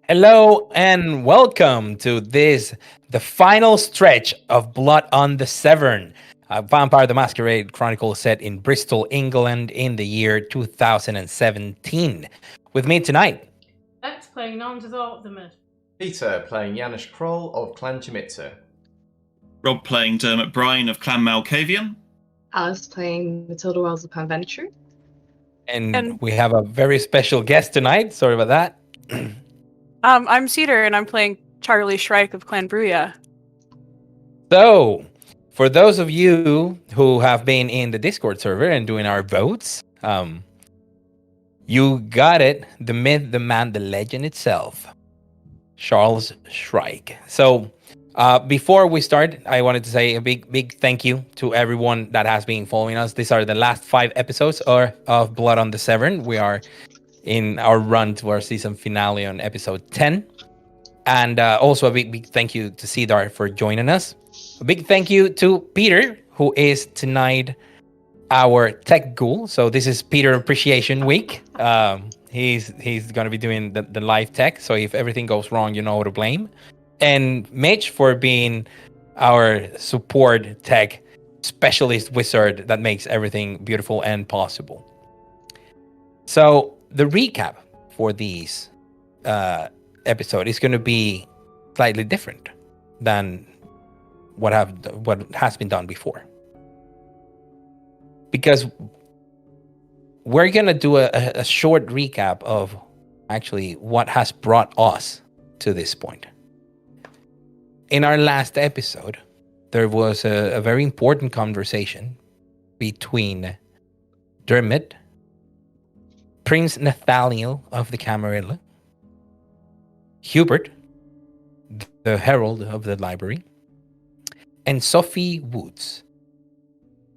Hello and welcome to the final stretch of Blood on the Severn, a Vampire the Masquerade Chronicle set in Bristol, England in the year 2017. With me tonight, That's playing Nons as Optimus. Peter playing Janusz Kroll of Clan Jamitsa. Rob playing Dermot Bryan of Clan Malkavian. Alice playing Matilda Wells of Clan Venture. and we have a very special guest tonight. Sorry about that. I'm Cedar, and I'm playing Charlie Shrike of Clan Bruya. So, for those of you who have been in the Discord server and doing our votes, you got it. The myth, the man, the legend itself, Charles Shrike. So, before we start, I wanted to say a big thank you to everyone that has been following us. These are the last 5 episodes of Blood on the Severn. We are in our run to our season finale on episode 10. And also a big thank you to Cedar for joining us. A big thank you to Peter, who is tonight our tech ghoul. So this is Peter Appreciation Week. He's going to be doing the live tech. So if everything goes wrong, you know who to blame. And Mitch for being our support tech specialist wizard that makes everything beautiful and possible. So the recap for these episode is going to be slightly different than what has been done before, because we're going to do a short recap of actually what has brought us to this point. In our last episode, there was a very important conversation between Dermot, Prince Nathaniel of the Camarilla, Hubert, the Herald of the Library, and Sophie Woods,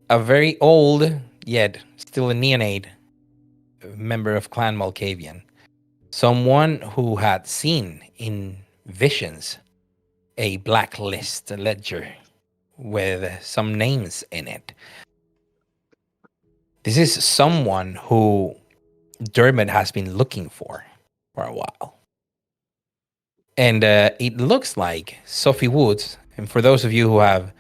a very old, yet still a neonate member of Clan Malkavian, someone who had seen in visions a blacklist ledger with some names in it. This is someone who Dermot has been looking for a while. And it looks like Sophie Woods, and for those of you who are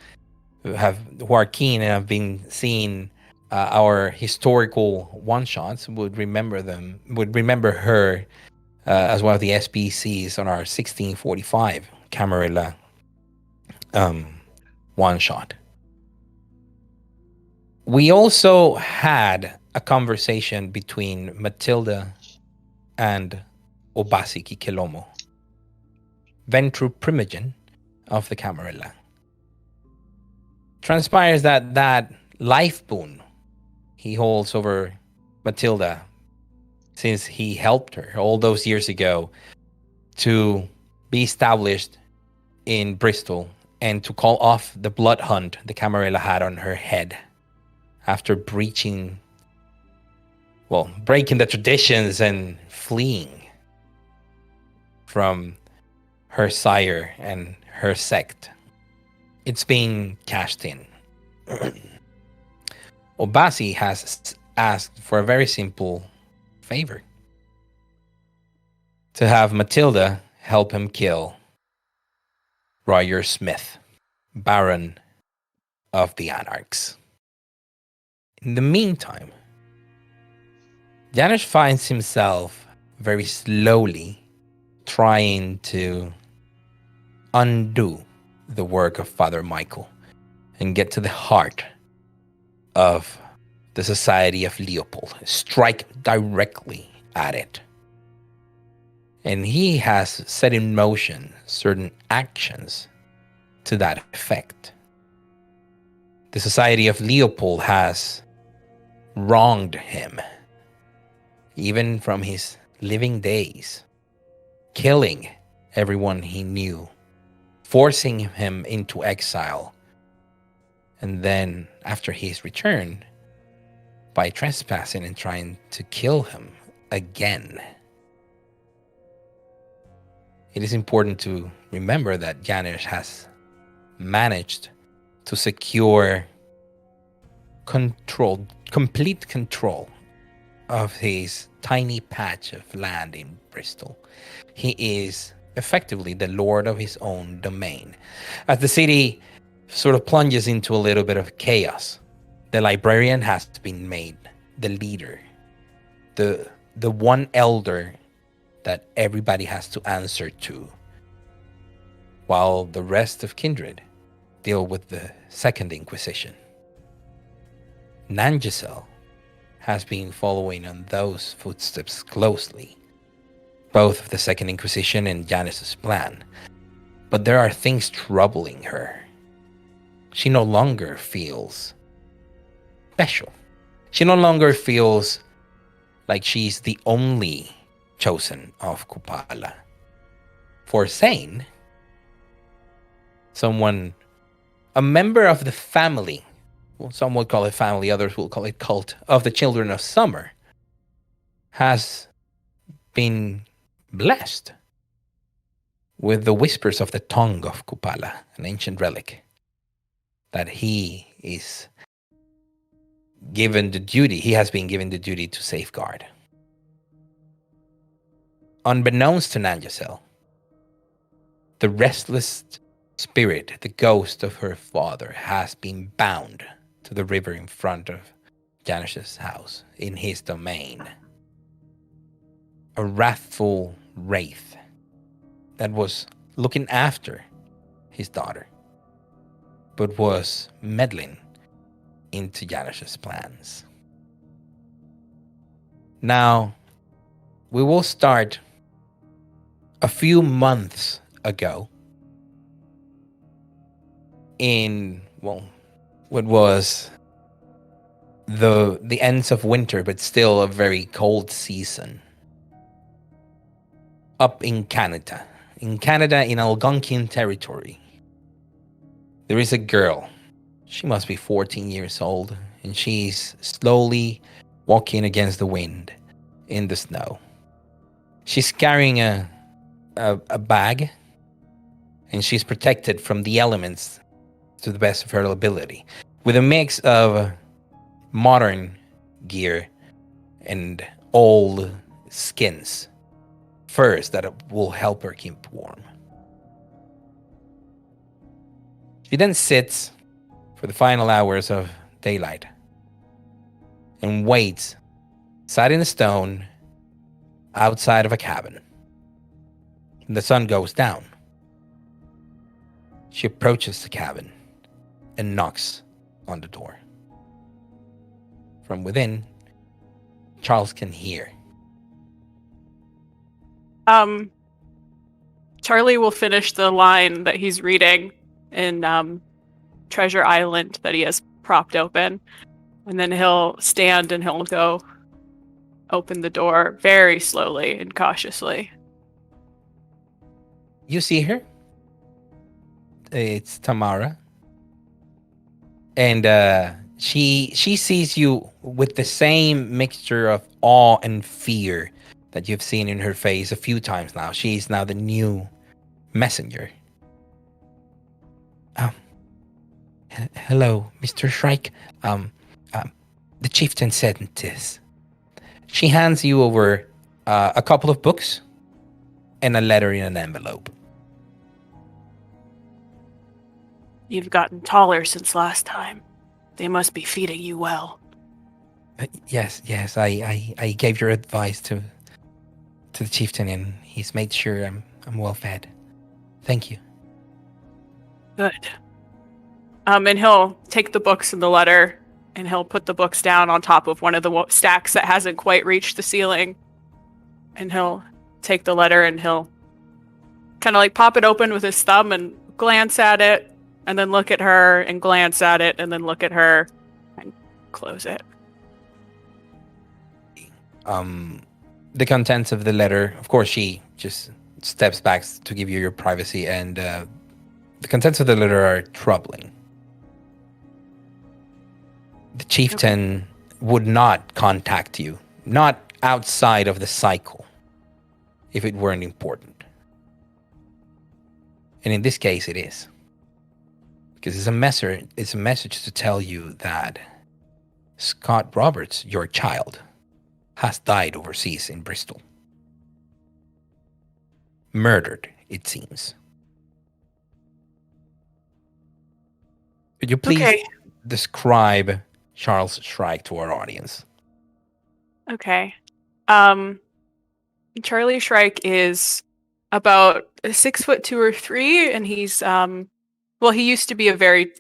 keen and have been seeing our historical one-shots, would remember her as one of the SBCs on our 1645 Camarilla one-shot. We also had a conversation between Matilda and Obasi Kikilomo, Ventru Primogen of the Camarilla. Transpires that life boon he holds over Matilda, since he helped her all those years ago to be established in Bristol and to call off the blood hunt the Camarilla had on her head after breaking the traditions and fleeing from her sire and her sect. It's being cashed in. Obasi has asked for a very simple favor: to have Matilda help him kill Roger Smith, Baron of the Anarchs. In the meantime, Janusz finds himself very slowly trying to undo the work of Father Michael and get to the heart of the Society of Leopold, strike directly at it. And he has set in motion certain actions to that effect. The Society of Leopold has wronged him, even from his living days, killing everyone he knew, forcing him into exile, and then after his return, by trespassing and trying to kill him again. It is important to remember that Janusz has managed to secure complete control of his tiny patch of land in Bristol. He is effectively the lord of his own domain. As the city sort of plunges into a little bit of chaos, the librarian has been made the leader, the one elder that everybody has to answer to, while the rest of kindred deal with the Second Inquisition. Nangisel has been following on those footsteps closely, both of the Second Inquisition and Janice's plan. But there are things troubling her. She no longer feels special. She no longer feels like she's the only chosen of Kupala. For Zane, a member of the family, well, some would call it family, others will call it cult, of the Children of Summer, has been blessed with the whispers of the tongue of Kupala, an ancient relic that he has been given the duty to safeguard. Unbeknownst to Nangisel, the restless spirit, the ghost of her father, has been bound to the river in front of Janish's house, in his domain. A wrathful wraith that was looking after his daughter, but was meddling into Janish's plans. Now, we will start a few months ago in, well, what was the ends of winter, but still a very cold season. Up in Canada, in Algonquin territory, there is a girl. She must be 14 years old, and she's slowly walking against the wind in the snow. She's carrying a bag, and she's protected from the elements to the best of her ability, with a mix of modern gear and old skins, furs that will help her keep warm. She then sits for the final hours of daylight and waits, sat in a stone outside of a cabin. And the sun goes down. She approaches the cabin and knocks on the door. From within, Charles can hear. Charlie will finish the line that he's reading in Treasure Island that he has propped open, and then he'll stand and he'll go open the door very slowly and cautiously. You see her. It's Tamara. And she sees you with the same mixture of awe and fear that you've seen in her face a few times now. She's now the new messenger. Hello, Mr. Shrike. The chieftain sent this. She hands you over a couple of books and a letter in an envelope. You've gotten taller since last time. They must be feeding you well. Yes. I gave your advice to the chieftain, and he's made sure I'm well fed. Thank you. Good. And he'll take the books and the letter, and he'll put the books down on top of one of the stacks that hasn't quite reached the ceiling. And he'll take the letter and he'll kind of like pop it open with his thumb and glance at it, and then look at her and glance at it, and then look at her and close it. The contents of the letter, of course, she just steps back to give you your privacy, and the contents of the letter are troubling. The chieftain would not contact you, not outside of the cycle, if it weren't important. And in this case, it is. Because it's a message to tell you that Scott Roberts, your child, has died overseas in Bristol. Murdered, it seems. Could you please Okay. describe Charles Shrike to our audience? Okay. Charlie Shrike is about 6'2" or 3, and he's well, he used to be a very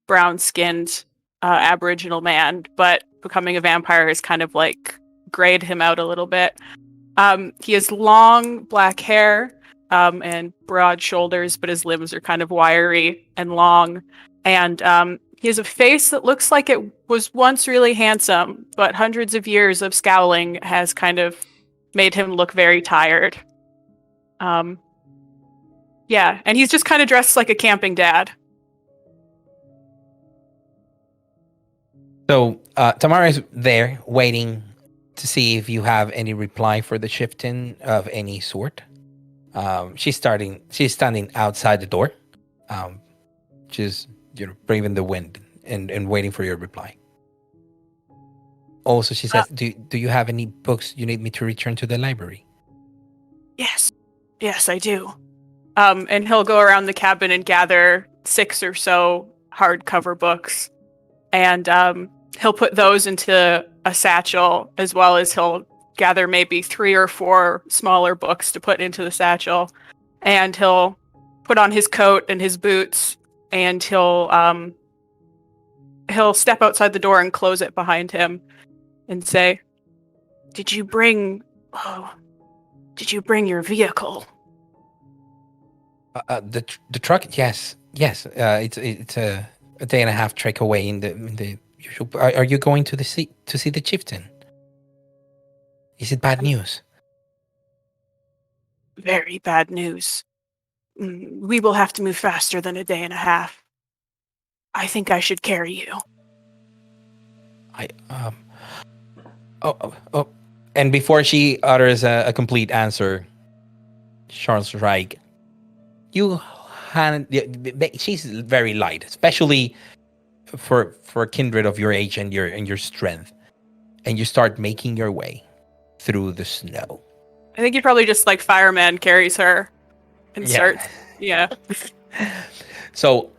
brown-skinned Aboriginal man, but becoming a vampire has kind of grayed him out a little bit. He has long black hair and broad shoulders, but his limbs are kind of wiry and long. And he has a face that looks like it was once really handsome, but hundreds of years of scowling has kind of made him look very tired. Yeah, and he's just kind of dressed like a camping dad. So Tamara is there waiting to see if you have any reply for the chieftain of any sort. She's standing outside the door, just braving the wind and waiting for your reply. Also, she says, "Do you have any books you need me to return to the library?" Yes, I do. And he'll go around the cabin and gather 6 or so hardcover books, and he'll put those into a satchel, as well as he'll gather maybe 3 or 4 smaller books to put into the satchel, and he'll put on his coat and his boots, and he'll step outside the door and close it behind him and say, Did you bring your vehicle?" The truck, yes. It's a day and a half trek away in the usual. Are you going to see the chieftain? Is it bad news? Very bad news. We will have to move faster than a day and a half. I think I should carry you. And before she utters a complete answer, Charles Reich, she's very light, especially for a kindred of your age and your strength, and you start making your way through the snow. I think he probably just fireman carries her and starts. Yeah. So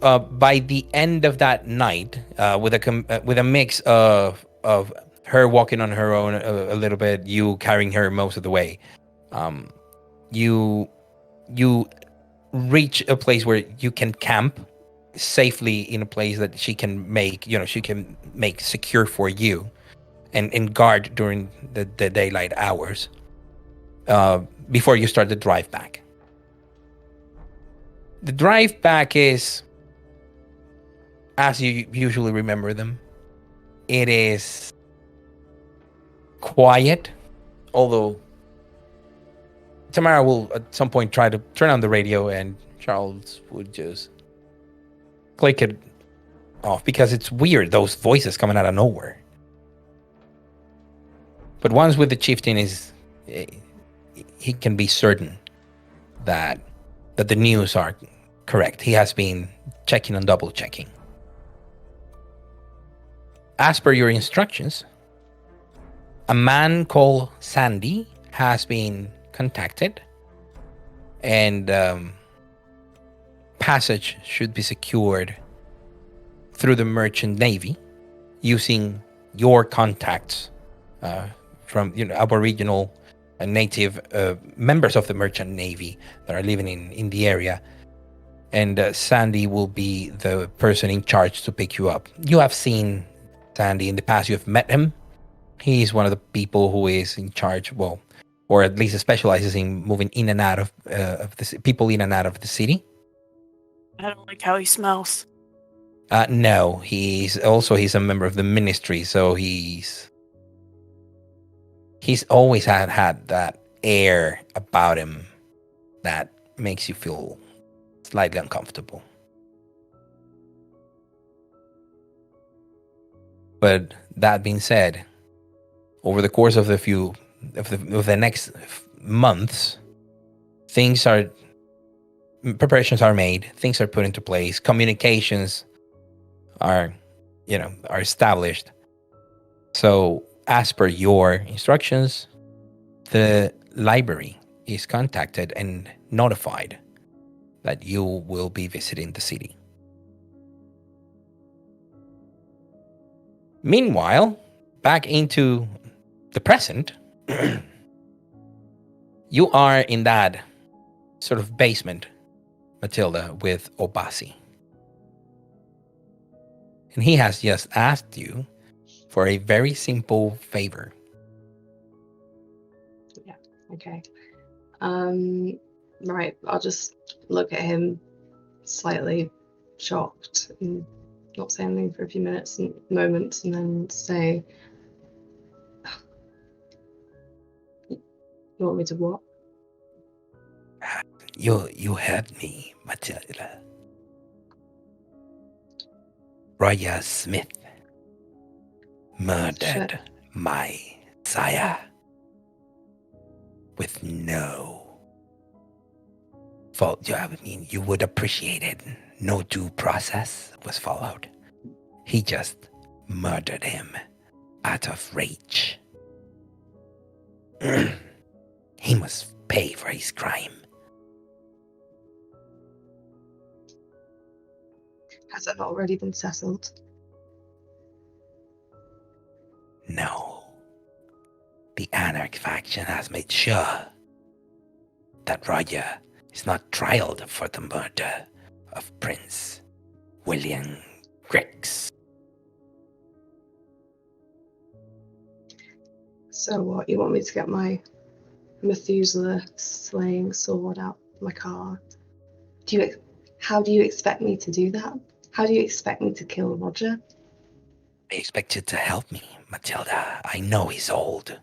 by the end of that night, with a mix of her walking on her own a little bit, you carrying her most of the way, you reach a place where you can camp safely in a place that she can make secure for you and guard during the daylight hours before you start the drive back. The drive back is as you usually remember them. It is quiet, although Tamara will at some point try to turn on the radio and Charles would just click it off because it's weird, those voices coming out of nowhere. But once with the chieftain, he can be certain that the news are correct. He has been checking and double checking. As per your instructions, a man called Sandy has been contacted, and passage should be secured through the merchant navy using your contacts from Aboriginal and native members of the merchant navy that are living in the area. And Sandy will be the person in charge to pick you up. You have seen Sandy in the past. You have met him. He's one of the people who is in charge, well, or at least specializes in moving in and out of the people in and out of the city. I don't like how he smells. No, he's a member of the ministry, so he's always had that air about him that makes you feel slightly uncomfortable. But that being said, over the course of the next months, preparations are made, things are put into place, communications are established, So, as per your instructions, the library is contacted and notified that you will be visiting the city. Meanwhile, back into the present, you are in that sort of basement, Matilda, with Obasi. And he has just asked you for a very simple favor. Okay. Right, I'll just look at him slightly shocked and not say anything for a few moments, and then say, "You want me to what?" You heard me, Matilda. Roger Smith murdered my sire with no fault. I mean, you would appreciate it. No due process was followed. He just murdered him out of rage. He must pay for his crime. Has that not already been settled? No. The Anarch faction has made sure that Roger is not trialed for the murder of Prince William Griggs. So what? You want me to get my Methuselah slaying sword out of my car? How do you expect me to do that? How do you expect me to kill Roger? I expect you to help me, Matilda. I know he's old.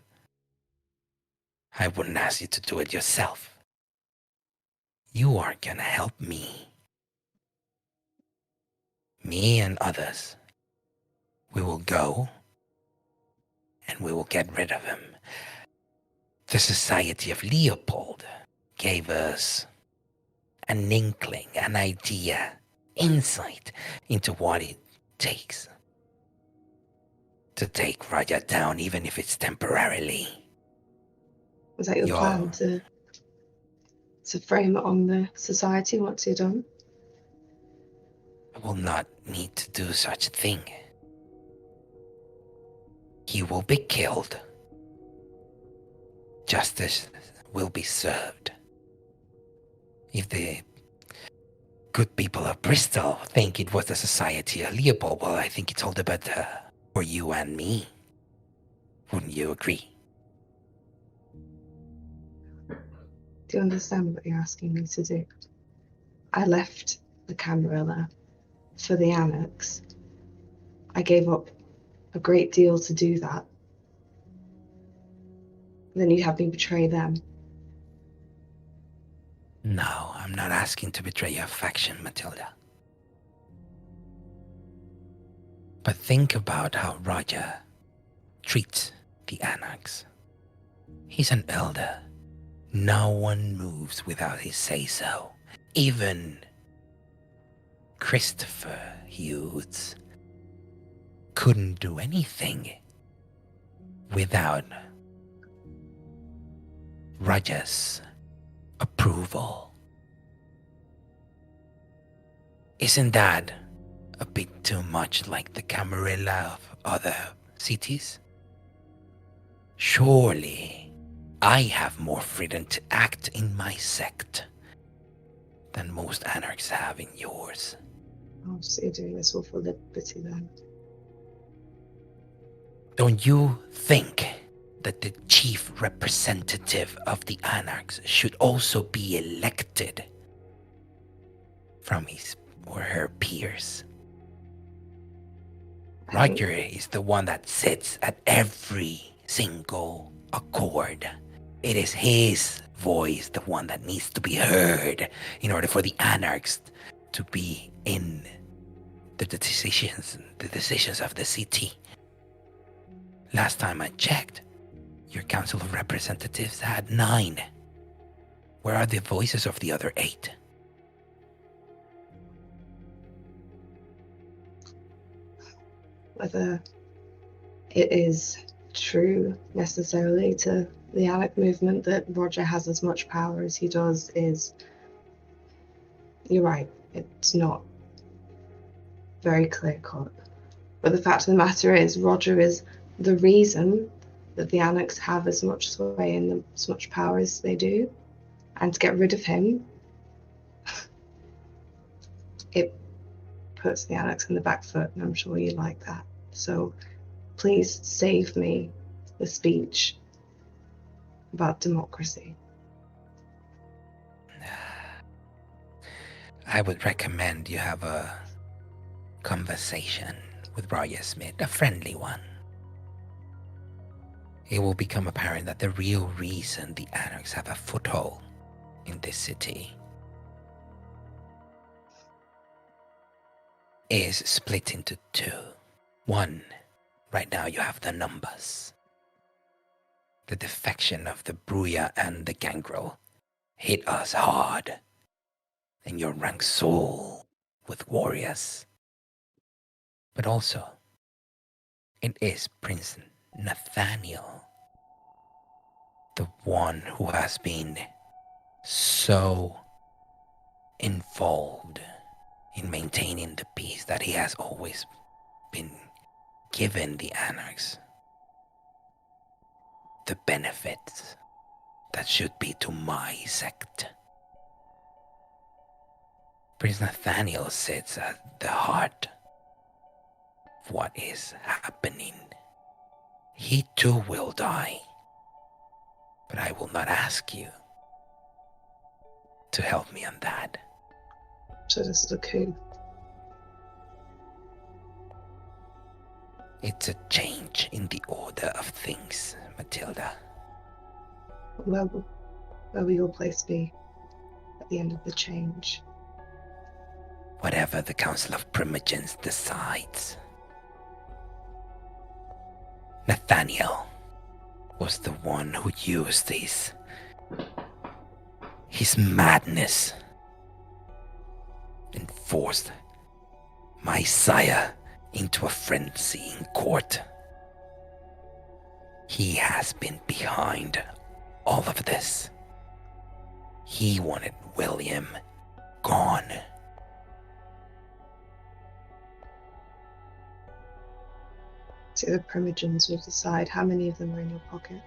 I wouldn't ask you to do it yourself. You are gonna help me. Me and others. We will go and we will get rid of him. The Society of Leopold gave us an inkling, an idea, insight into what it takes to take Roger down, even if it's temporarily. Was that your plan, to frame it on the society once you're done? I will not need to do such a thing. He will be killed. Justice will be served. If the good people of Bristol think it was the Society of Leopold, well, I think it's all the better for you and me. Wouldn't you agree? Do you understand what you're asking me to do? I left the Camarilla for the Anarchs. I gave up a great deal to do that. Then you have me betray them. No, I'm not asking to betray your faction, Matilda. But think about how Roger treats the Anarchs. He's an elder. No one moves without his say-so. Even Christopher Hughes couldn't do anything without Roger's approval. Isn't that a bit too much like the Camarilla of other cities? Surely I have more freedom to act in my sect than most Anarchs have in yours. Oh, so you're doing this all for liberty then? Don't you think that the chief representative of the Anarchs should also be elected from his or her peers? Roger is the one that sits at every single accord. It is his voice, the one that needs to be heard in order for the Anarchs to be in the decisions of the city. Last time I checked, your Council of Representatives had 9. Where are the voices of the other 8? Whether it is true necessarily to the Anarch movement that Roger has as much power as he does is, you're right, it's not very clear cut. But the fact of the matter is, Roger is the reason that the Anarchs have as much sway and as much power as they do. And to get rid of him, it puts the Anarchs in the back foot, and I'm sure you like that. So please save me the speech about democracy. I would recommend you have a conversation with Roger Smith, a friendly one. It will become apparent that the real reason the Anarchs have a foothold in this city is split into two. One, right now you have the numbers. The defection of the Bruya and the Gangrel hit us hard, and your rank soared with warriors. But also, it is Prince Nathaniel, the one who has been so involved in maintaining the peace that he has always been given the Anarchs. The benefits that should be to my sect. Prince Nathaniel sits at the heart of what is happening. He too will die, but I will not ask you to help me on that. So this is a coup. It's a change in the order of things, Matilda. Where will your place be at the end of the change? Whatever the Council of Primogens decides. Nathaniel was the one who used his madness and forced my sire into a frenzy in court. He has been behind all of this. He wanted William gone. So the Primogens will decide how many of them are in your pocket.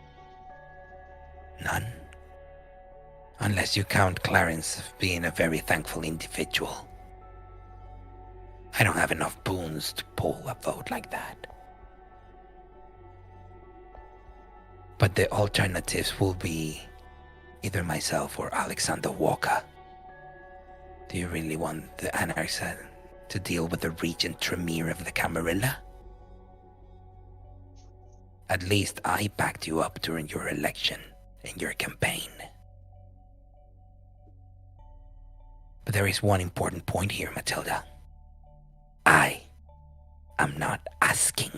None. Unless you count Clarence being a very thankful individual. I don't have enough boons to pull a vote like that. But the alternatives will be either myself or Alexander Walker. Do you really want the Anarchs to deal with the Regent Tremere of the Camarilla? At least I backed you up during your election and your campaign. But there is one important point here, Matilda. I am not asking.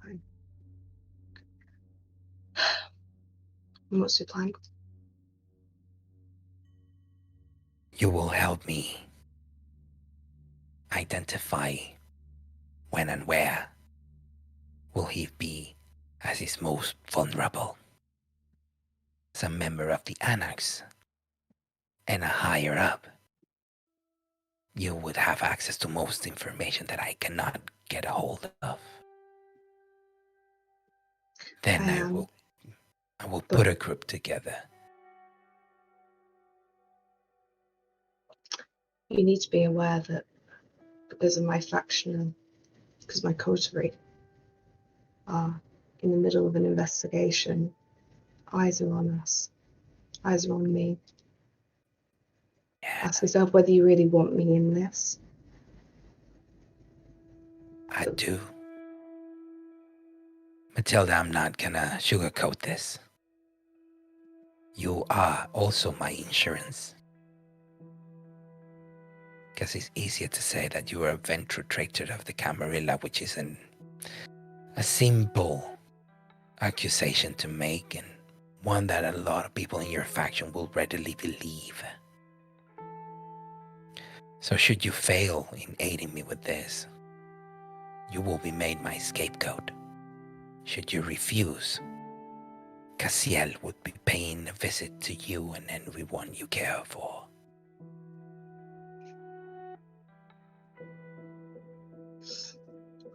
Fine. And what's your plan? You will help me identify when and where will he be as his most vulnerable. As a member of the Anarchs and a higher up, you would have access to most information that I cannot get a hold of. Then I will put a group together. You need to be aware that because of my faction, because my coterie are in the middle of an investigation, eyes are on us. Eyes are on me. Yeah, Ask yourself whether you really want me in this. I do. Matilda, I'm not gonna sugarcoat this. You are also my insurance. Because it's easier to say that you are a ventritrator of the Camarilla, which is a simple accusation to make, and one that a lot of people in your faction will readily believe. So should you fail in aiding me with this, you will be made my scapegoat. Should you refuse, Cassiel would be paying a visit to you and everyone you care for.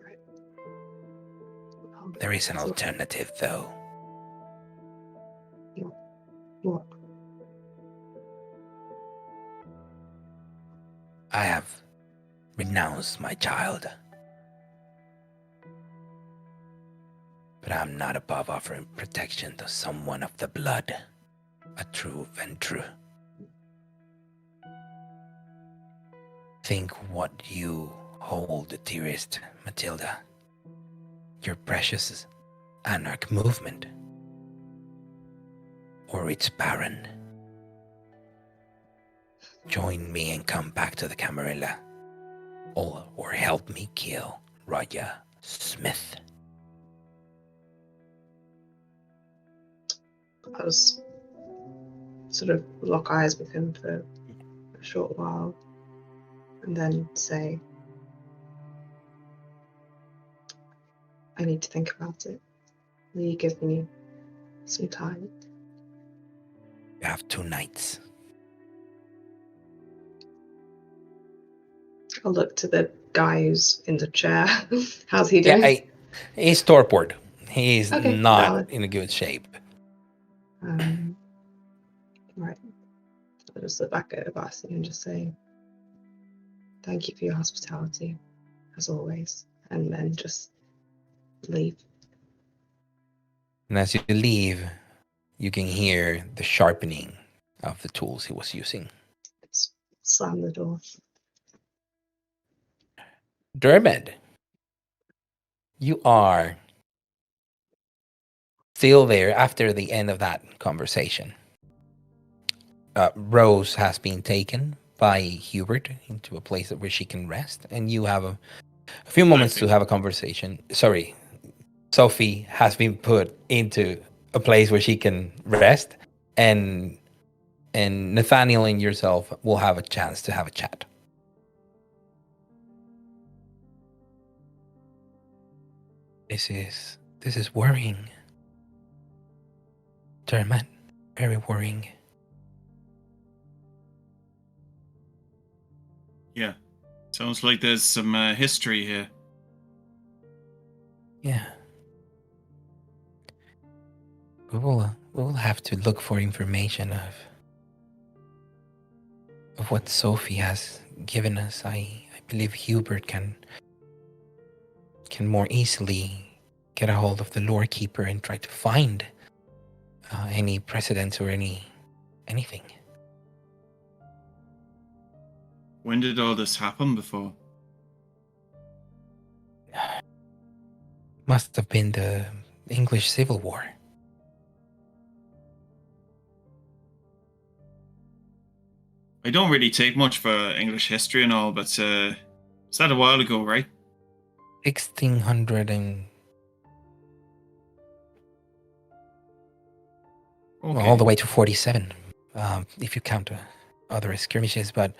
Right. There is an alternative, though. What? I have renounced my child. But I'm not above offering protection to someone of the blood, a true Ventru. Think what you hold dearest, Matilda. Your precious Anarch movement. Or its Baron. Join me and come back to the Camarilla. Or help me kill Roger Smith. I was sort of lock eyes with him for a short while and then say, I need to think about it. Will you give me some time? You have 2 nights. I'll look to the guy who's in the chair. How's he doing? Yeah, he's torpid. He's Okay, not valid. in a good shape. Right. I'll just look back at Abasi and just say, thank you for your hospitality, as always, and then just leave. And as you leave, you can hear the sharpening of the tools he was using. Slam the door. Dermot, you are still there after the end of that conversation. Rose has been taken by Hubert into a place where she can rest, and you have a few moments to have a conversation. Sorry, Sophie has been put into a place where she can rest, and Nathaniel and yourself will have a chance to have a chat. This is worrying. Dermot, very worrying. Yeah. Sounds like there's some history here. Yeah. We will have to look for information of what Sophie has given us. I believe Hubert can more easily get a hold of the lore keeper and try to find any precedents or anything. When did all this happen before? Must have been the English Civil War. I don't really take much for English history and all, but is that a while ago, right? 1600 and all the way to 47, if you count other skirmishes. But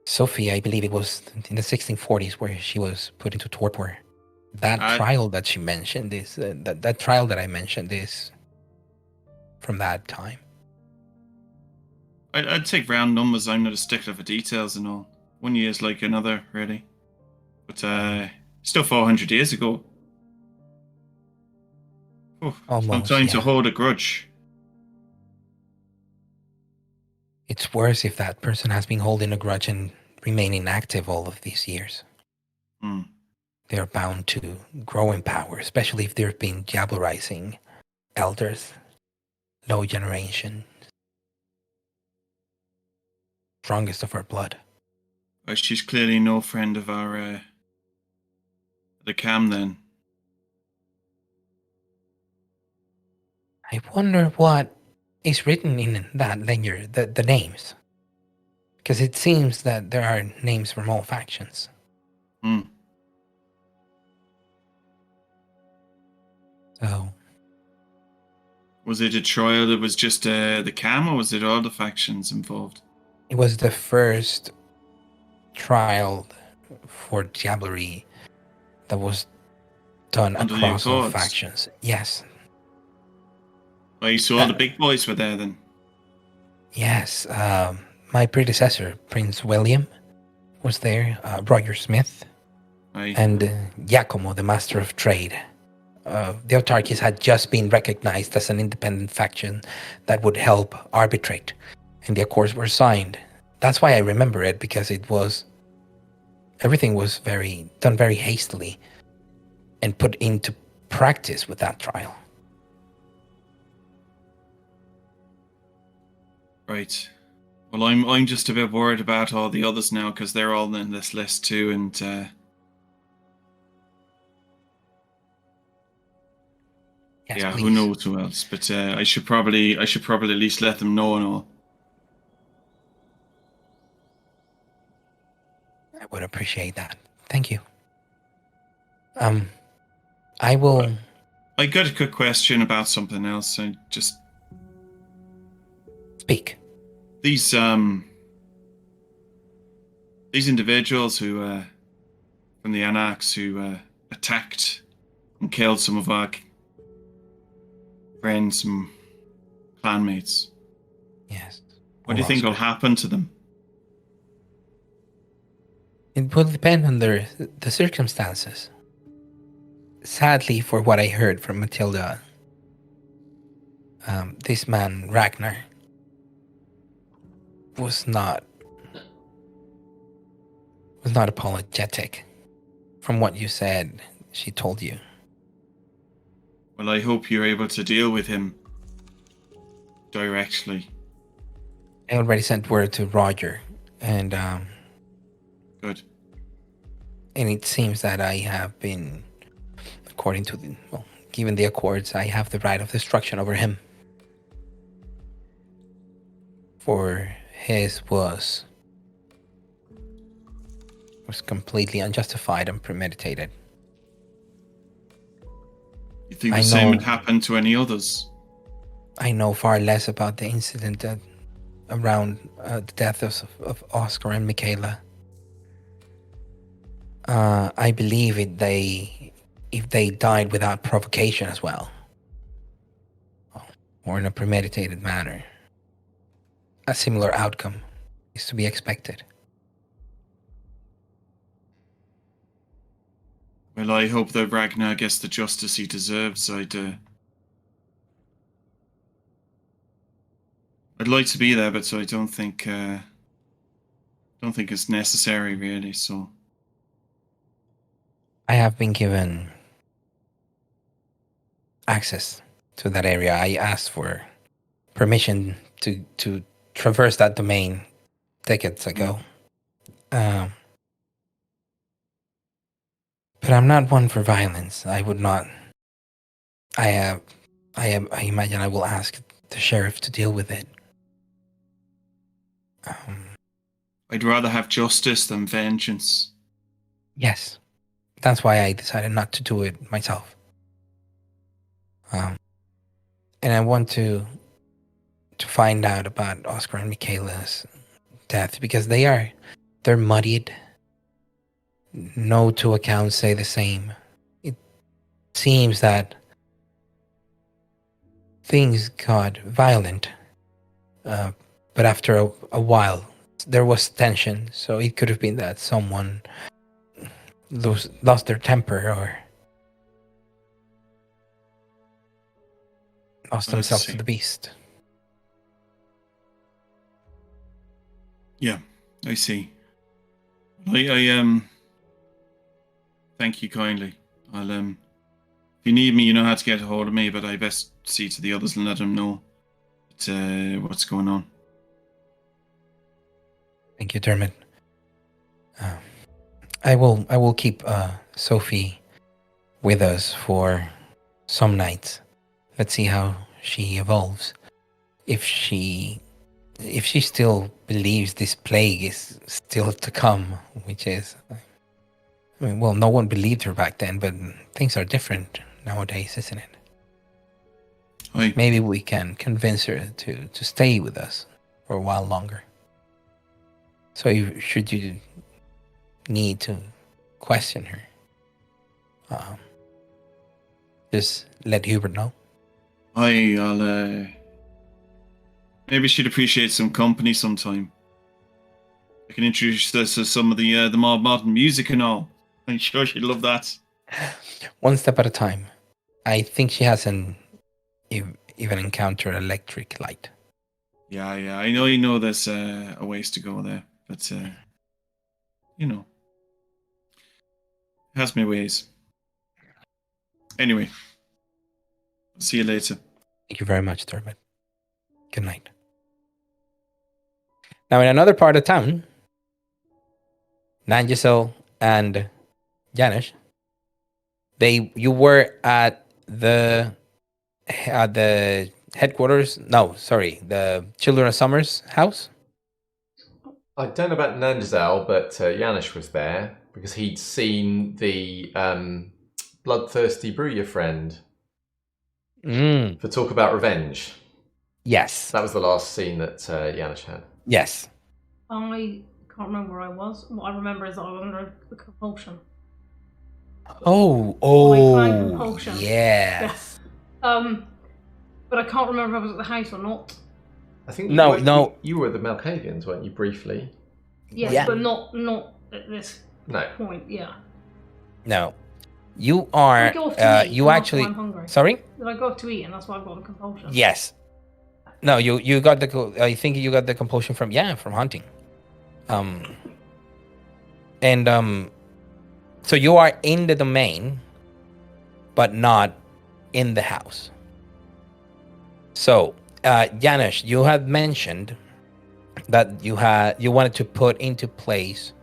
Sophie, I believe it was in the 1640s where she was put into torpor. That trial that she mentioned is that trial that I mentioned is from that time. I'd take round numbers. I'm not a stickler for details and all. 1 year is like another, really. But still 400 years ago. Some time to hold a grudge. It's worse if that person has been holding a grudge and remaining active all of these years. They're bound to grow in power, especially if they've been diablerizing elders, low generation, strongest of our blood. She's clearly no friend of our the Cam then. I wonder what is written in that ledger, the names. Because it seems that there are names from all factions. So, was it a trial that was just the Cam, or was it all the factions involved? It was the first trial for diablerie that was done Under the across all Accords? factions. Yes. Oh, so all the big boys were there then? Yes. My predecessor, Prince William, was there. Roger Smith. Aye. And Giacomo, the Master of Trade. The Autarkies had just been recognized as an independent faction that would help arbitrate, and the accords were signed. That's why I remember it, because everything was done very hastily and put into practice with that trial. Right. Well, I'm just a bit worried about all the others now, because they're all in this list too, and Yes, yeah, please. who knows who else? But I should probably at least let them know and all. I would appreciate that. Thank you. I will. I got a quick question about something else. I just Speak. these individuals who from the Anarchs who attacked and killed some of our friends and clanmates. Yes. What do you think will happen to them? It will depend on the circumstances. Sadly, for what I heard from Matilda, this man, Ragnar, was not apologetic. From what you said, she told you. Well, I hope you're able to deal with him directly. I already sent word to Roger, and Good. and it seems that I have been, according to given the accords, I have the right of destruction over him. For his was completely unjustified and premeditated. You think I the same know- would happen to any others? I know far less about the incident around the death of Oscar and Michaela. I believe if they died without provocation as well, or in a premeditated manner, a similar outcome is to be expected. Well, I hope that Ragnar gets the justice he deserves. I'd like to be there, but I don't think it's necessary really. So I have been given access to that area. I asked for permission to traverse that domain decades ago. But I'm not one for violence. I would not. I imagine I will ask the sheriff to deal with it. I'd rather have justice than vengeance. Yes, that's why I decided not to do it myself. And I want to find out about Oscar and Michaela's death, because they're muddied. No two accounts say the same. It seems that things got violent, but after a while there was tension, so it could have been that someone lost their temper or lost themselves to the beast. Yeah, I see. I thank you kindly. I'll if you need me, you know how to get a hold of me, but I best see to the others and let them know what's going on. Thank you, Dermot. I will keep Sophie with us for some nights. Let's see how she evolves. If she still believes this plague is still to come, which is, I mean, well, no one believed her back then, but things are different nowadays, isn't it? Aye. Maybe we can convince her to stay with us for a while longer. So should you need to question her, just let Hubert know. I'll maybe she'd appreciate some company sometime. I can introduce her to some of the more modern music and all. I'm sure she'd love that. One step at a time. I think she hasn't even encountered electric light. Yeah. I know there's a ways to go there, but has my ways. Anyway, see you later. Thank you very much, Dermot. Good night. Now, in another part of town, Nangisel and Janusz, you were at the headquarters. No, sorry, the Children of Summer's house. I don't know about Nanjazal, but Janusz was there because he'd seen the bloodthirsty Bruya friend for talk about revenge. Yes. That was the last scene that Janusz had. Yes. I can't remember where I was. What I remember is I was under the compulsion. Oh, Clan compulsion. yeah. Yes. But I can't remember if I was at the house or not. I think No. You were at the Malkavians, weren't you, briefly? Yes, Yeah. but not at this No. point. Yeah. No. You are. Did I go off to eat, You and that's actually. why I'm hungry? Sorry. Did I go off to eat, and that's why I've got the compulsion? Yes. No, you got I think you got the compulsion from hunting. So you are in the domain, but not in the house. So, Janusz, you had mentioned that you wanted to put into place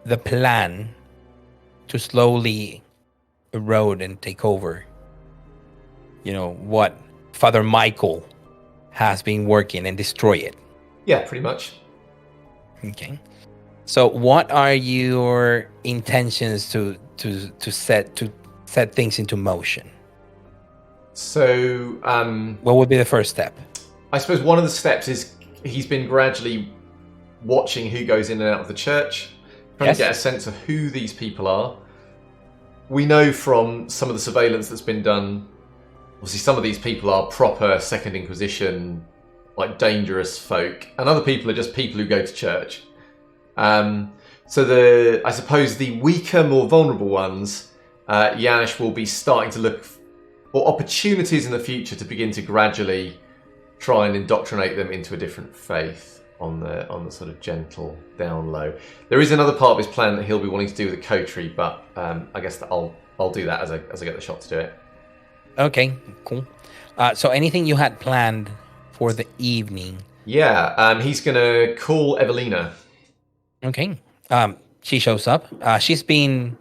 the plan to slowly erode and take over. What Father Michael has been working and destroy it. Yeah, pretty much. Okay. So, what are your intentions to set things into motion? So, What would be the first step? I suppose one of the steps is he's been gradually watching who goes in and out of the church, trying to get a sense of who these people are. We know from some of the surveillance that's been done, obviously some of these people are proper Second Inquisition, like dangerous folk, and other people are just people who go to church. So I suppose the weaker, more vulnerable ones, Janusz will be starting to look for opportunities in the future to begin to gradually try and indoctrinate them into a different faith on the sort of gentle down low. There is another part of his plan that he'll be wanting to do with the coterie, but I guess that I'll do that as I get the shot to do it. Okay, cool. So anything you had planned for the evening? Yeah, he's gonna call Evelina. Okay. She shows up. She's been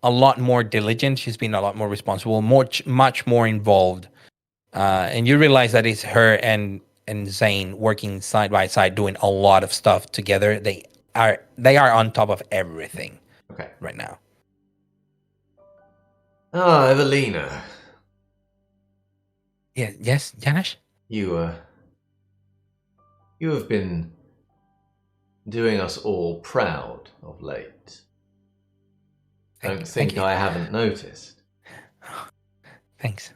a lot more diligent. She's been a lot more responsible, much more involved. And you realize that it's her and Zane working side by side, doing a lot of stuff together. They are on top of everything. Okay. Right now. Ah, Evelina. Yeah. Yes, Janusz? You have been doing us all proud of late. Don't think I haven't noticed. Thanks.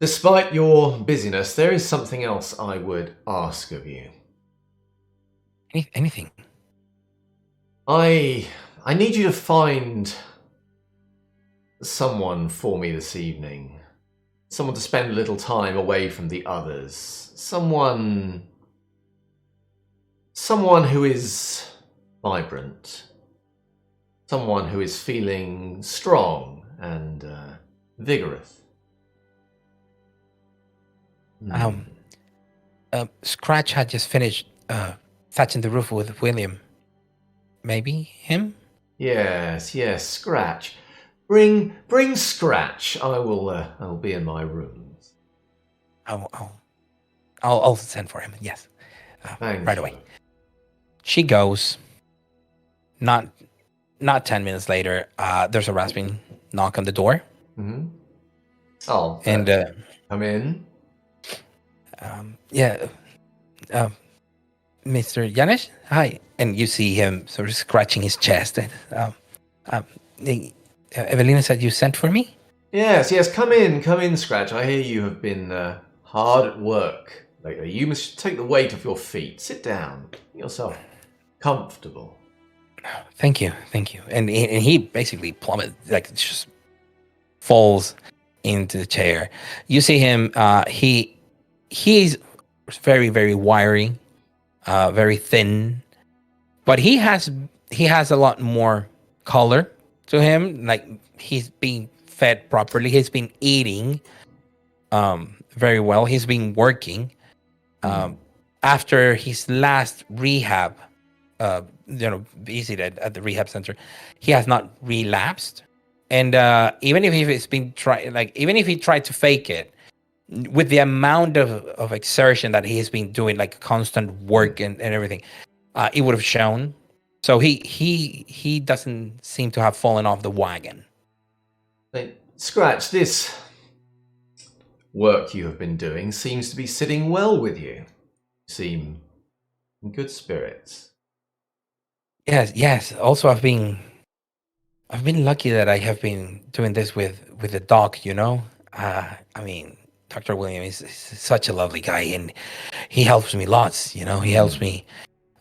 Despite your busyness, there is something else I would ask of you. Anything? I need you to find someone for me this evening. Someone to spend a little time away from the others. Someone who is vibrant. Someone who is feeling strong and vigorous. Scratch had just finished thatching the roof with William. Maybe him? Yes, Scratch. Bring Scratch. I will be in my rooms. I'll send for him. Yes, Thank right you. away. She goes. Not 10 minutes later. There's a rasping knock on the door. Mm-hmm. Oh, And come in. Mr. Janesh, hi. And you see him sort of scratching his chest. Evelina said you sent for me? Yes, come in, Scratch. I hear you have been hard at work lately. You must take the weight off your feet. Sit down. Get yourself comfortable. Thank you. And he basically plummets, like just falls into the chair. You see him. He's very, very wiry, very thin, but he has a lot more color to him. Like he's being fed properly. He's been eating very well. He's been working. After his last rehab, visited at the rehab center, he has not relapsed. And even if it's been even if he tried to fake it, with the amount of exertion that he has been doing, like constant work and everything, it would have shown. So he doesn't seem to have fallen off the wagon. Scratch, this work you have been doing seems to be sitting well with you. You seem in good spirits. Yes. Also, I've been lucky that I have been doing this with the doc. I mean, Dr. William is such a lovely guy, and he helps me lots. He helps me,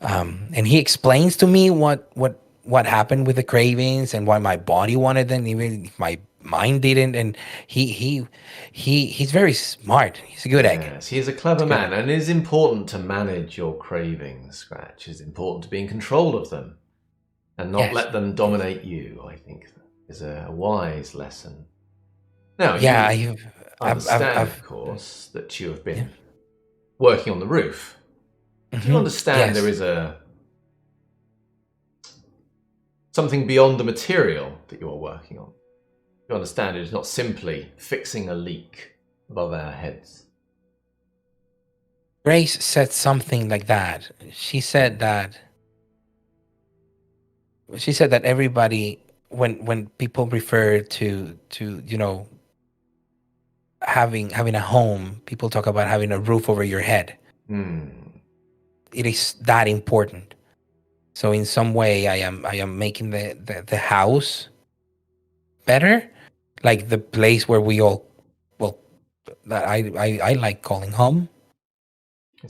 and he explains to me what happened with the cravings and why my body wanted them, even if my mind didn't. And he's very smart. He's a good egg. Yes, he is a clever man, and it is important to manage your cravings, Scratch. It's important to be in control of them and not let them dominate you, I think, is a wise lesson. Now, you understand, of course, that you have been working on the roof. Do you understand there is something beyond the material that you are working on? You understand it is not simply fixing a leak above our heads. Grace said something like that. She said that everybody, when people refer to having a home, people talk about having a roof over your head. It is that important. So in some way, I am making the house better, like the place where we all, that I like calling home.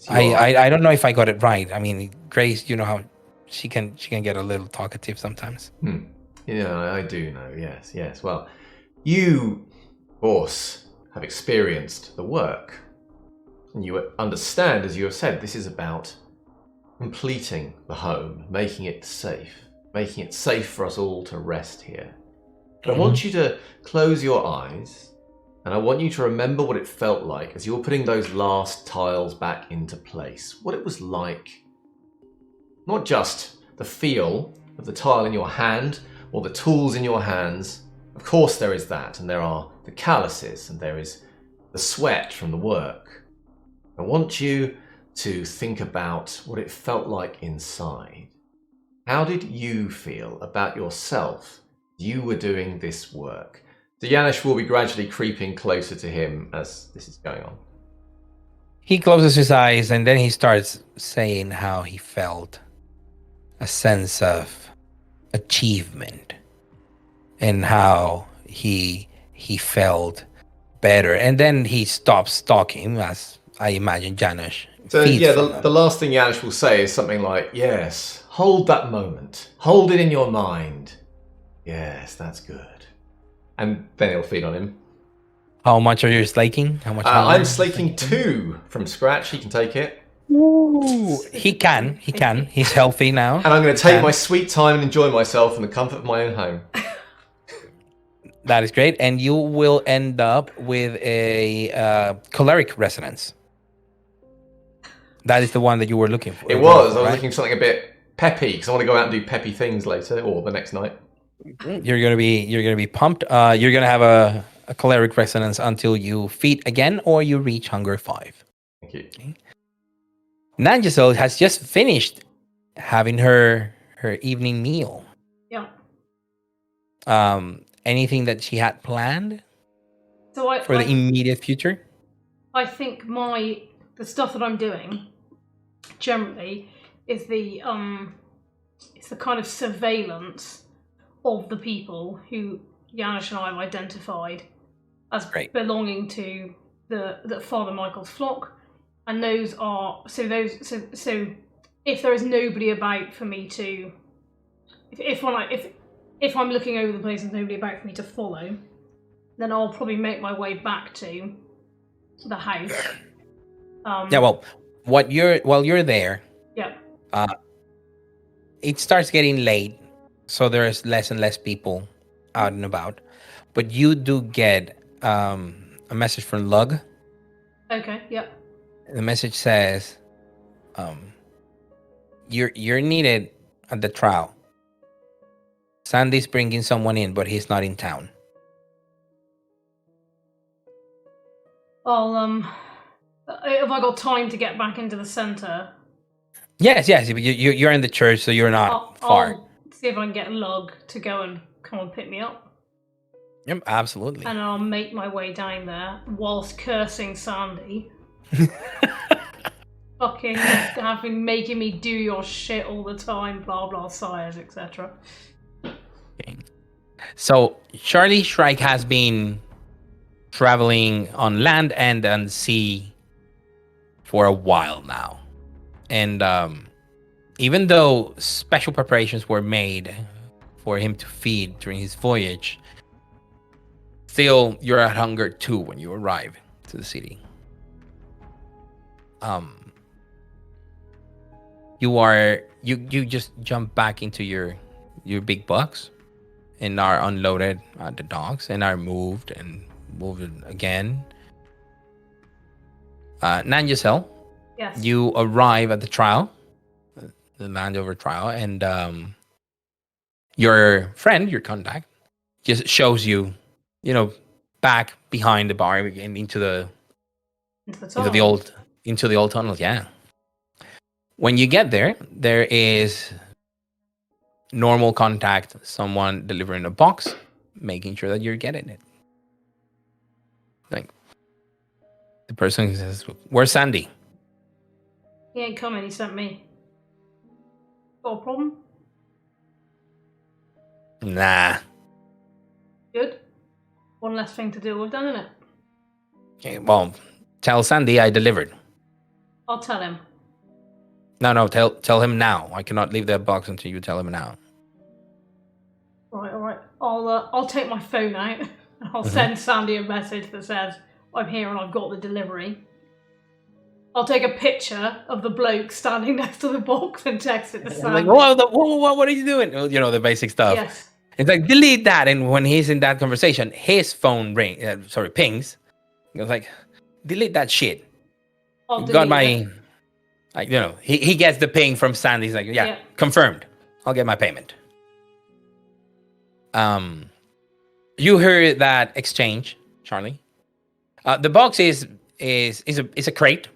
I don't know if I got it right. I mean, Grace, you know how she can get a little talkative sometimes. Yeah, I do know. Yes. Well, you, of course, have experienced the work, and you understand, as you have said, this is about completing the home, making it safe for us all to rest here. But I want you to close your eyes, and I want you to remember what it felt like as you were putting those last tiles back into place. What it was like, not just the feel of the tile in your hand or the tools in your hands. Of course there is that, and there are the calluses, and there is the sweat from the work. I want you to think about what it felt like inside. How did you feel about yourself? You were doing this work. So Janesh will be gradually creeping closer to him as this is going on. He closes his eyes, and then he starts saying how he felt a sense of achievement and how he felt better. And then he stops talking, as I imagine Janesh. So the last thing Janesh will say is something like, yes, hold that moment. Hold it in your mind. Yes, that's good. And then he'll feed on him. How much are you slaking? How much? I'm slaking 2 from scratch. He can take it. Ooh, he can. He's healthy now. And I'm going to take my sweet time and enjoy myself in the comfort of my own home. That is great. And you will end up with a choleric resonance. That is the one that you were looking for. It was. I was looking for something a bit peppy because I want to go out and do peppy things later or the next night. You're gonna be pumped. You're gonna have a choleric resonance until you feed again or you reach hunger 5. Thank you. Okay. Nangisel has just finished having her evening meal. Yeah. Anything that she had planned So for the immediate future? I think the stuff that I'm doing generally is the it's the kind of surveillance of the people who Janusz and I have identified as belonging to the Father Michael's flock, and those are so if there is nobody about for me to if I'm looking over the place and there's nobody about for me to follow, then I'll probably make my way back to the house. Yeah, well, while you're there, yeah, it starts getting late, so there's less and less people out and about. But you do get a message from Lug. Okay, yep. The message says, "You're needed at the trial. Sandy's bringing someone in, but he's not in town." I'll have I got time to get back into the centre? Yes. You're in the church, so you're not far. I'll see if I can get Lug to go and come and pick me up. Yep, absolutely. And I'll make my way down there whilst cursing Sandy. Fucking making me do your shit all the time, blah blah sires, etc. Okay. So Charlie Shrike has been traveling on land and on sea for a while now. And even though special preparations were made for him to feed during his voyage, still you're at hunger too when you arrive to the city. You just jump back into your big box and are unloaded at the docks and are moved again. Nanjasel, yes. You arrive at the trial, the Landover trial, and your friend, your contact, just shows you, back behind the bar and into the old tunnel. Yeah. When you get there, there is normal contact, someone delivering a box, making sure that you're getting it. Like the person says, "Where's Sandy?" He ain't coming, he sent me. Got a problem? Nah. Good. One less thing to deal with, done, isn't it? Okay, well, tell Sandy I delivered. I'll tell him. No, tell him now. I cannot leave that box until you tell him now. All right. I'll take my phone out and I'll send Sandy a message that says I'm here and I've got the delivery. I'll take a picture of the bloke standing next to the box and text it to Sandy. Like, whoa, what are you doing? The basic stuff. Yes. It's like, delete that. And when he's in that conversation, his phone pings. He goes like, delete that shit. I'll got my, it. like, he gets the ping from Sandy. He's like, yeah, confirmed. I'll get my payment. You heard that exchange, Charlie. The box is a crate.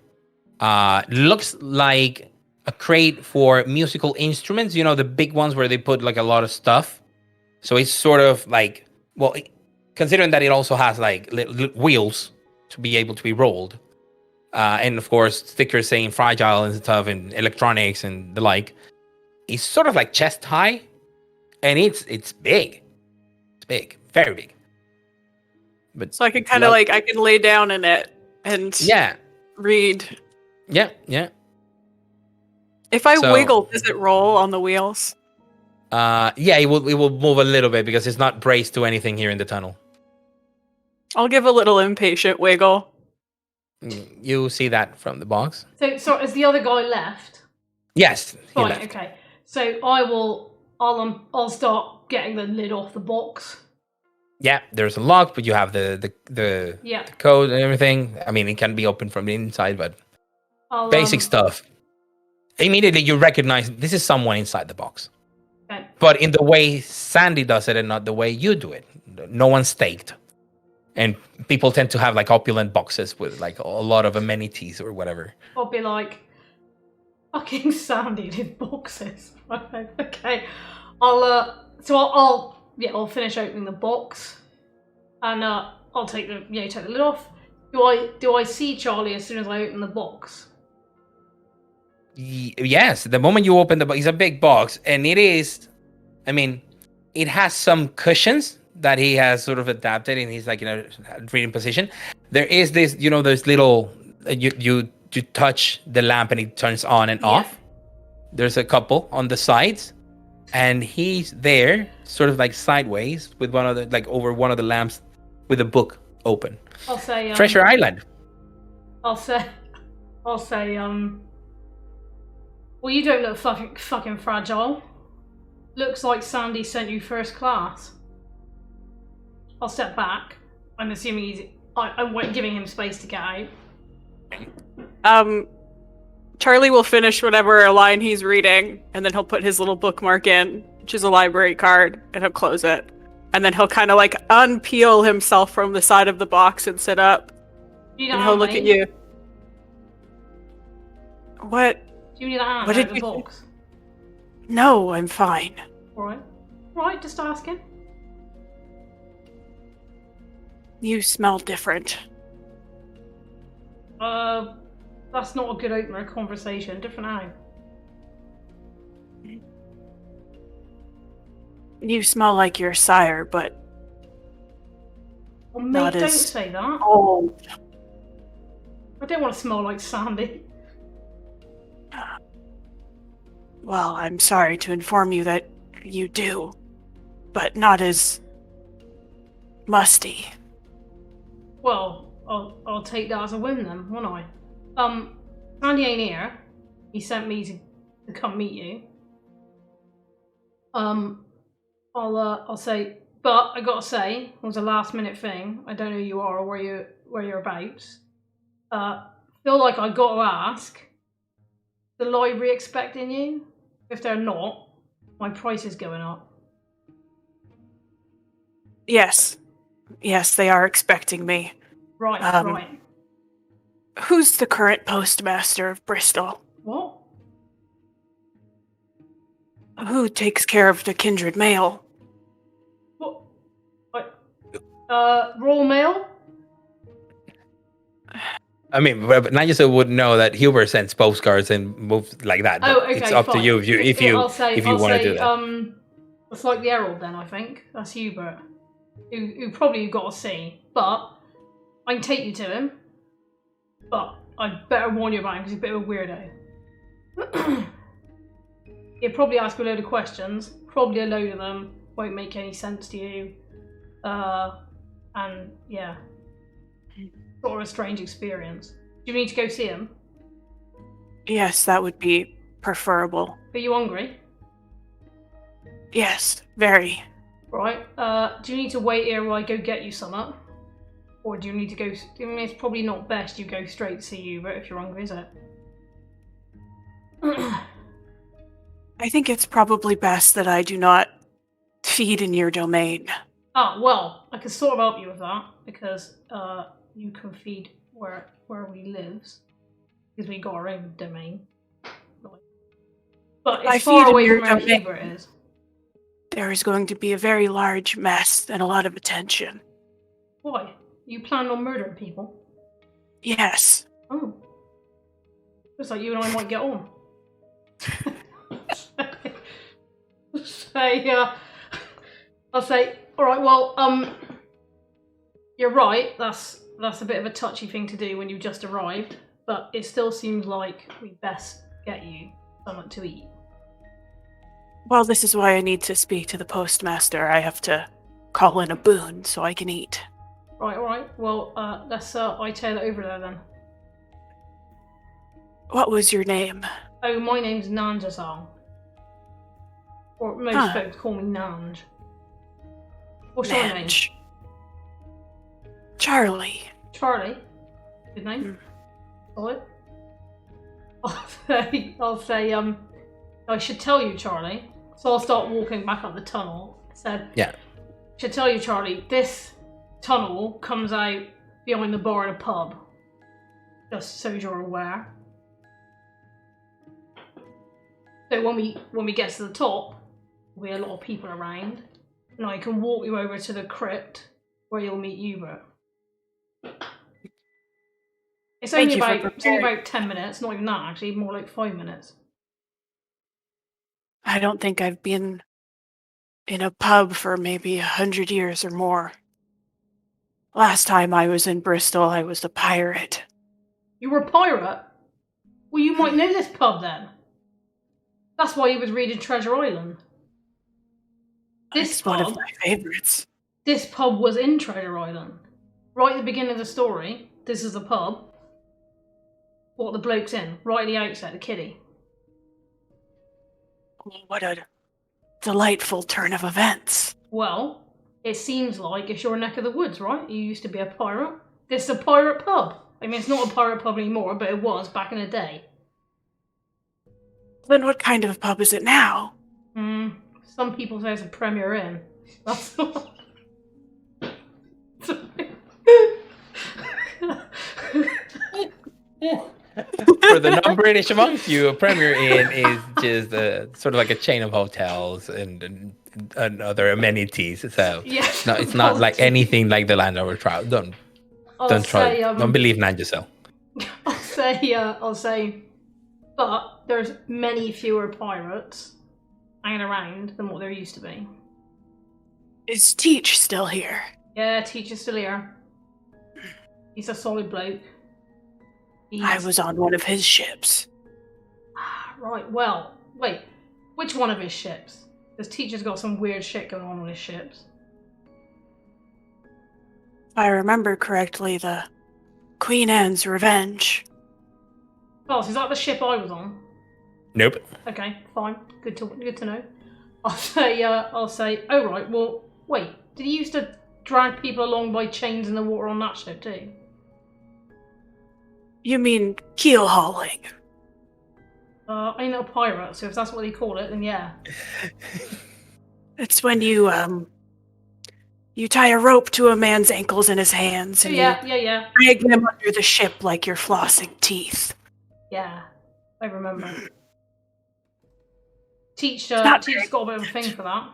Looks like a crate for musical instruments. The big ones where they put like a lot of stuff. So it's sort of like, well, considering that it also has like wheels to be able to be rolled. And of course, stickers saying fragile and stuff and electronics and the like. It's sort of like chest high. And it's big. It's big. Very big. But so I can kind of I can lay down in it and read. Yeah. If I wiggle, does it roll on the wheels? It will move a little bit because it's not braced to anything here in the tunnel. I'll give a little impatient wiggle. You see that from the box. So has the other guy left? Yes, he Fine, left. Okay. So I'll start getting the lid off the box. Yeah, there's a lock, but you have the code and everything. I mean, it can be opened from the inside, but basic stuff. Immediately you recognize this is someone inside the box. Okay. But in the way Sandy does it and not the way you do it. No one's staked. And people tend to have like opulent boxes with like a lot of amenities or whatever. I'll be like, fucking Sandy in his boxes. Okay. I'll finish opening the box. And I'll take the lid off. Do I see Charlie as soon as I open the box? Yes, the moment you open the box, it's a big box, and it is. I mean, it has some cushions that he has sort of adapted, and he's like in a reading position. There is this, those little you touch the lamp and it turns on and off. There's a couple on the sides, and he's there, sort of like sideways, with one of the over one of the lamps, with a book open. I'll say Treasure Island. I'll say, well, you don't look fucking fragile. Looks like Sandy sent you first class. I'll step back. I'm assuming I'm giving him space to get out. Charlie will finish whatever line he's reading, and then he'll put his little bookmark in, which is a library card, and he'll close it. And then he'll kind of unpeel himself from the side of the box and sit up. And he'll look at you. What? Do you need a hand out of the box? No, I'm fine. Right, just asking. You smell different. That's not a good opener conversation. Different how? You smell like your sire, but well, mate, don't say that. Oh. I don't want to smell like Sandy. Well, I'm sorry to inform you that you do, but not as musty. Well, I'll take that as a win then, won't I? Sandy ain't here. He sent me to come meet you. I'll say, but I gotta say, it was a last minute thing. I don't know who you are or where you're about. Feel like I got to ask. The library expecting you? If they're not, my price is going up. Yes, they are expecting me. Right, right. Who's the current postmaster of Bristol? What? Who takes care of the kindred mail? What? Royal Mail? I mean, but Nigel would know that Hubert sends postcards and moves like that. Oh, okay, it's up fine. to you if you want to do that. It's like the Herald then, I think. That's Hubert. Who probably you've got to see. But I can take you to him. But I'd better warn you about him because he's a bit of a weirdo. He'll probably ask a load of questions. Probably a load of them won't make any sense to you. And yeah. Sort of a strange experience. Do you need to go see him? Yes, that would be preferable. Are you hungry? Yes, very. Right. Do you need to wait here while I go get you some? Or do you need to go... I mean, it's probably not best you go straight to see you, but if you're hungry, is it? I think it's probably best that I do not feed in your domain. Ah, well, I can sort of help you with that, because you can feed where we lives, because we got our own domain. But it's far away from where Hubert is. There is going to be a very large mess and a lot of attention. Why? You plan on murdering people? Yes. Oh. Looks like you and I might get on. I'll say, alright, well, you're right, that's a bit of a touchy thing to do when you've just arrived, but it still seems like we best get you something to eat. Well, this is why I need to speak to the postmaster. I have to call in a boon so I can eat. Right, alright. Well, let's hightail it over there then. What was your name? Oh, my name's Nanjazal. Or most folks call me Nanj. What's your name? Charlie. Charlie? Good name. Solid. I'll say, I should tell you, Charlie. So I'll start walking back up the tunnel. I said, yeah. Should tell you, Charlie, this tunnel comes out behind the bar at a pub. Just so you're aware. So when we get to the top, there'll be a lot of people around, and I can walk you over to the crypt where you'll meet Hubert. It's only about 10 minutes, not even that actually, more like 5 minutes. I don't think I've been in a pub for maybe 100 years or more. Last time I was in Bristol, I was a pirate. You were a pirate? Well, you might know this pub then. That's why you was reading Treasure Island. It's one of my favorites. This pub was in Treasure Island. Right at the beginning of the story, this is the pub. What the bloke's in, right at the outset, the kiddie. What a delightful turn of events. Well, it seems like it's your neck of the woods, right? You used to be a pirate. This is a pirate pub. I mean, it's not a pirate pub anymore, but it was back in the day. Then what kind of pub is it now? Some people say it's a Premier Inn. That's what... For the non-British amongst you, a Premier Inn is just sort of like a chain of hotels and other amenities. So yes, it's not like anything like the Land Rover trial. Don't believe Nanjasel. I'll say, but there's many fewer pirates hanging around than what there used to be. Is Teach still here? Yeah, Teach is still here. He's a solid bloke. I was on one of his ships. Right, well, wait. Which one of his ships? Because Teacher's got some weird shit going on his ships. If I remember correctly, the Queen Anne's Revenge. Oh, so is that the ship I was on? Nope. Okay, fine. Good to know. I'll say, oh right, well, wait. Did he used to drag people along by chains in the water on that ship too? You mean keel hauling? I'm not a pirate, so if that's what they call it, then yeah. It's when you tie a rope to a man's ankles and his hands, and yeah. drag them under the ship like you're flossing teeth. Yeah, I remember. Teach's got a bit of a thing for that.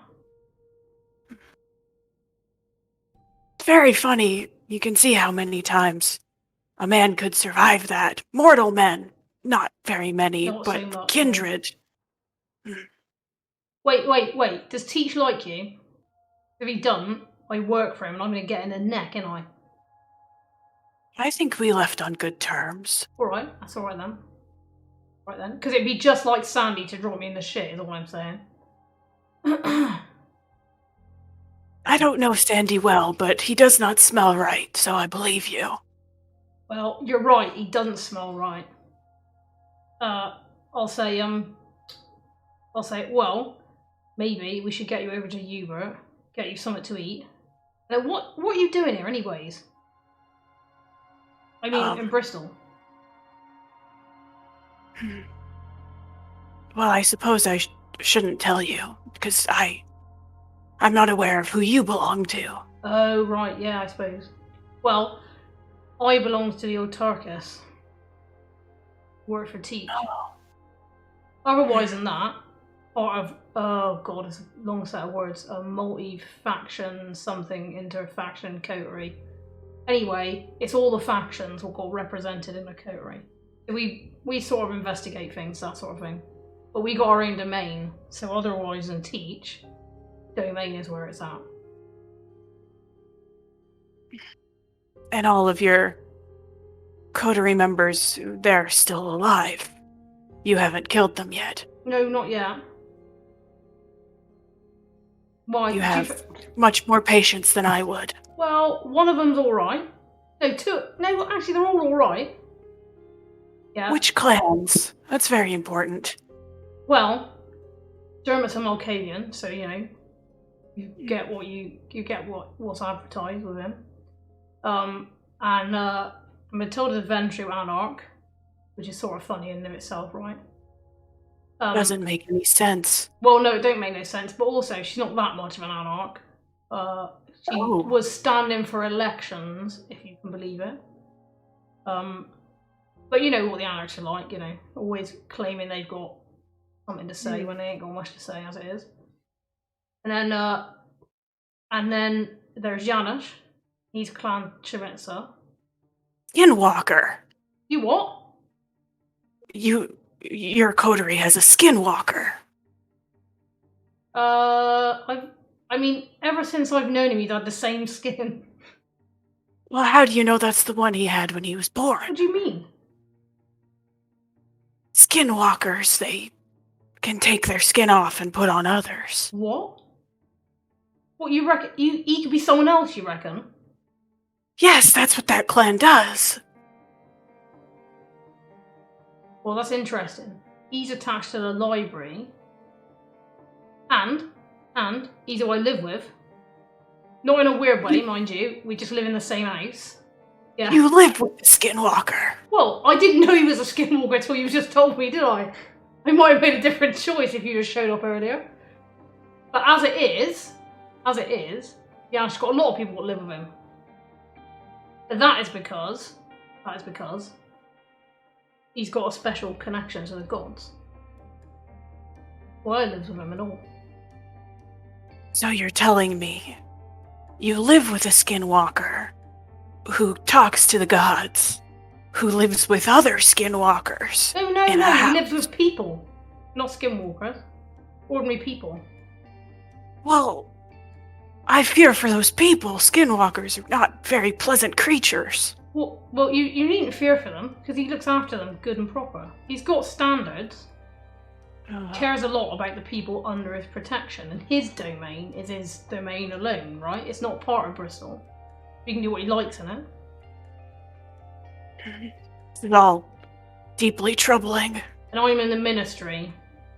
It's very funny. You can see how many times a man could survive that. Mortal men. Not very many, Not so but much, kindred. Wait. Does Teach like you? If he doesn't, I work for him and I'm going to get in the neck, ain't I? I think we left on good terms. Alright, that's alright then. Right then. Because it'd be just like Sandy to drop me in the shit, is all I'm saying. I don't know Sandy well, but he does not smell right, so I believe you. Well, you're right, he doesn't smell right. I'll say, well, maybe we should get you over to Hubert, get you something to eat. Now, what are you doing here, anyways? I mean, in Bristol. Well, I suppose I shouldn't tell you, because I'm not aware of who you belong to. Oh, right, yeah, I suppose. Well, I belong to the old Turkis. Work for Teach. Oh. Otherwise than that, part of, oh god, it's a long set of words, a multi-faction something inter-faction coterie. Anyway, it's all the factions all got represented in a coterie. We sort of investigate things, that sort of thing. But we got our own domain, so otherwise than Teach, domain is where it's at. And all of your coterie members, they're still alive. You haven't killed them yet. No, not yet. Why? You have much more patience than I would. Well, one of them's alright. No, actually they're all alright. Yeah. Which clans? That's very important. Well, Dermot's a Malkavian, so you know, you get what's advertised with him. And Matilda's Ventru Anarch, which is sort of funny in and of itself, right? Doesn't make any sense. Well, no, it don't make no sense, but also she's not that much of an Anarch. She was standing for elections, if you can believe it. But you know what the Anarchs are like, you know, always claiming they've got something to say when they ain't got much to say as it is. And then there's Janusz. He's Clan Chiritsa. Skinwalker. You what? Your coterie has a skinwalker. I mean, ever since I've known him, he's had the same skin. Well, how do you know that's the one he had when he was born? What do you mean? Skinwalkers, they can take their skin off and put on others. What? What, you reckon? He could be someone else, you reckon? Yes, that's what that clan does. Well, that's interesting. He's attached to the library. And he's who I live with. Not in a weird way, mind you. We just live in the same house. Yeah. You live with the skinwalker. Well, I didn't know he was a skinwalker until you just told me, did I? I might have made a different choice if you just showed up earlier. But as it is, Jan's got a lot of people that live with him. But that is because he's got a special connection to the gods. Well, I lives with him and all. So you're telling me you live with a skinwalker who talks to the gods, who lives with other skinwalkers? No, in a he house. lives with people. Not skinwalkers. Ordinary people. Well, I fear for those people. Skinwalkers are not very pleasant creatures. Well, you needn't fear for them, because he looks after them good and proper. He's got standards. Cares a lot about the people under his protection, and his domain is his domain alone, right? It's not part of Bristol. He can do what he likes in it. It's all deeply troubling. And I'm in the ministry,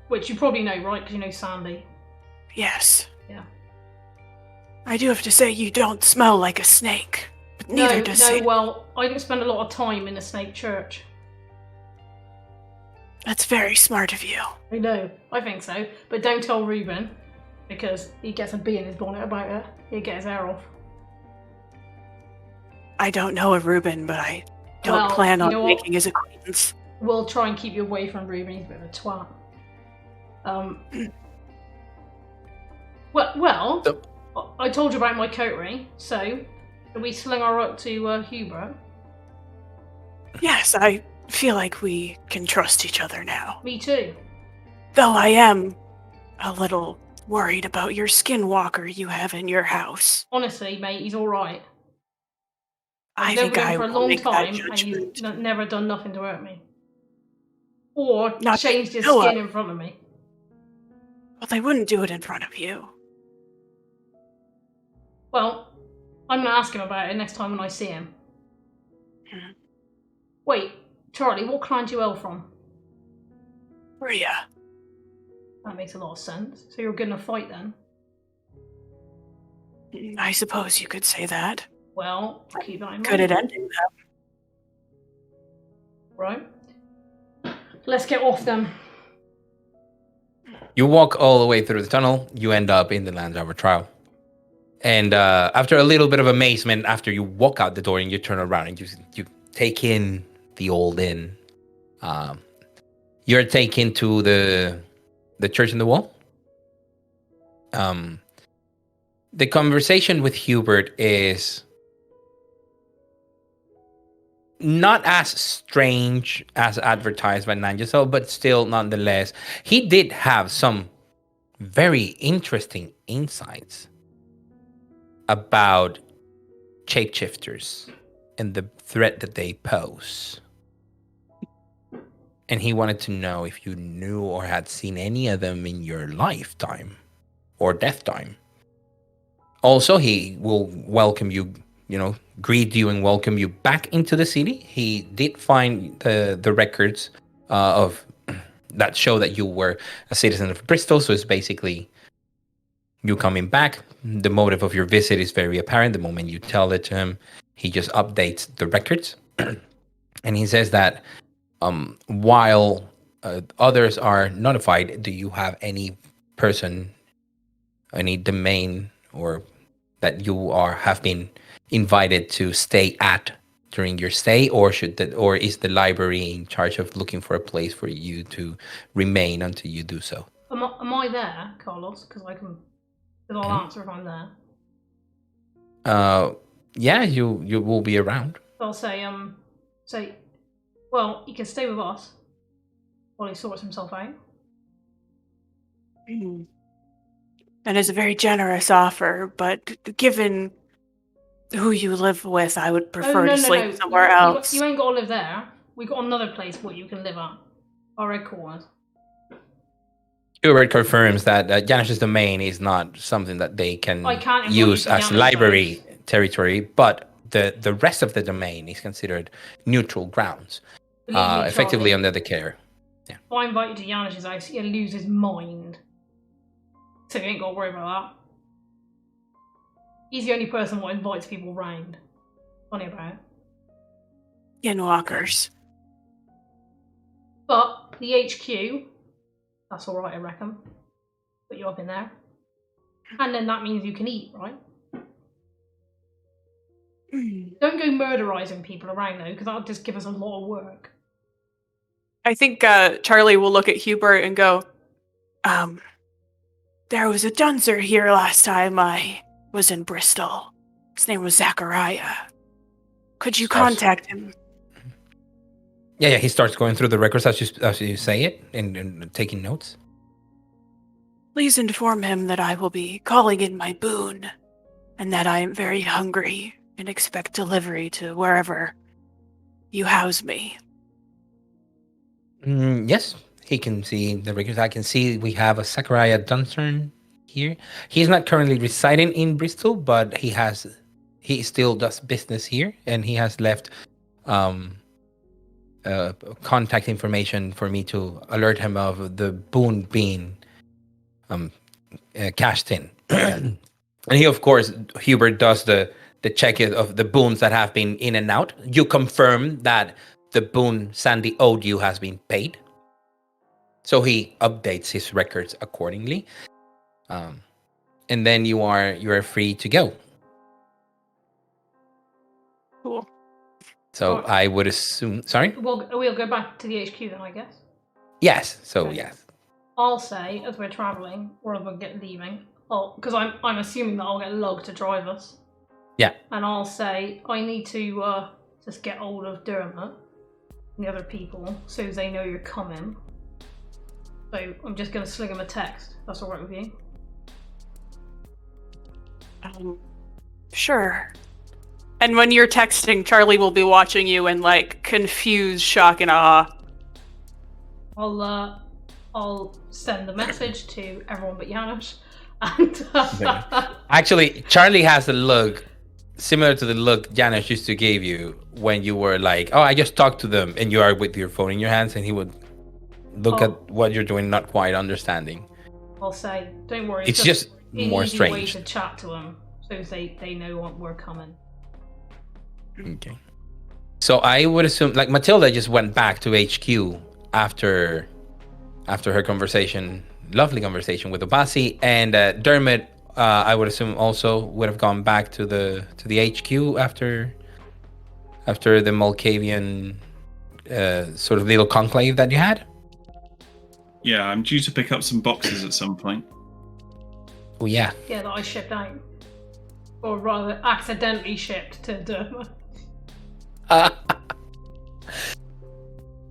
which you probably know, right? Because you know Sandy. Yes. Yeah. I do have to say you don't smell like a snake. But neither does he. Well, I didn't spend a lot of time in a snake church. That's very smart of you. I know, I think so. But don't tell Reuben, because he gets a bee in his bonnet about it. He'll get his hair off. I don't know a Reuben, but I don't plan on making his acquaintance. We'll try and keep you away from Reuben. He's a bit of a twat. Well, I told you about my coterie, so can we sling our up to Hubert? Yes, I feel like we can trust each other now. Me too. Though I am a little worried about your skinwalker you have in your house. Honestly, mate, he's alright. I I've think known I him for a will long make time, that and he's judgment. never done nothing to hurt me. Or Not changed his Noah. skin in front of me. Well, they wouldn't do it in front of you. Well, I'm going to ask him about it next time when I see him. Hmm. Wait, Charlie, what clan do you hail from? Rhea. That makes a lot of sense. So you're good in a fight then? I suppose you could say that. Well, keep that in mind. Good at ending that. Right. Let's get off then. You walk all the way through the tunnel. You end up in the Lands Hour Trial. And after a little bit of amazement, after you walk out the door and you turn around and you take in the old inn, you're taken to the church in the wall. The conversation with Hubert is not as strange as advertised by Nanjasel, but still, nonetheless, he did have some very interesting insights about shapeshifters and the threat that they pose. And he wanted to know if you knew or had seen any of them in your lifetime or death time. Also, he will welcome you, greet you and welcome you back into the city. He did find the records of that show that you were a citizen of Bristol. So it's basically you coming back. The motive of your visit is very apparent. The moment you tell it to him, he just updates the records. And he says that while others are notified, do you have any person, any domain, or that you have been invited to stay at during your stay, or is the library in charge of looking for a place for you to remain until you do so? Am I there, Carlos? Because I'll answer if I'm there. Yeah, you will be around. I'll say, Well, he can stay with us while he sorts himself out. That is a very generous offer, but given who you live with, I would prefer to sleep somewhere else. You ain't got to live there. We got another place where you can live at. Our headquarters. Hubert confirms that Janish's domain is not something that they can use as library territory, but the rest of the domain is considered neutral grounds, effectively under the care. Yeah. If I invite you to Janish's house, he'll lose his mind. So you ain't got to worry about that. He's the only person that invites people round. Funny about it. Skinwalkers. But the HQ, that's alright, I reckon. Put you up in there. And then that means you can eat, right? Don't go murderizing people around, though, because that'll just give us a lot of work. I think Charlie will look at Hubert and go, there was a duncer here last time I was in Bristol. His name was Zachariah. Could you contact him? Yeah, he starts going through the records as you say it and taking notes. Please inform him that I will be calling in my boon and that I am very hungry and expect delivery to wherever you house me. Yes, he can see the records. I can see we have a Zachariah Dunstern here. He's not currently residing in Bristol, but he still does business here, and he has left contact information for me to alert him of the boon being cashed in. And he, of course, Hubert does the check of the boons that have been in and out. You confirm that the boon Sandy owed you has been paid. So he updates his records accordingly. And then you are free to go. Cool. So I would assume... Sorry? We'll go back to the HQ then, I guess. Yes. So, okay. Yes. I'll say, as we're travelling, or as we're leaving, because I'm assuming that I'll get Lug to drive us. Yeah. And I'll say, I need to just get hold of Dermot and the other people so they know you're coming. So I'm just going to sling them a text. That's all right with you? Sure. And when you're texting, Charlie will be watching you in confused shock and awe. I'll send the message to everyone but Janusz. And actually, Charlie has a look similar to the look Janusz used to give you when you were like, "Oh, I just talked to them," and you are with your phone in your hands, and he would look at what you're doing, not quite understanding. I'll say, "Don't worry." It's just more strange. Way to chat to them so they know what we're coming. Okay. So I would assume, Matilda just went back to HQ after her conversation, lovely conversation with Obasi, and Dermot, I would assume also would have gone back to the HQ after the Malkavian sort of little conclave that you had. Yeah, I'm due to pick up some boxes at some point. Oh yeah. Yeah, that I shipped out, or rather, accidentally shipped to Dermot.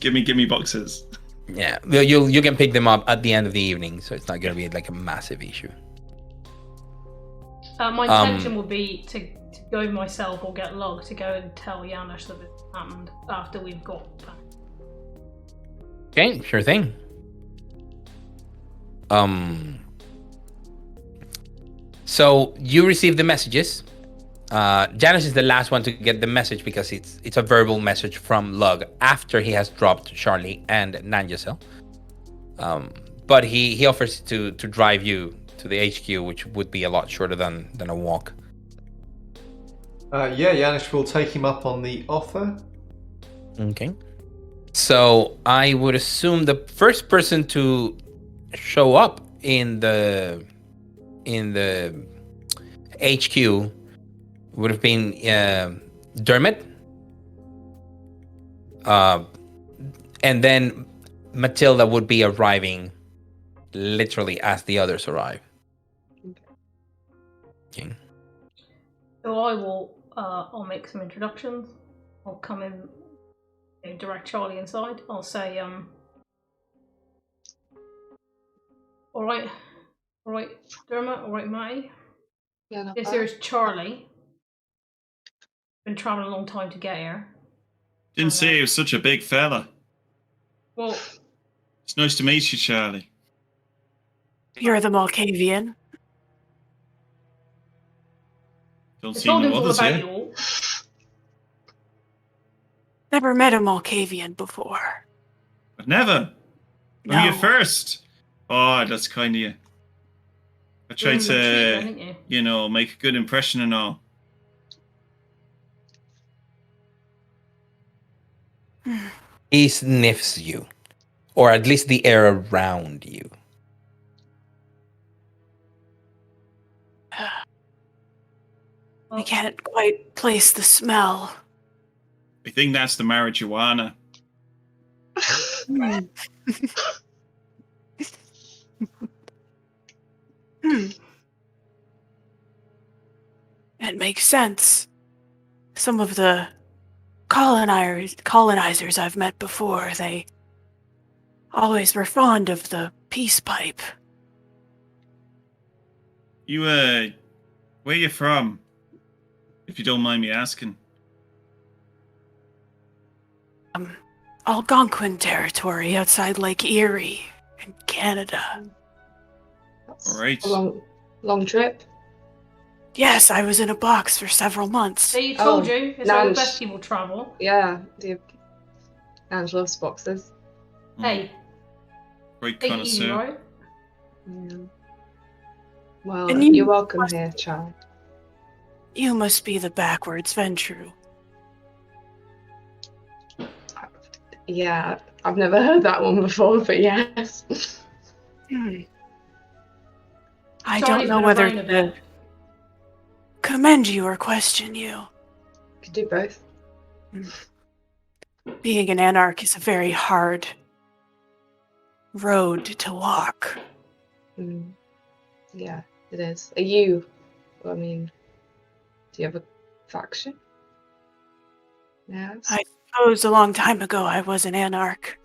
Give me boxes. Yeah, you can pick them up at the end of the evening, so it's not going to be a massive issue. My intention would be to go myself or get Log to go and tell Janusz that it happened after we've got back. Okay, sure thing. So you receive the messages. Janusz is the last one to get the message because it's a verbal message from Lug after he has dropped Charlie and Nanjasel. But he offers to drive you to the HQ, which would be a lot shorter than a walk. Yeah, Janusz will take him up on the offer. Okay. So I would assume the first person to show up in the HQ would have been Dermot, and then Matilda would be arriving literally as the others arrive. Okay. So I will. I'll make some introductions. I'll come in direct Charlie inside. I'll say, all right, Dermot, all right, Matty. Yeah, not This bad. here's Charlie. Been traveling a long time to get here. Didn't say he was such a big fella. Well, It's nice to meet you, Charlie. You're the Malkavian. Don't I see told him no all others about here. you all. Never met a Malkavian before. But never. No. Are you first? Oh, that's kind of you. I tried to, make a good impression and all. He sniffs you, or at least the air around you. I can't quite place the smell. I think that's the marijuana. It makes sense. Some of the colonizers I've met before, they always were fond of the peace pipe. You, where you from? If you don't mind me asking. Algonquin territory outside Lake Erie in Canada. That's All right. a long trip. Yes, I was in a box for several months. See, told you. It's how the Nange. best people travel. Yeah, Angela loves boxes. Hey, Great take it easy, connoisseur. right? Yeah. Well, And you're welcome here, Charlie. You must be the backwards Ventru. Yeah, I've never heard that one before, but yes. I Charlie's don't know been whether around a to bit. commend you or question you. Could do both. Being an Anarch is a very hard road to walk. Yeah, it is. Are you? I mean, do you have a faction? Yes. I suppose a long time ago I was an Anarch.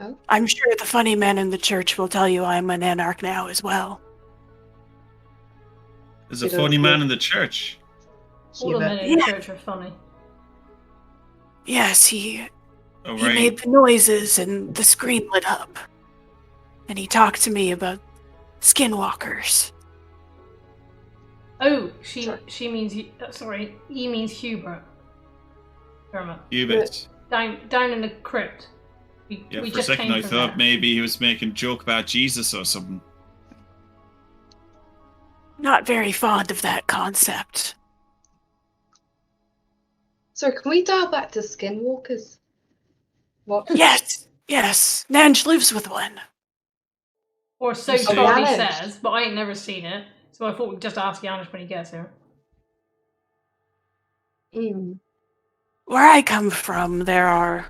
Oh. I'm sure the funny men in the church will tell you I'm an Anarch now as well. There's a funny man in the church. All the men in the church are funny. Yes, he Oh, He right. made the noises and the screen lit up. And he talked to me about skinwalkers. Oh, she means sorry, he means Hubert. Dermot. Hubert. Down in the crypt. We Yeah, for a just second came I from thought there. maybe he was making a joke about Jesus or something. Not very fond of that concept. So can we dial back to skinwalkers? What? Yes, Nange lives with one. Or so Oh, Charlie Yanis. says, but I ain't never seen it. So I thought we'd just ask Janis when he gets here. Where I come from, there are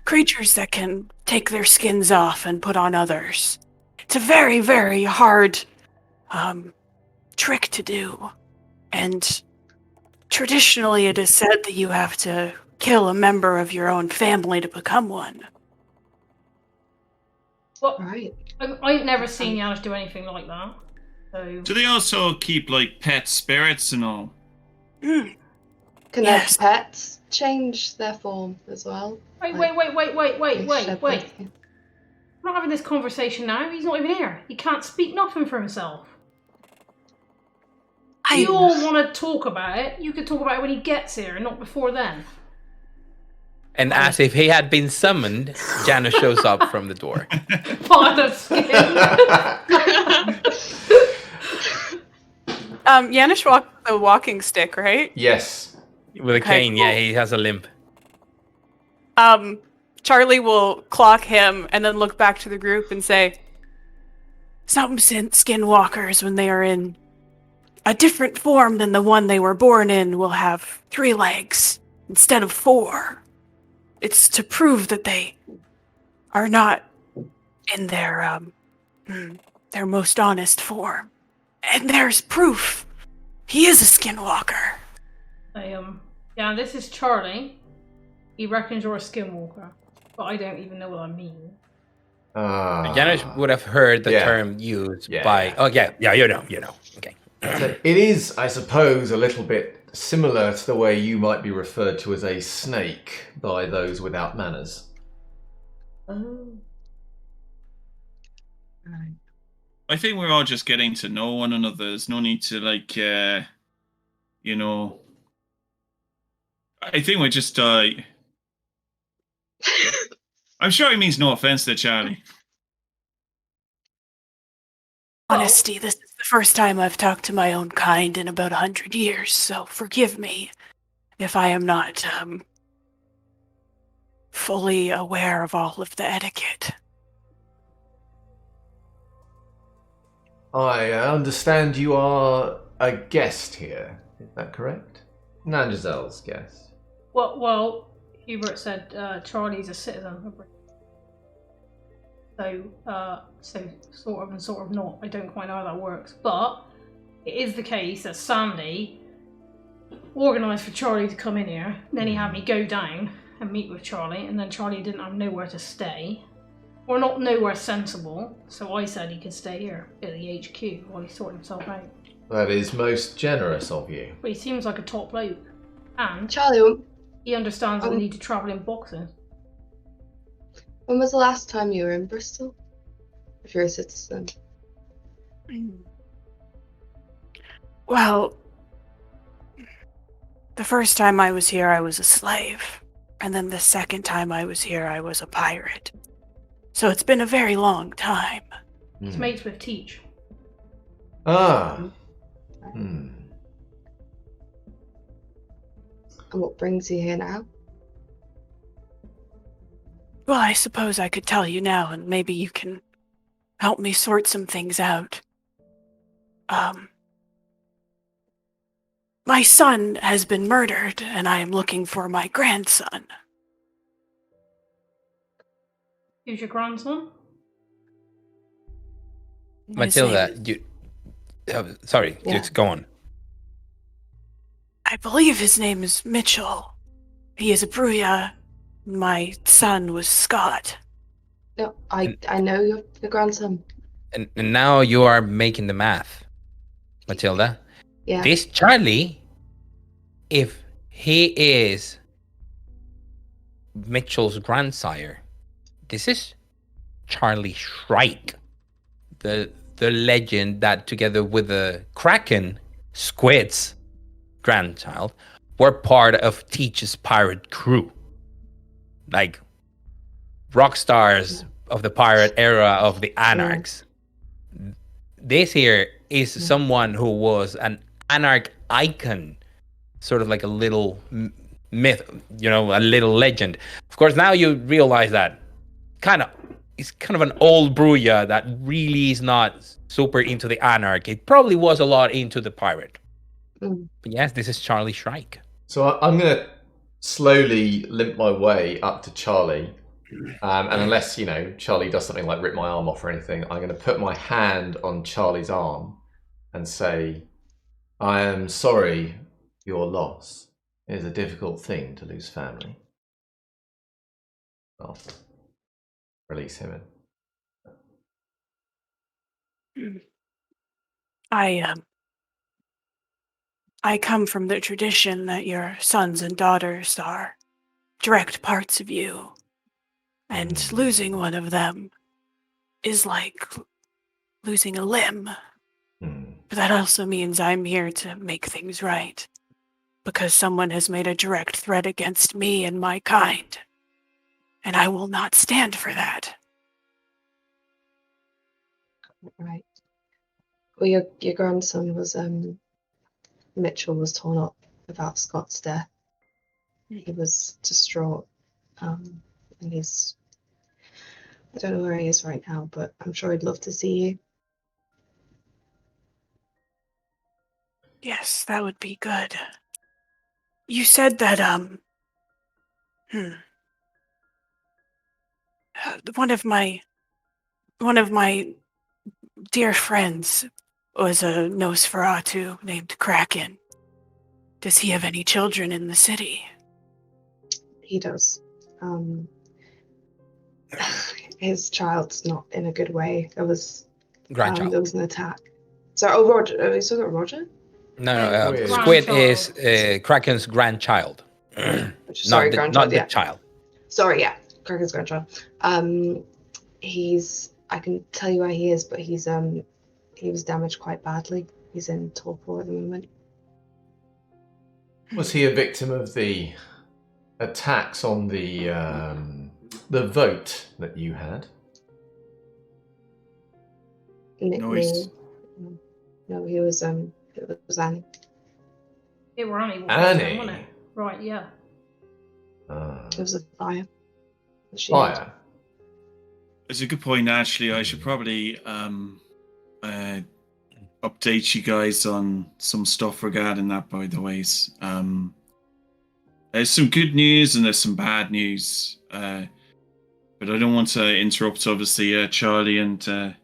creatures that can take their skins off and put on others. It's a very, very hard trick to do. And traditionally it is said that you have to kill a member of your own family to become one. Well, Right. I ain't never seen Janis do anything like that. So Do they also keep like pet spirits and all? Can Yes. their pets change their form as well? wait. They shed their We're skin. not having this conversation now. He's not even here. He can't speak nothing for himself. If you all want to talk about it, you can talk about it when he gets here and not before then. And as if he had been summoned, Janis shows up from the door. Pile of skin. Janis walks with a walking stick, right? Yes. With a Okay, cane, cool. yeah, he has a limp. Charlie will clock him and then look back to the group and say, some skinwalkers, when they are in a different form than the one they were born in, will have 3 legs instead of 4. It's to prove that they are not in their most honest form. And there's proof. He is a skinwalker. Yeah, this is Charlie. He reckons you're a skinwalker, but I don't even know what I mean. Janusz would have heard the term used by... Oh, yeah, you know. Okay. So it is, I suppose, a little bit similar to the way you might be referred to as a snake by those without manners. Oh. Right. I think we're all just getting to know one another. There's no need to, like, you know... I think we're just... I'm sure he means no offense to Charlie. Honesty, this is the first time I've talked to my own kind in about 100 years, so forgive me if I am not fully aware of all of the etiquette. I understand you are a guest here. Is that correct? Nangizel's guest. Well, Hubert said Charlie's a citizen of Britain. So sort of and sort of not. I don't quite know how that works. But it is the case that Sandy organised for Charlie to come in here. Then he had me go down and meet with Charlie. And then Charlie didn't have nowhere to stay. Or not nowhere sensible. So I said he could stay here at the HQ while he sorted himself out. That is most generous of you. But he seems like a top bloke. And Charlie, he understands the need to travel in boxes. when was the last time you were in Bristol? If you're a citizen. Well, the first time I was here, I was a slave. And then the second time I was here, I was a pirate. So it's been a very long time. He's mates with Teach. Ah. And what brings you here now? Well, I suppose I could tell you now, and maybe you can help me sort some things out. My son has been murdered, and I am looking for my grandson. Who's your grandson? Matilda, you... sorry, just go on. I believe his name is Mitchell. He is a Bruya. My son was Scott. No, I know your grandson. And now you are making the math, Matilda. Yeah. This Charlie, if he is Mitchell's grandsire, this is Charlie Shrike, the legend that, together with the Kraken, Squid's grandchild, were part of Teach's pirate crew. Like rock stars of the pirate era of the Anarchs. This here is someone who was an Anarch icon, sort of like a little myth, a little legend. Of course, now you realize that it's kind of an old Bruya that really is not super into the Anarch. It probably was a lot into the pirate. But yes, this is Charlie Shrike. So I'm going to slowly limp my way up to Charlie. And unless, Charlie does something like rip my arm off or anything, I'm going to put my hand on Charlie's arm and say, I am sorry for your loss. It is a difficult thing to lose family. Well, release him in. I come from the tradition that your sons and daughters are direct parts of you. And losing one of them is like losing a limb. But that also means I'm here to make things right. Because someone has made a direct threat against me and my kind. And I will not stand for that. Right. Well, your grandson was, Mitchell was torn up about Scott's death. He was distraught. And I don't know where he is right now, but I'm sure he'd love to see you. Yes, that would be good. You said that, one of my dear friends was a Nosferatu named Kraken. Does he have any children in the city? He does. His child's not in a good way. There was Grandchild. an attack. So, Roger. Are you still got Roger? No, Squid. Squid Grandchild. is Kraken's grandchild. Sorry, grandchild. Not Yeah. the child. Sorry, yeah. Kraken's grandchild. He's. I can tell you where he is, but he was damaged quite badly. He's in torpor at the moment. Was he a victim of the attacks on the vote that you had? Nice. No, he was it was Annie. It were Annie. Annie? Wasn't it? Right, yeah. It was a fire. Fire. It's a good point, actually. I should probably update you guys on some stuff regarding that, by the ways. There's some good news and there's some bad news. But I don't want to interrupt, obviously, Charlie and the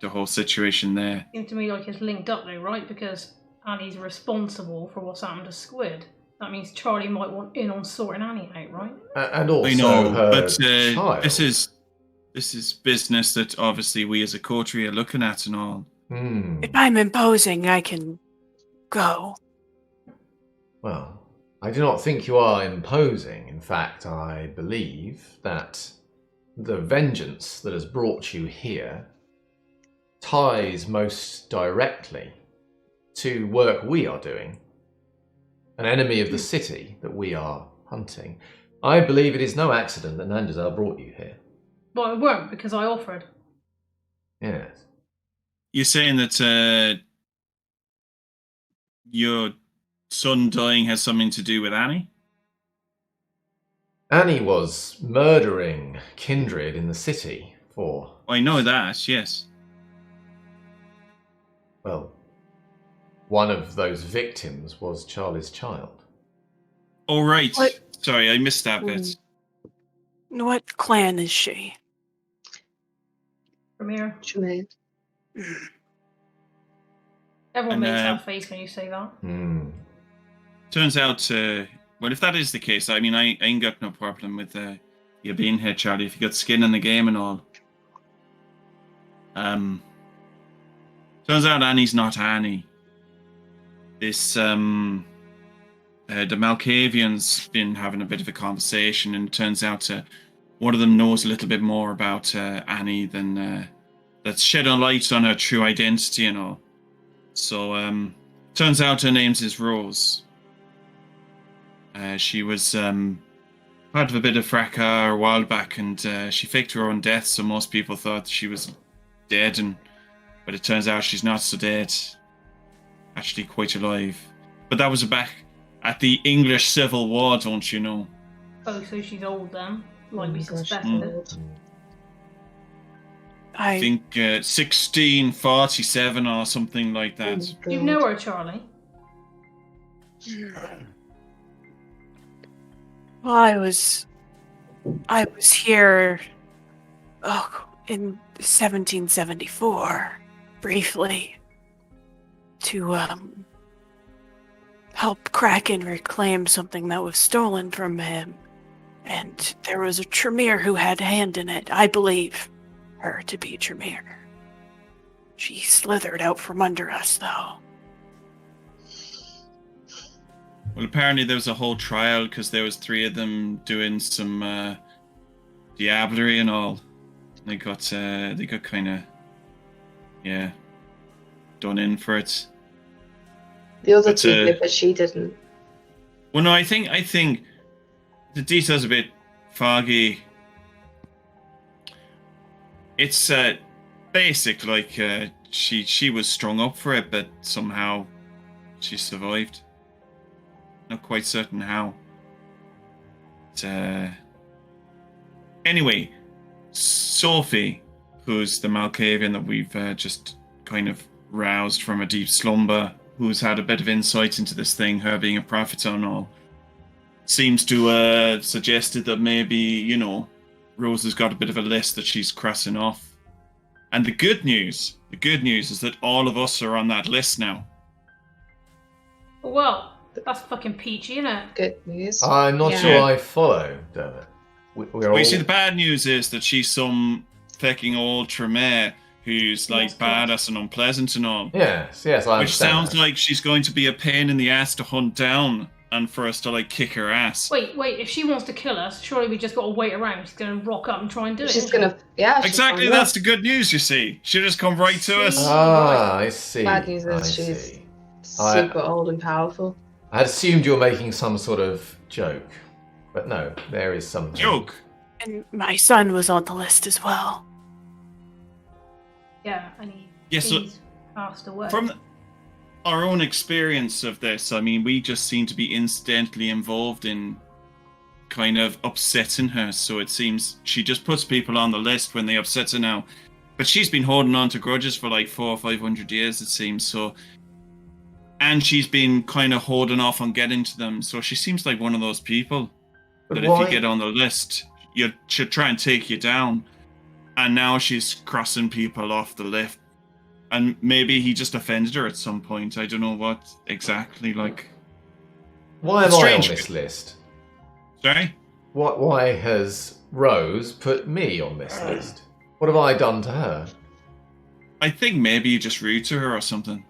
whole situation there. Seems to me like it's linked up though, right? Because Annie's responsible for what's happened to Squid. That means Charlie might want in on sorting Annie out, right? And also I know, her but child. this is business that obviously we as a coterie are looking at and all. If I'm imposing, I can go. Well, I do not think you are imposing. In fact, I believe that the vengeance that has brought you here ties most directly to work we are doing, an enemy of the city that we are hunting. I believe it is no accident that Nandazar brought you here. Well, it weren't because I offered. Yes. You're saying that your son dying has something to do with Annie? Annie was murdering kindred in the city for, I know that, yes. well, one of those victims was Charlie's child. Oh, right. What? Sorry, I missed that bit. What clan is she? Premier. Tremaine. Everyone And, makes that face when you say that. Turns out, well, if that is the case, I mean, I ain't got no problem with you being here, Charlie, if you got skin in the game and all. Turns out Annie's not Annie. This, the Malkavian's been having a bit of a conversation, and it turns out one of them knows a little bit more about Annie than that's shed a light on her true identity and all. So, turns out her name's is Rose. She was part of a bit of fracas a while back, and she faked her own death, so most people thought she was dead, but it turns out she's not so dead. Actually quite alive. But that was back at the English Civil War, don't you know? Oh, so she's old then, like we gosh, suspected. I think 1647 or something like that. You know her, Charlie? Well, I was here in 1774, briefly, to help Kraken reclaim something that was stolen from him. And there was a Tremere who had a hand in it. I believe her to be Tremere. She slithered out from under us, though. Well, apparently there was a whole trial because there was 3 of them doing some diablerie and all. They got kind of, done in for it. The other 2 did, but she didn't. Well, no, I think the details a bit foggy. It's basic, like she was strung up for it, but somehow she survived. Not quite certain how. But, anyway, Sophie, who's the Malkavian that we've just kind of roused from a deep slumber, who's had a bit of insight into this thing, her being a prophet and all, seems to suggested that maybe, Rose has got a bit of a list that she's crossing off. And the good news is that all of us are on that list now. Well, That's fucking peachy, isn't it? Good news. I'm not Yeah. sure I follow, Dermot. We're Well, all... you see, the bad news is that she's some fucking old Tremere who's like Yes, correct. badass and unpleasant and all. Yes, I Which understand sounds that. like she's going to be a pain in the ass to hunt down and for us to like kick her ass. Wait, if she wants to kill us, surely we just got to wait around. She's going to rock up and try and do it. She's isn't she? gonna, yeah. she's Exactly, gonna- that's the good news, you see. She'll just come right to us. Ah, I see. Bad news I is she's see. super old and powerful. I had assumed you were making some sort of joke. But no, there is something. Joke. And my son was on the list as well. Yeah, and Yes, so he's passed away. from our own experience of this, I mean, we just seem to be incidentally involved in kind of upsetting her. So it seems she just puts people on the list when they upset her now. But she's been holding on to grudges for like 400 or 500 years, it seems. So, and she's been kind of holding off on getting to them. So she seems like one of those people But that if you get on the list, she'll try and take you down. And now she's crossing people off the list. And maybe he just offended her at some point. I don't know what exactly. Like, Why am It's I on strange. this list? sorry? Why has Rose put me on this list? What have I done to her? I think maybe you just rude to her or something.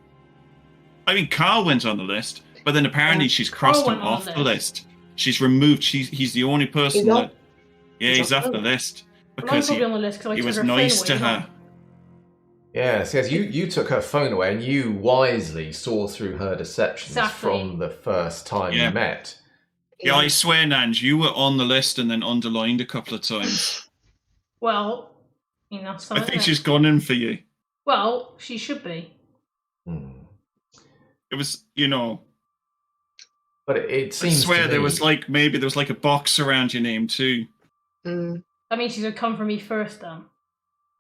I mean, Carl went on the list, but then apparently Yeah. she's crossed Carl him went on off the the list. She's removed. He's the only person He's not- that. Yeah, he's he's off off the the list Well, I'm because probably on the list because I he took was her nice phone to away, her. not I? Yes, you took her phone away and you wisely saw through her deceptions Exactly. from the first time Yeah. you met. Yeah, I swear, Nanj, you were on the list and then underlined a couple of times. Well, that's I something. think isn't she's it? gone in for you. Well, she should be. Hmm. It was, But it I seems swear to there me- was like maybe there was like a box around your name too. Mm. That means she's going to come for me first, then.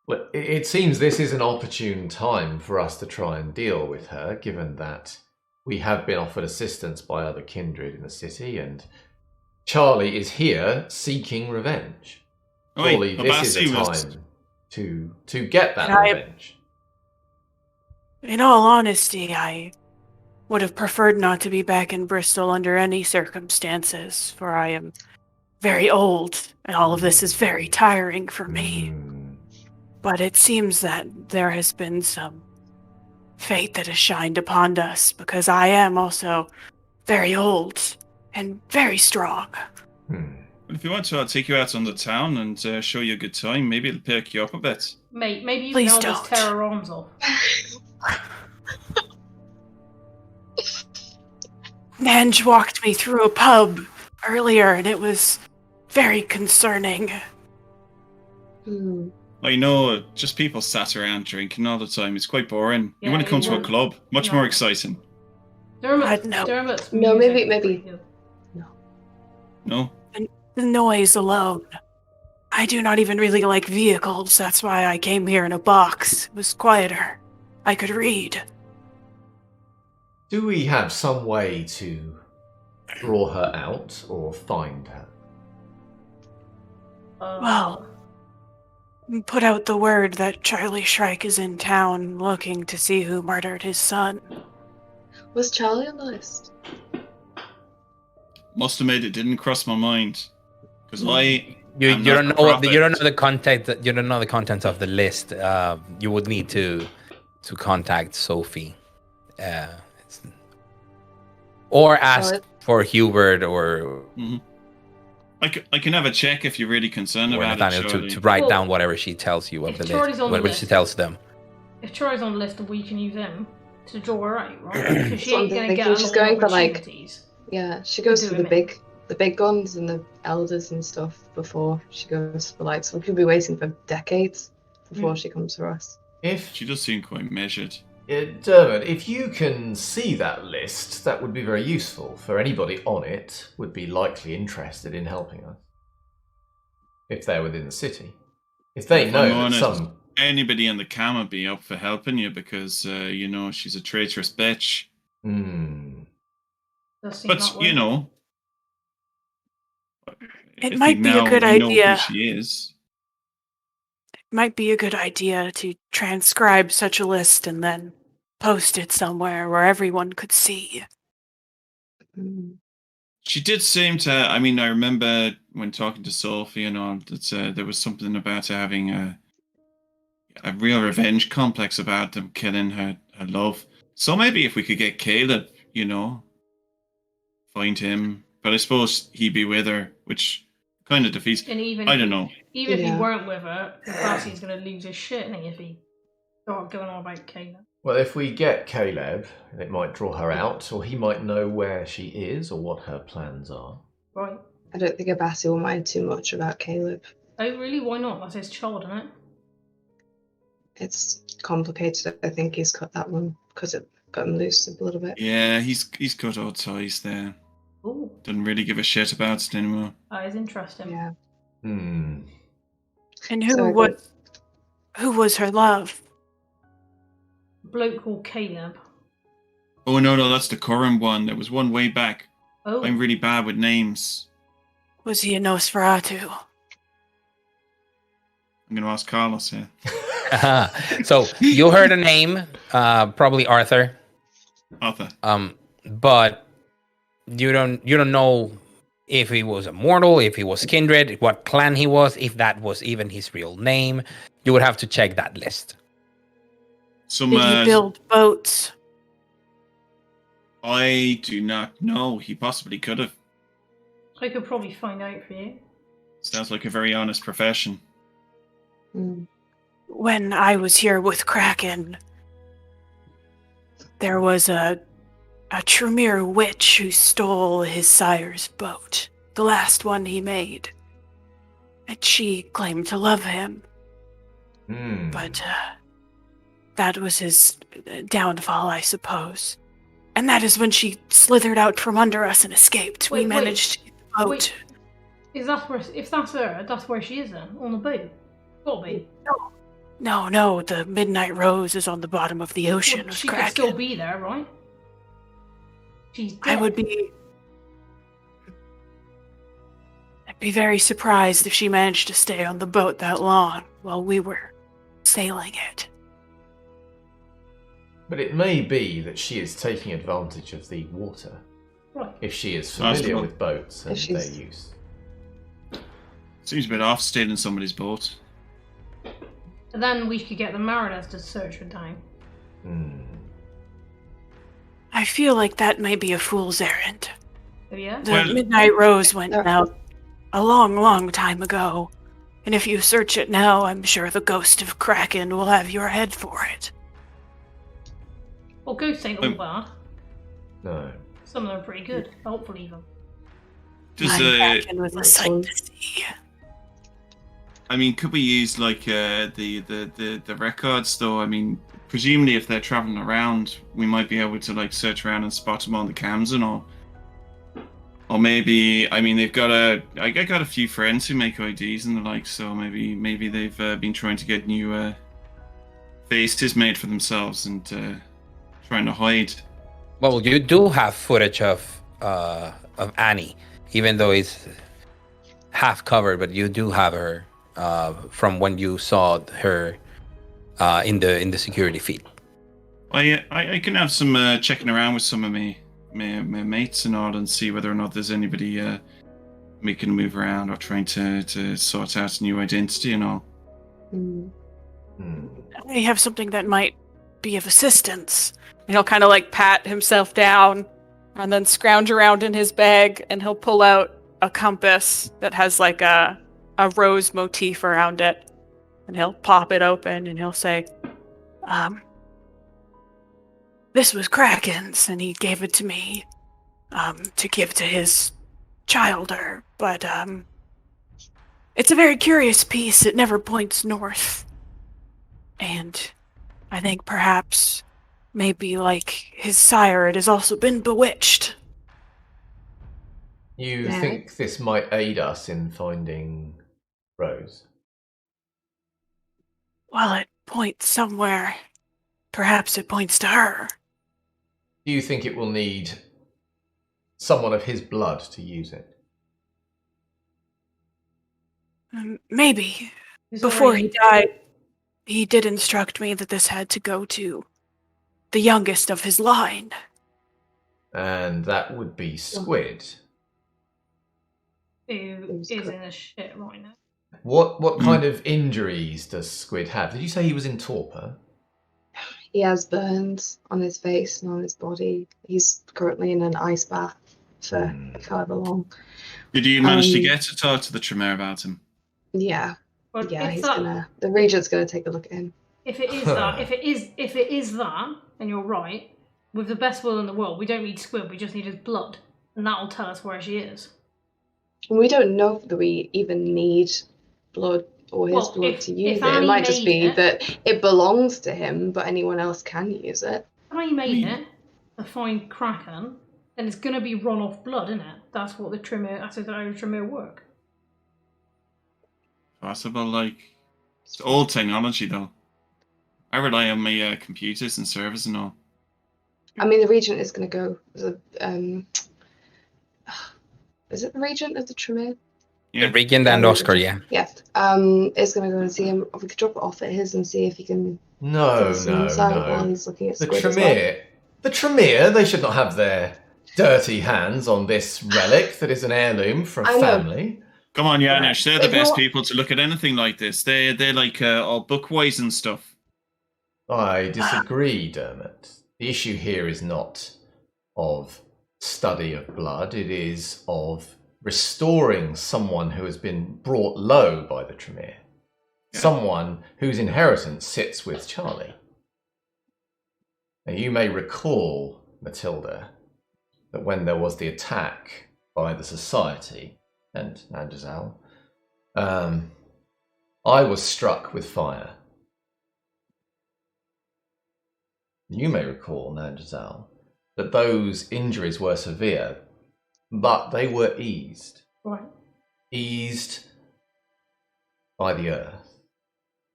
Well, it seems this is an opportune time for us to try and deal with her, given that we have been offered assistance by other kindred in the city, and Charlie is here seeking revenge. Oh, wait, Surely this is Abasi a was- time to get that And I- revenge. In all honesty, I would have preferred not to be back in Bristol under any circumstances, for I am very old, and all of this is very tiring for me. Hmm. But it seems that there has been some fate that has shined upon us, because I am also very old and very strong. Hmm. If you want to, I'll take you out on the town and show you a good time. Maybe it'll perk you up a bit. Mate, maybe you Please can help us don't. tear her arms off. Nanj walked me through a pub earlier, and it was very concerning. Hmm. I know, just people sat around drinking all the time. It's quite boring. Yeah, you want to come it to a was. club? Much No. more exciting. Dermot's No. No, music maybe- is pretty good. No? The noise alone. I do not even really like vehicles. That's why I came here in a box. It was quieter. I could read. Do we have some way to draw her out or find her? Well, put out the word that Charlie Shrike is in town looking to see who murdered his son. Was Charlie on the list? Must admit, it didn't cross my mind. Because I. You am don't not know a what you don't know prophet. the content. You don't know the content of the list. You would need to contact Sophie, or ask for Hubert or I can have a check if you're really concerned about Nathaniel it. to Charlie. write Well, down whatever she tells you of if the Charlie's list, on the whatever she list- tells them. If Troy's on the list, we can use him to draw her out, right? Because she So I'm ain't going to thinking get a she's lot going of for, like- opportunities. Yeah, she goes for Doing the big guns and the elders and stuff before she goes for like. So we could be waiting for decades before she comes for us. If She does seem quite measured. Dermot, if you can see that list, that would be very useful. For anybody on it would be likely interested in helping us. If they're within the city. If they If I'm know that honest, some... Anybody in the camp would be up for helping you because, she's a traitorous bitch. Hmm. Does seem But, that way. It I might think be a now good we know idea. who she is. Might be a good idea to transcribe such a list and then post it somewhere where everyone could see. Mm. She did seem to. I mean, I remember when talking to Sophie and all that there was something about her having a real revenge complex about them killing her love. So maybe if we could get Caleb, find him. But I suppose he'd be with her, which kind of defeats. And even I don't know. Even if he weren't with her, Bassie's going to lose his shit, isn't he, if he start going on about Caleb. Well, if we get Caleb, it might draw her out, or he might know where she is or what her plans are. Right. I don't think Abassi will mind too much about Caleb. Oh, really? Why not? That's his child, isn't it? It's complicated. I think he's cut that one because it got him loose a little bit. Yeah, he's cut all ties there. Ooh. Doesn't really give a shit about it anymore. That is interesting. Yeah. And who was her love? A bloke called Caleb. Oh no, that's the current one. There was one way back. Oh. I'm really bad with names. Was he a Nosferatu? I'm going to ask Carlos here. So you heard a name, probably Arthur. Arthur. But you don't know if he was a mortal, if he was kindred, what clan he was, if that was even his real name. You would have to check that list. Did he build boats? I do not know. He possibly could have. I could probably find out for you. Sounds like a very honest profession. When I was here with Kraken, there was a Tremere witch who stole his sire's boat, the last one he made. And she claimed to love him. But that was his downfall, I suppose. And that is when she slithered out from under us and escaped. We managed to get the boat. If that's her, that's where she is then, on the boat. Gotta be. No, the Midnight Rose is on the bottom of the ocean. Well, she could still be there, right? She's dead. I'd be very surprised if she managed to stay on the boat that long while we were sailing it. But it may be that she is taking advantage of the water. Right. If she is familiar with boats and their use. Seems a bit off stealing somebody's boat. And then we could get the mariners to search her down. I feel like that may be a fool's errand. Oh, yeah? The Midnight Rose went out a long, long time ago. And if you search it now, I'm sure the ghost of Kraken will have your head for it. Well, ghosts ain't all bad. No. Some of them are pretty good. Hopefully, even. Kraken was a sight to see. I mean, could we use like the records though? I mean, presumably if they're traveling around, we might be able to like search around and spot them on the cams and all. Or maybe, I mean, I got a few friends who make IDs and the like, so maybe they've been trying to get new faces made for themselves and trying to hide. Well, you do have footage of Annie, even though it's half covered, but you do have her from when you saw her in the security feed. I can have some checking around with some of my mates and all and see whether or not there's anybody making a move around or trying to sort out a new identity and all. I have something that might be of assistance. And he'll kind of like pat himself down and then scrounge around in his bag and he'll pull out a compass that has like a rose motif around it. And he'll pop it open and he'll say, this was Kraken's and he gave it to me to give to his childer. But it's a very curious piece. It never points north. And I think perhaps, maybe like his sire, it has also been bewitched. You think this might aid us in finding Rose? Well, it points somewhere. Perhaps it points to her. Do you think it will need someone of his blood to use it? Maybe. Before he died, he did instruct me that this had to go to the youngest of his line. And that would be Squid. Who is in a shit right now. What kind of injuries does Squid have? Did you say he was in torpor? He has burns on his face and on his body. He's currently in an ice bath for however long. Did you manage to get to talk to the Tremere about him? Yeah. But Yeah, if he's that, the regent's gonna take a look at him. if it is that, if it is that, and you're right, with the best will in the world, we don't need Squid, we just need his blood. And that'll tell us where she is. And we don't know that we even need blood or his blood to use it. It might just be that it belongs to him, but anyone else can use it. If I made it to find Kraken, then it's gonna be run off blood, isn't it? That's what the Tremere, that's how the Tremere work. Possible, like it's old technology though. I rely on my computers and servers and all. I mean, the regent is going to go. Is it the regent of the Tremere? Yeah. The Regent and Oscar, yeah. Yeah. Is going to go and see him. We could drop it off at his and see if he can. No. While he's looking at The Squid as Tremere. The Tremere. They should not have their dirty hands on this relic that is an heirloom for a family. Come on, Janusz, they're the best people to look at anything like this. They're like all bookwise and stuff. I disagree, Dermot. The issue here is not of study of blood. It is of restoring someone who has been brought low by the Tremere. Yeah. Someone whose inheritance sits with Charlie. Now, you may recall, Matilda, that when there was the attack by the Society and Nandazal, I was struck with fire. You may recall, Nandazal, that those injuries were severe, but they were eased. Right. Eased by the earth,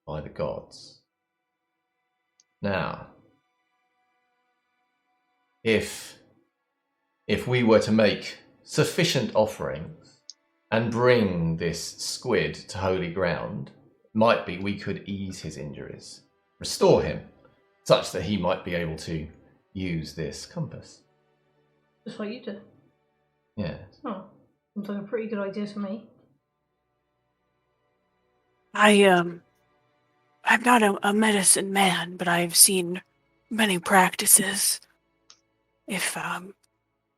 by the gods. Now, if we were to make sufficient offerings and bring this Squid to holy ground, might be we could ease his injuries, restore him, such that he might be able to use this compass. Just like you did. Yeah. Oh, seems like a pretty good idea to me. I'm not a medicine man, but I've seen many practices. If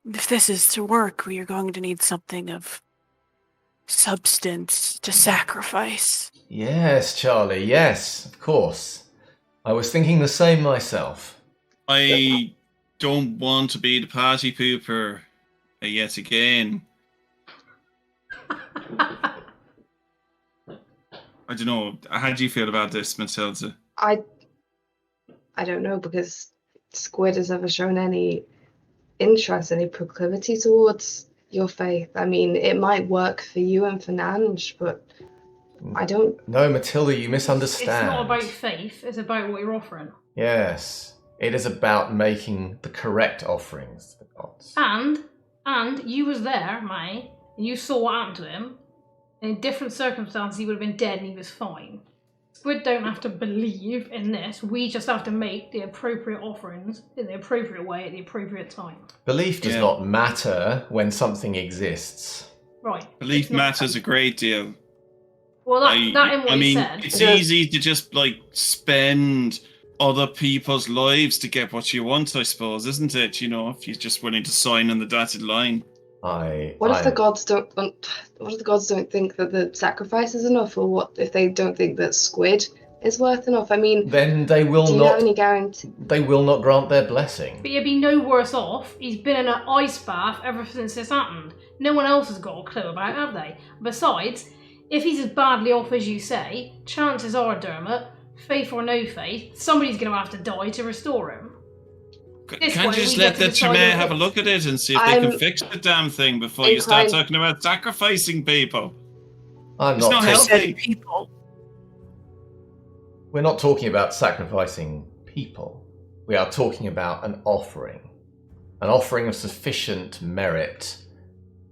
this is to work, we are going to need something of substance to sacrifice. Yes, Charlie, yes, of course. I was thinking the same myself. I don't want to be the party pooper yet again. I don't know. How do you feel about this, Matilda? I don't know, because Squid has ever shown any interest, any proclivity towards your faith. I mean, it might work for you and for Nanj, but I don't... No, Matilda, you misunderstand. It's not about faith, it's about what you're offering. Yes, it is about making the correct offerings to the gods. And you was there, May, and you saw what happened to him. And in different circumstances, he would have been dead and he was fine. Squid don't have to believe in this. We just have to make the appropriate offerings in the appropriate way at the appropriate time. Belief does not matter when something exists. Right. Belief matters a great deal. Well, that in what he said. It's easy to just spend other people's lives to get what you want, I suppose, isn't it? You know, if you're just willing to sign on the dotted line. What if the gods don't think that the sacrifice is enough, or what if they don't think that Squid is worth enough? I mean, then they will do you have any guarantee? They will not grant their blessing. But you'd be no worse off. He's been in an ice bath ever since this happened. No one else has got a clue about it, have they? Besides, if he's as badly off as you say, chances are, Dermot, faith or no faith, somebody's going to have to die to restore him. Can't you just let the Tremere have a look at it and see if they can fix the damn thing before you start talking about sacrificing people? It's not healthy. People. We're not talking about sacrificing people. We are talking about an offering of sufficient merit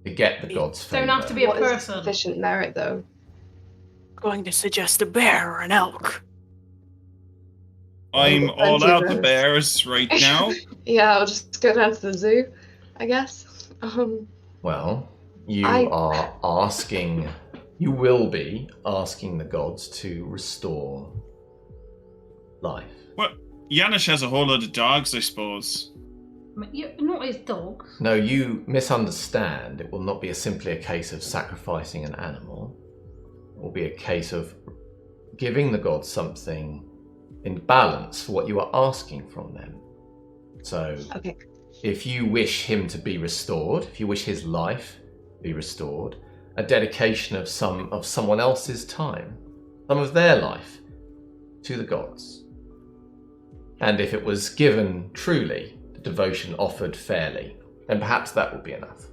to get the gods' favor. Don't have to be a person. What is sufficient merit, though? Going to suggest a bear or an elk. I'm all out the bears right now. Yeah, I'll just go down to the zoo. I guess. Well, you will be asking the gods to restore life. Well, Janusz has a whole lot of dogs, I suppose. You're not his dog. No, you misunderstand. It will not be simply a case of sacrificing an animal. It will be a case of giving the gods something in balance for what you are asking from them. So, Okay. if you wish him to be restored, if you wish his life to be restored, a dedication of someone else's time, some of their life, to the gods. And if it was given truly, the devotion offered fairly, then perhaps that would be enough.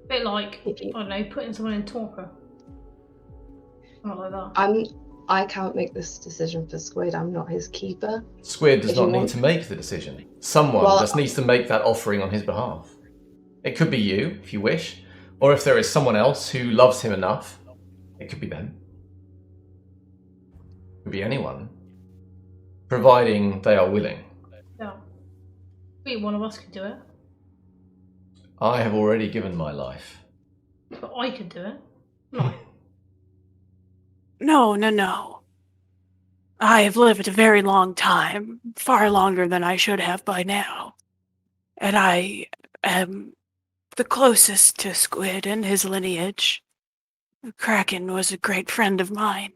A bit like, I don't know, putting someone in torpor. Not like that. I can't make this decision for Squid. I'm not his keeper. Squid does not need to make the decision. Someone just needs to make that offering on his behalf. It could be you, if you wish, or if there is someone else who loves him enough, it could be them. It could be anyone, providing they are willing. Yeah. Maybe one of us could do it. I have already given my life. But I could do it. No. No. I have lived a very long time, far longer than I should have by now. And I am the closest to Squid and his lineage. The Kraken was a great friend of mine.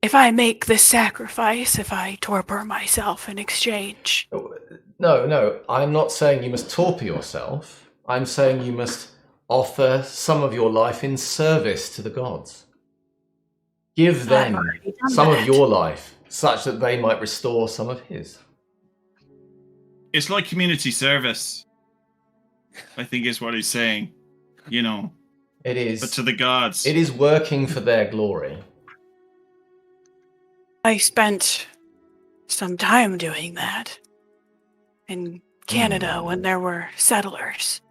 If I make this sacrifice, if I torpor myself in exchange... No, I'm not saying you must torpor yourself. I'm saying you must offer some of your life in service to the gods. Give them some of your life, such that they might restore some of his. It's like community service, I think is what he's saying. You know. It is. But to the gods. It is working for their glory. I spent some time doing that in Canada when there were settlers.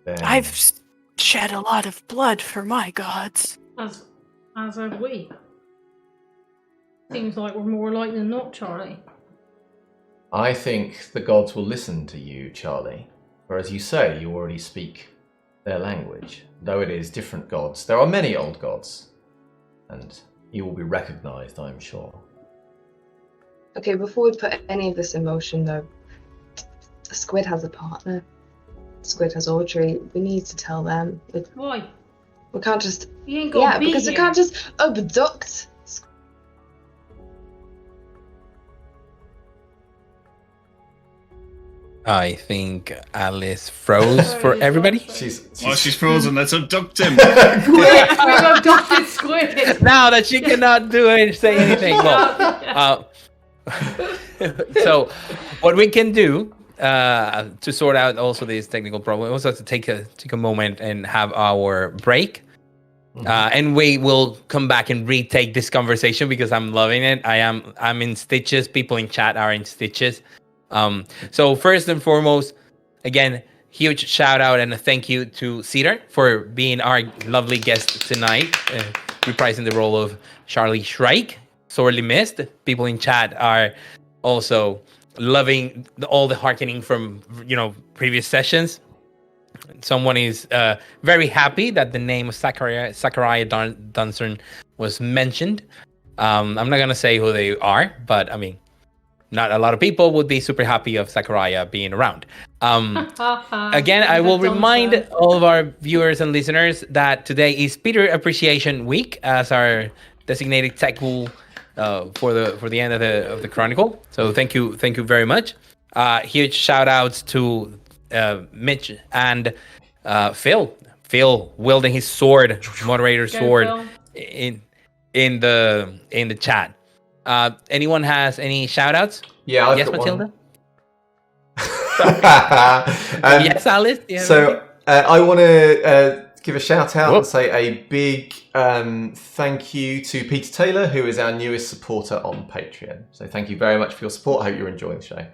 Then... I've shed a lot of blood for my gods. As have we. Seems like we're more alike than not, Charlie. I think the gods will listen to you, Charlie. For as you say, you already speak their language. Though it is different gods, there are many old gods. And you will be recognized, I'm sure. Okay, before we put any of this in motion, though, Squid has a partner. Squid has Audrey. We need to tell them. Why? We can't just... You ain't got to be because here. we can't just abduct... I think Alice froze for everybody. She's frozen. Let's abduct him. Quick, we've abducted Squid. Now that she cannot say anything. Well, so what we can do to sort out also these technical problems, also to take a moment and have our break. And we will come back and retake this conversation because I'm loving it. I'm in stitches. People in chat are in stitches. So first and foremost, again, huge shout out and a thank you to Cedar for being our lovely guest tonight, reprising the role of Charlie Shrike. Sorely missed. People in chat are also loving all the hearkening from previous sessions. Someone is very happy that the name of Zachariah Dunson was mentioned. I'm not gonna say who they are, but I mean, not a lot of people would be super happy of Zachariah being around. Again, I will remind all of our viewers and listeners that today is Peter Appreciation Week as our designated tech pool for the end of the Chronicle. So thank you very much. Huge shout outs to Mitch and Phil. Phil wielding his sword, moderator sword, in the chat. Anyone has any shout outs? Yeah, I've yes, got Matilda? One. Yes, Alice? So I want to give a shout out and say a big thank you to Peter Taylor, who is our newest supporter on Patreon. So thank you very much for your support. I hope you're enjoying the show.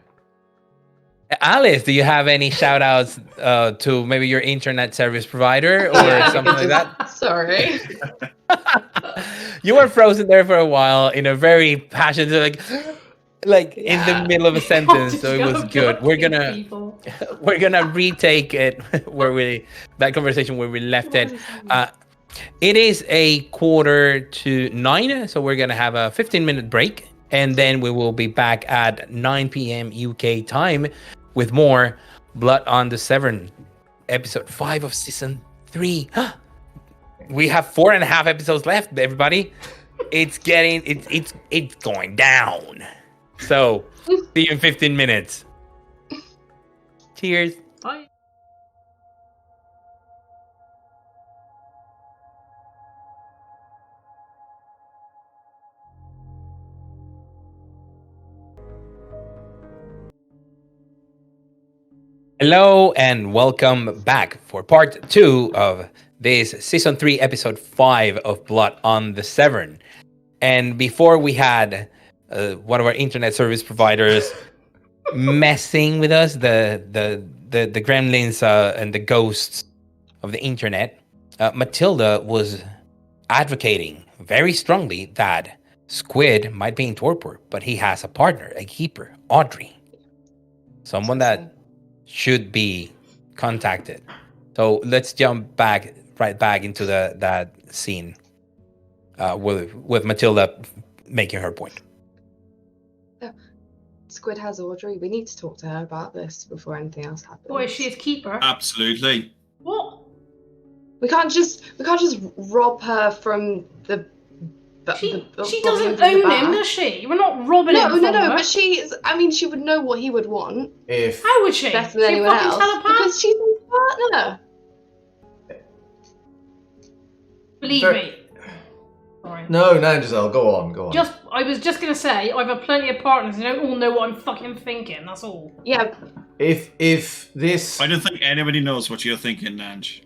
Alice, do you have any shout outs to maybe your internet service provider or something like that? Sorry. You were frozen there for a while in a very passionate, like, like in the Yeah. middle of a sentence, so it was good. We're gonna People. we're gonna retake it that conversation where we left it. It is a 8:45, so we're gonna have a 15-minute break, and then we will be back at 9 p.m. UK time with more Blood on the Severn, episode 5 of season 3. We have 4.5 episodes left, everybody. It's going down. So see you in 15 minutes. Cheers. Bye. Hello and welcome back for part 2 of this season 3, episode 5 of Blood on the Severn. And before we had one of our internet service providers messing with us, the gremlins and the ghosts of the internet, Matilda was advocating very strongly that Squid might be in torpor, but he has a partner, a keeper, Audrey, someone that should be contacted. So let's jump right back into that scene with Matilda making her point. Squid has Audrey. We need to talk to her about this before anything else happens. Boy, is she his keeper? Absolutely. What? We can't just rob her from the. She doesn't own him, does she? We're not robbing him. No, her. but she would know what he would want. How would she? Better than anyone else. Because she's his partner. Believe me. Sorry. No, Giselle, go on. I was just gonna say, I've had plenty of partners and they don't all know what I'm fucking thinking, that's all. Yeah. If this... I don't think anybody knows what you're thinking, Ange.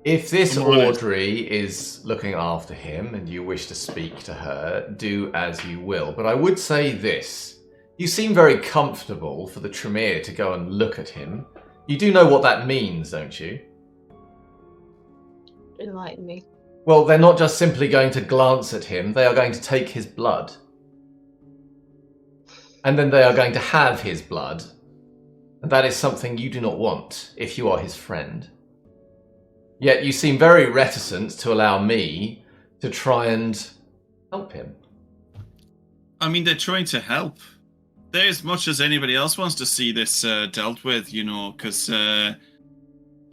If this Audrey is looking after him and you wish to speak to her, do as you will. But I would say this. You seem very comfortable for the Tremere to go and look at him. You do know what that means, don't you? Enlighten me. Well, they're not just simply going to glance at him, they are going to take his blood. And then they are going to have his blood. And that is something you do not want if you are his friend. Yet you seem very reticent to allow me to try and help him. I mean, they're trying to help. They're as much as anybody else wants to see this dealt with, because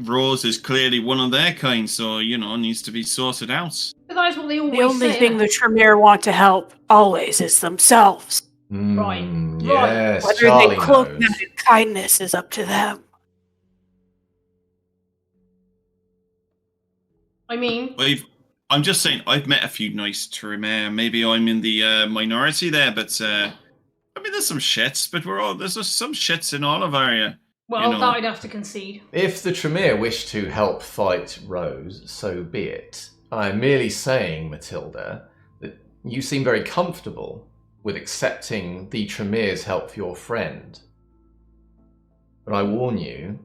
Rose is clearly one of their kind, so, needs to be sorted out. But that's what they always The only say. thing the Tremere want to help always is themselves. Right. Yes, Whether Charlie they cloak knows. that in kindness is up to them. I mean... I'm just saying, I've met a few nice Tremere. Maybe I'm in the minority there, but... there's some shits, but there's just some shits in all of our... Well, that I'd have to concede. If the Tremere wish to help fight Rose, so be it. I am merely saying, Matilda, that you seem very comfortable with accepting the Tremere's help for your friend. But I warn you,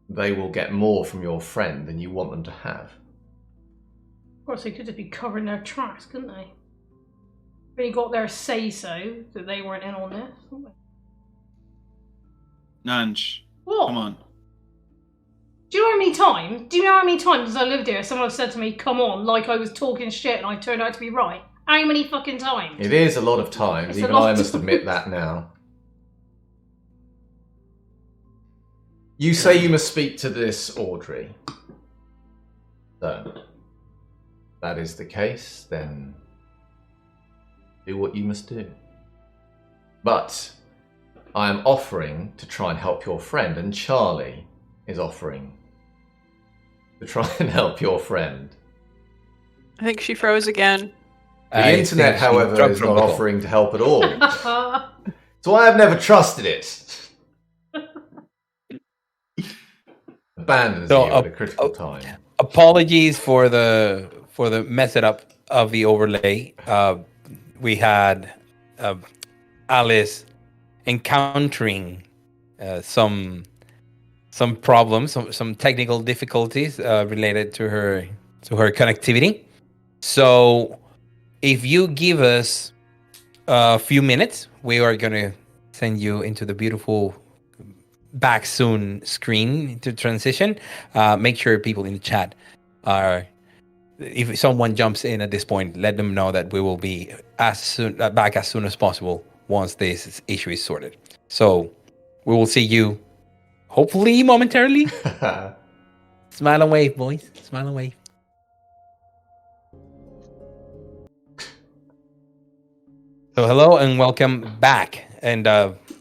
they will get more from your friend than you want them to have. Of course, they could just be covering their tracks, couldn't they? Really got their say-so that they weren't in on this, haven't they? Nanj, What? come on. Do you know how many times as I lived here, someone said to me, come on, like I was talking shit and I turned out to be right? How many fucking times? It is a lot of times, even I must admit that now. You say you must speak to this Audrey. So, that is the case, then do what you must do. But I am offering to try and help your friend, and Charlie is offering to try and help your friend. I think she froze again. The internet, however, is not offering to help at all. So I have never trusted it. Abandons you at a critical time. Apologies for the mess it up of the overlay. We had Alice encountering some problems, some technical difficulties related to her connectivity. So if you give us a few minutes, we are gonna send you into the beautiful back soon screen to transition. Make sure people in the chat are. If someone jumps in at this point, let them know that we will be back as soon as possible once this issue is sorted. So we will see you, hopefully momentarily. Smile and wave, boys. Smile and wave. So hello and welcome back. And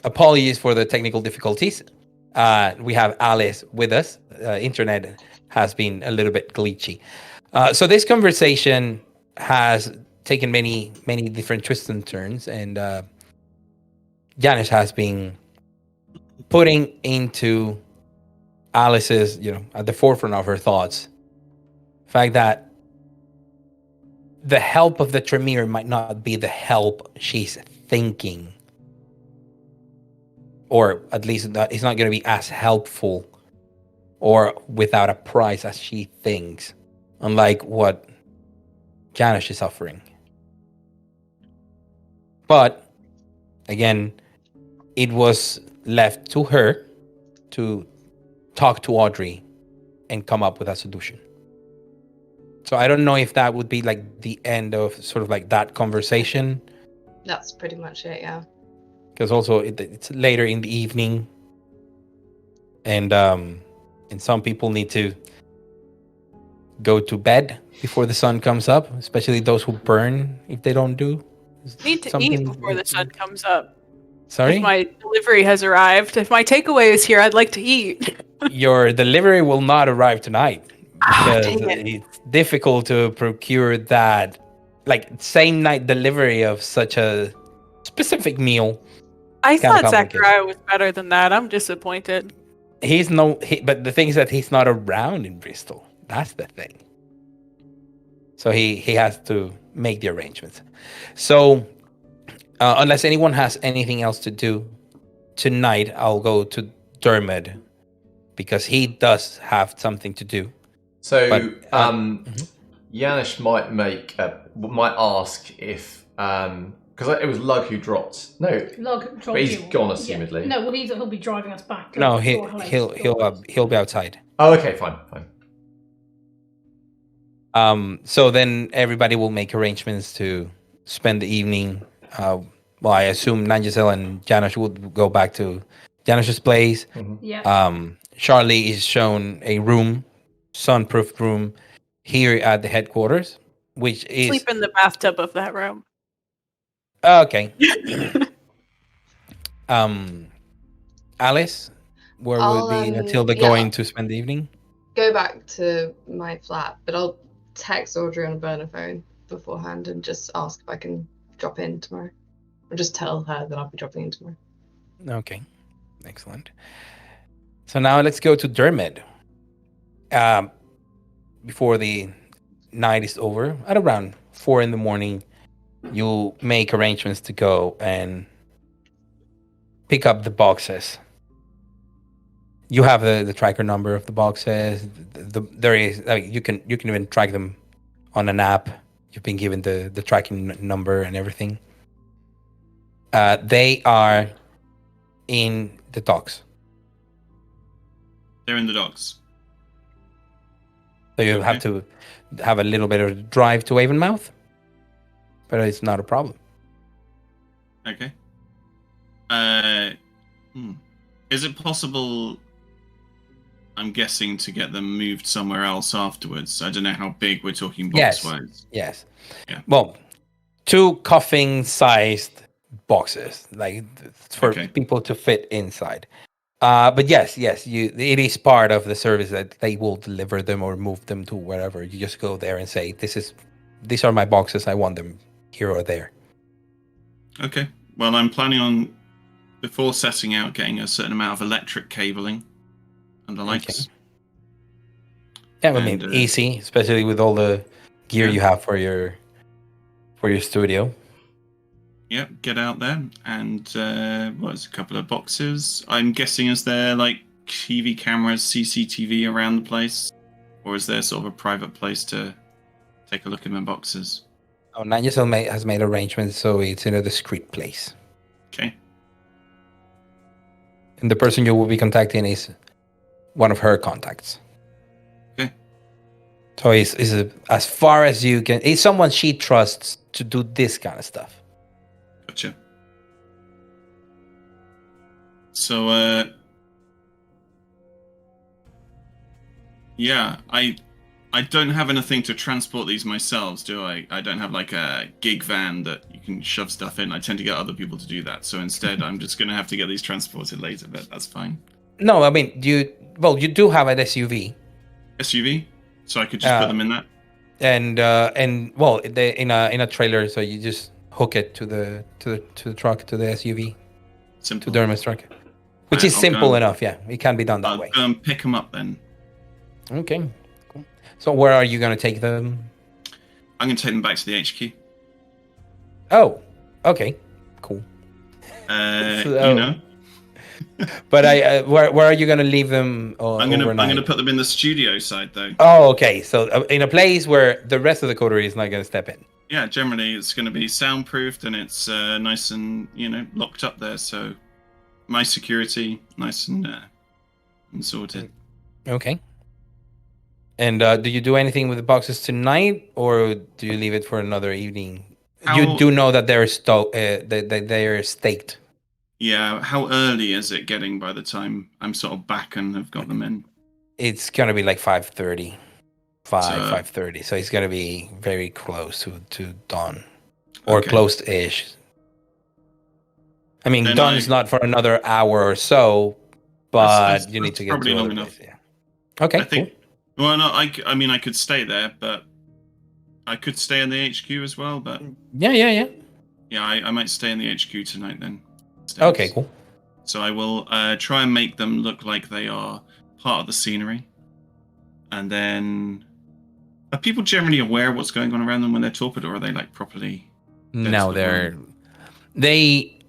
apologies for the technical difficulties. We have Alice with us. Internet has been a little bit glitchy. So this conversation has taken many different twists and turns, and Janice has been putting into Alice's, at the forefront of her thoughts, the fact that the help of the Tremere might not be the help she's thinking, or at least that it's not going to be as helpful or without a price as she thinks. Unlike what Janice is offering. But, again, it was left to her to talk to Audrey and come up with a solution. So I don't know if that would be like the end of sort of like that conversation. That's pretty much it, yeah. Because also it's later in the evening. And some people need to go to bed before the sun comes up, especially those who burn if they don't do. Need to eat before the sun comes up. Sorry? If my delivery has arrived. If my takeaway is here, I'd like to eat. Your delivery will not arrive tonight because dang it. it's difficult to procure that, like, same night delivery of such a specific meal. I Kinda thought complicated. Zachariah was better than that. I'm disappointed. But the thing is that he's not around in Bristol. That's the thing. So he has to make the arrangements. So unless anyone has anything else to do tonight, I'll go to Dermot because he does have something to do. So But, Janice might ask if because it was Lug who dropped. No, Lug dropped but he's you. gone assumedly. Yeah. No, well, he'll be driving us back. No, to our place. he'll be outside. Oh, okay, fine. So then everybody will make arrangements to spend the evening. Well, I assume Nangisel and Janice would go back to Janice's place. Yeah. Charlie is shown a room, sunproofed room, here at the headquarters, which is Sleep in the bathtub of that room. okay. Alice, where I'll, would be Matilda yeah, going to spend the evening? Go back to my flat, but I'll text Audrey on a burner phone beforehand and just ask if I can drop in tomorrow. Or just tell her that I'll be dropping in tomorrow. Okay, excellent. So now let's go to Dermot. Before the night is over, at around 4 a.m, you'll make arrangements to go and pick up the boxes. You have the tracker number of the boxes. There is you can even track them on an app. You've been given the tracking number and everything. They are in the docks. They're in the docks. So you have to have a little bit of a drive to Avonmouth, but it's not a problem. Okay. Is it possible, I'm guessing, to get them moved somewhere else afterwards? I don't know how big we're talking box-wise. Yes. Yeah. Well, 2 coffin-sized boxes, like for people to fit inside. But yes, it is part of the service that they will deliver them or move them to wherever. You just go there and say, these are my boxes. I want them here or there. Okay. Well, I'm planning on, before setting out, getting a certain amount of electric cabling and the likes. Yeah, I mean, easy, especially with all the gear you have for your studio. Yep, get out there and a couple of boxes. I'm guessing, is there like TV cameras, CCTV around the place, or is there sort of a private place to take a look in the boxes? Oh, Nangisel has made arrangements, so it's in a discreet place. Okay. And the person you will be contacting is one of her contacts. Okay. So it's as far as you can. It's someone she trusts to do this kind of stuff. Gotcha. So, yeah, I don't have anything to transport these myself, do I? I don't have like a gig van that you can shove stuff in. I tend to get other people to do that. So instead, I'm just going to have to get these transported later, but that's fine. No, I mean, you do have an SUV. SUV? So I could just put them in that? And in a trailer, so you just hook it to the truck, to the SUV, Simple. to Dermot's truck, which Right, is simple enough. Yeah, it can be done that way. I'll pick them up then. Okay, cool. So where are you going to take them? I'm going to take them back to the HQ. Oh, okay, cool. You know. But where are you going to leave them? I'm going to put them in the studio side though. Oh, okay. So in a place where the rest of the coterie is not going to step in. Yeah, generally it's going to be soundproofed and it's nice and locked up there. So my security nice and sorted. Okay. And do you do anything with the boxes tonight, or do you leave it for another evening? You do know that they're they're staked. Yeah. How early is it getting by the time I'm sort of back and have got them in? It's gonna be like 5:30, 5:30. So it's gonna be very close to dawn, or close-ish. I mean, Then dawn's not for another hour or so, but you need to get probably to long other enough. place, yeah. Okay. I think. Cool. Well, no, I mean, I could stay there, but I could stay in the HQ as well. But Yeah. I might stay in the HQ tonight then. Okay, cool. So I will try and make them look like they are part of the scenery. And then, are people generally aware of what's going on around them when they're torpid, or are they like properly? No,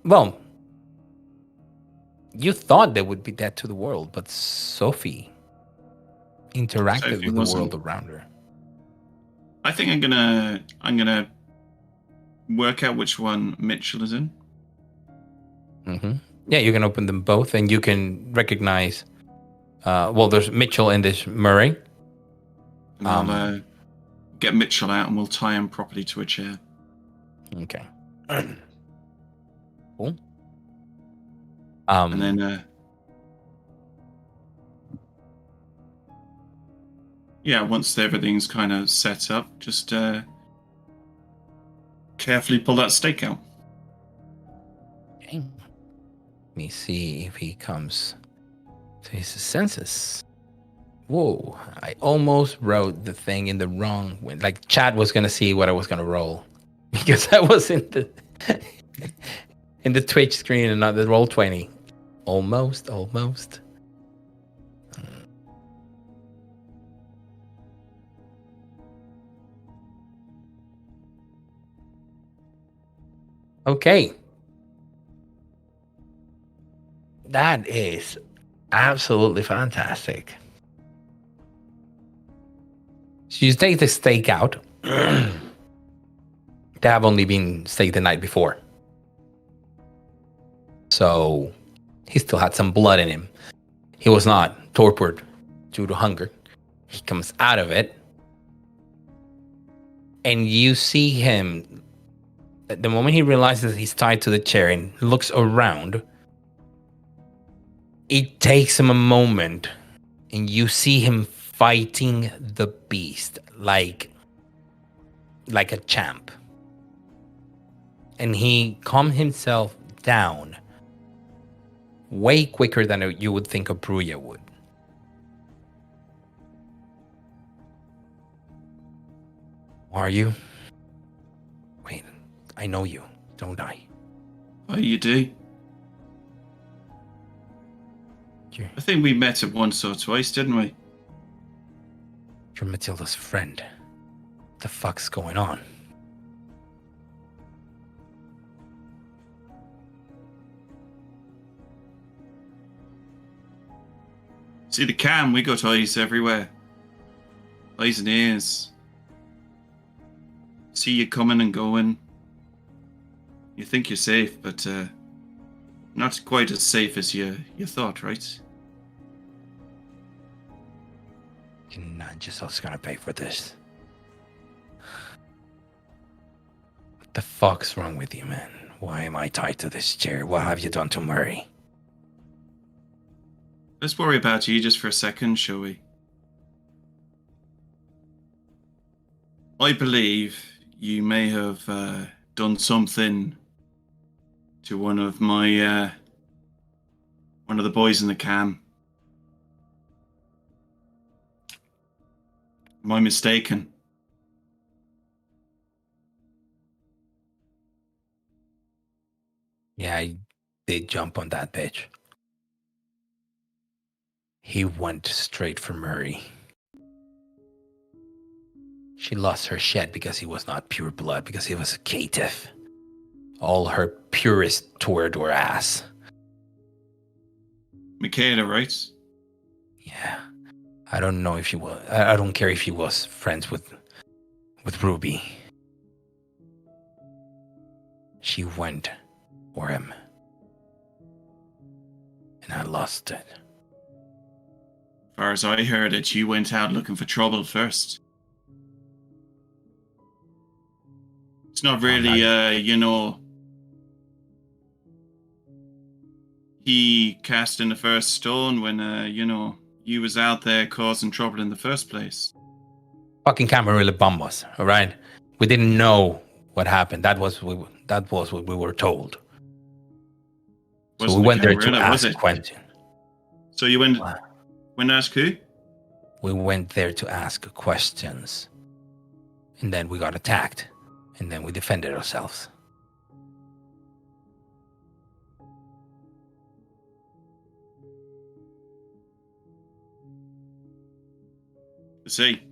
well, you thought they would be dead to the world, but Sophie interacted with the world around her. I think I'm gonna work out which one Mitchell is in. Mm-hmm. Yeah, you can open them both, and you can recognize. There's Mitchell and there's Murray. And I'll get Mitchell out, and we'll tie him properly to a chair. Okay. Cool. And then, once everything's kind of set up, just carefully pull that stake out. Okay. Let me see if he comes to his senses. Whoa, I almost wrote the thing in the wrong way. Like, Chad was going to see what I was going to roll. Because I was in the Twitch screen and not the Roll20. Almost. Okay. That is absolutely fantastic. So you take the stake out. They have only been staked the night before. So he still had some blood in him. He was not torpid due to hunger. He comes out of it. And you see him, at the moment he realizes he's tied to the chair and looks around, it takes him a moment, and you see him fighting the beast like a champ. And he calmed himself down way quicker than you would think a Bruya would. Who are you? Wait, I know you, don't I? Oh, you do? I think we met him once or twice, didn't we? You're Matilda's friend. What the fuck's going on? See the cam, we got eyes everywhere. Eyes and ears. See you coming and going. You think you're safe, but Not quite as safe as you thought, right? You're not just us gonna pay for this. What the fuck's wrong with you, man? Why am I tied to this chair? What have you done to Murray? Let's worry about you just for a second, shall we? I believe you may have done something to one of the boys in the cam. Am I mistaken? Yeah, I did jump on that bitch. He went straight for Murray. She lost her shit because he was not pure blood, because he was a caitiff. All her purest toward her ass. Michaela, right? Yeah. I don't know if she was. I don't care if she was friends with Ruby. She went for him. And I lost it. As far as I heard it, you went out looking for trouble first. It's not really, he cast in the first stone when, you was out there causing trouble in the first place. Fucking Camarilla bombed us, all right? We didn't know what happened. That was what we were told. So we went there to ask questions. So you went to ask who? We went there to ask questions. And then we got attacked. And then we defended ourselves. See.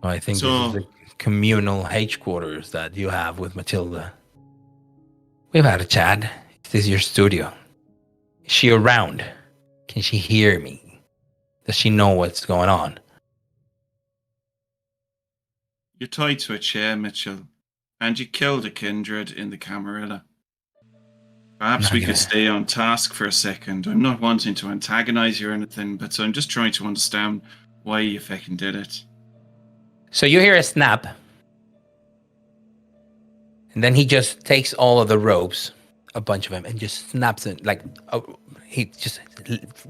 I think this is the communal headquarters that you have with Matilda. We've had a chat. This is your studio. Is she around? Can she hear me? Does she know what's going on? You're tied to a chair, Mitchell, and you killed a kindred in the Camarilla. Perhaps we could stay on task for a second. I'm not wanting to antagonize you or anything, but I'm just trying to understand why you fucking did it. So you hear a snap. And then he just takes all of the ropes, a bunch of them, and just snaps it. He just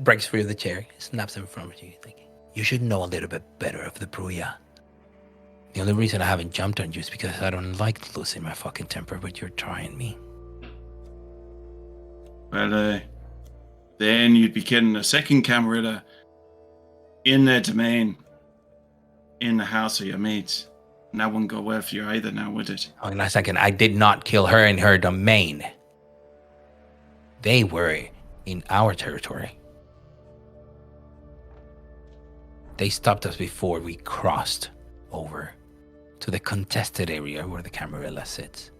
breaks free of the chair, snaps them from you. Like, you should know a little bit better of the Bruya. The only reason I haven't jumped on you is because I don't like losing my fucking temper, but you're trying me. Well, then you'd be killing a second Camarilla in their domain, in the house of your mates. And that wouldn't go well for you either now, would it? Hold on a second. I did not kill her in her domain. They were in our territory. They stopped us before we crossed over to the contested area where the Camarilla sits.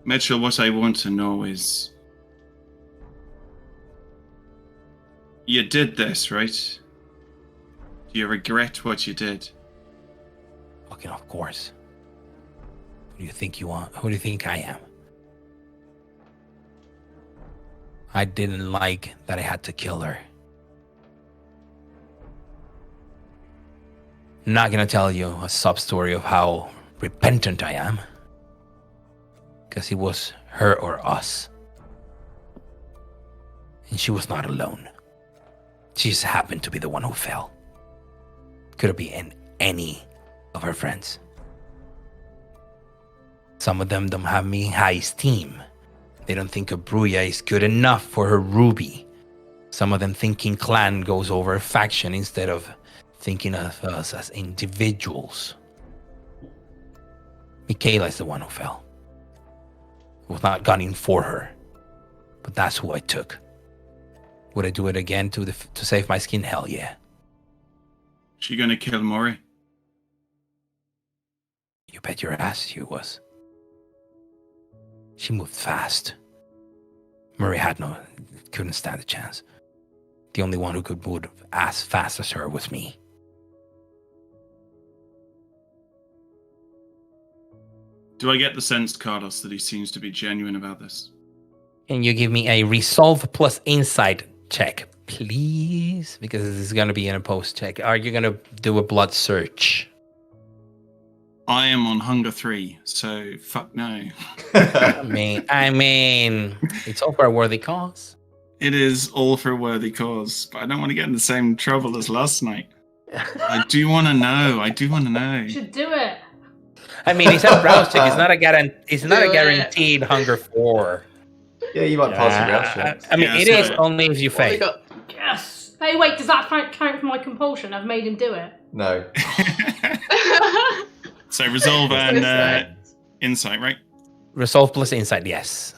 Mitchell, what I want to know is... You did this, right? Do you regret what you did? Fucking of course. Who do you think you are? Who do you think I am? I didn't like that I had to kill her. I'm not gonna tell you a sub-story of how repentant I am. Because it was her or us. And she was not alone. She just happened to be the one who fell. Could have been any of her friends. Some of them don't have me in high esteem. They don't think a Bruya is good enough for her Ruby. Some of them thinking clan goes over faction instead of thinking of us as individuals. Michaela is the one who fell. It was not gunning for her. But that's who I took. Would I do it again to save my skin? Hell yeah. She gonna kill Murray? You bet your ass she was. She moved fast. Murray couldn't stand a chance. The only one who could move as fast as her was me. Do I get the sense, Carlos, that he seems to be genuine about this? Can you give me a resolve plus insight check, please? Because this is going to be in a post check. Are you going to do a blood search? I am on hunger 3, so fuck no. I mean, it's all for a worthy cause. It is all for a worthy cause, but I don't want to get in the same trouble as last night. I do want to know. You should do it. I mean, it's a browse check. It's not a guaranteed hunger 4. Yeah, you might pass your round checks. I mean, Yeah, it so- is only if you fail. Yes. Hey, wait, does that count for my compulsion? I've made him do it. No. So resolve and insight, right? Resolve plus insight, yes.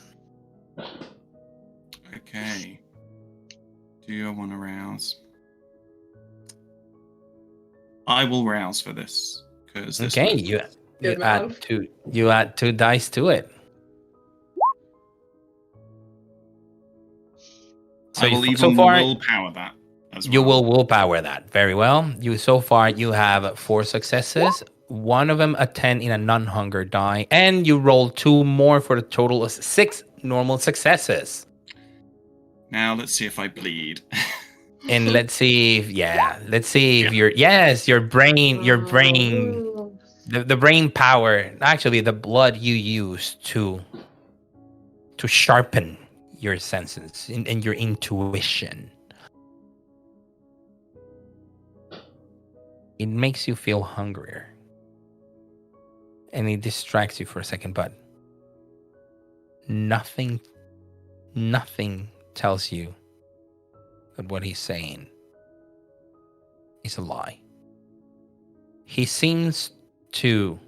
Okay. Do you want to rouse? I will rouse for this because Okay, you add two dice to it. So I will even willpower that as well. You will willpower that. Very well. So far you have 4 successes. One of them a 10 in a non-hunger die, and you roll 2 more for a total of 6 normal successes. Now let's see if I bleed. And let's see if your brain the brain power, actually the blood you use to sharpen your senses and your intuition. It makes you feel hungrier. And it distracts you for a second, but nothing tells you that what he's saying is a lie. He seems to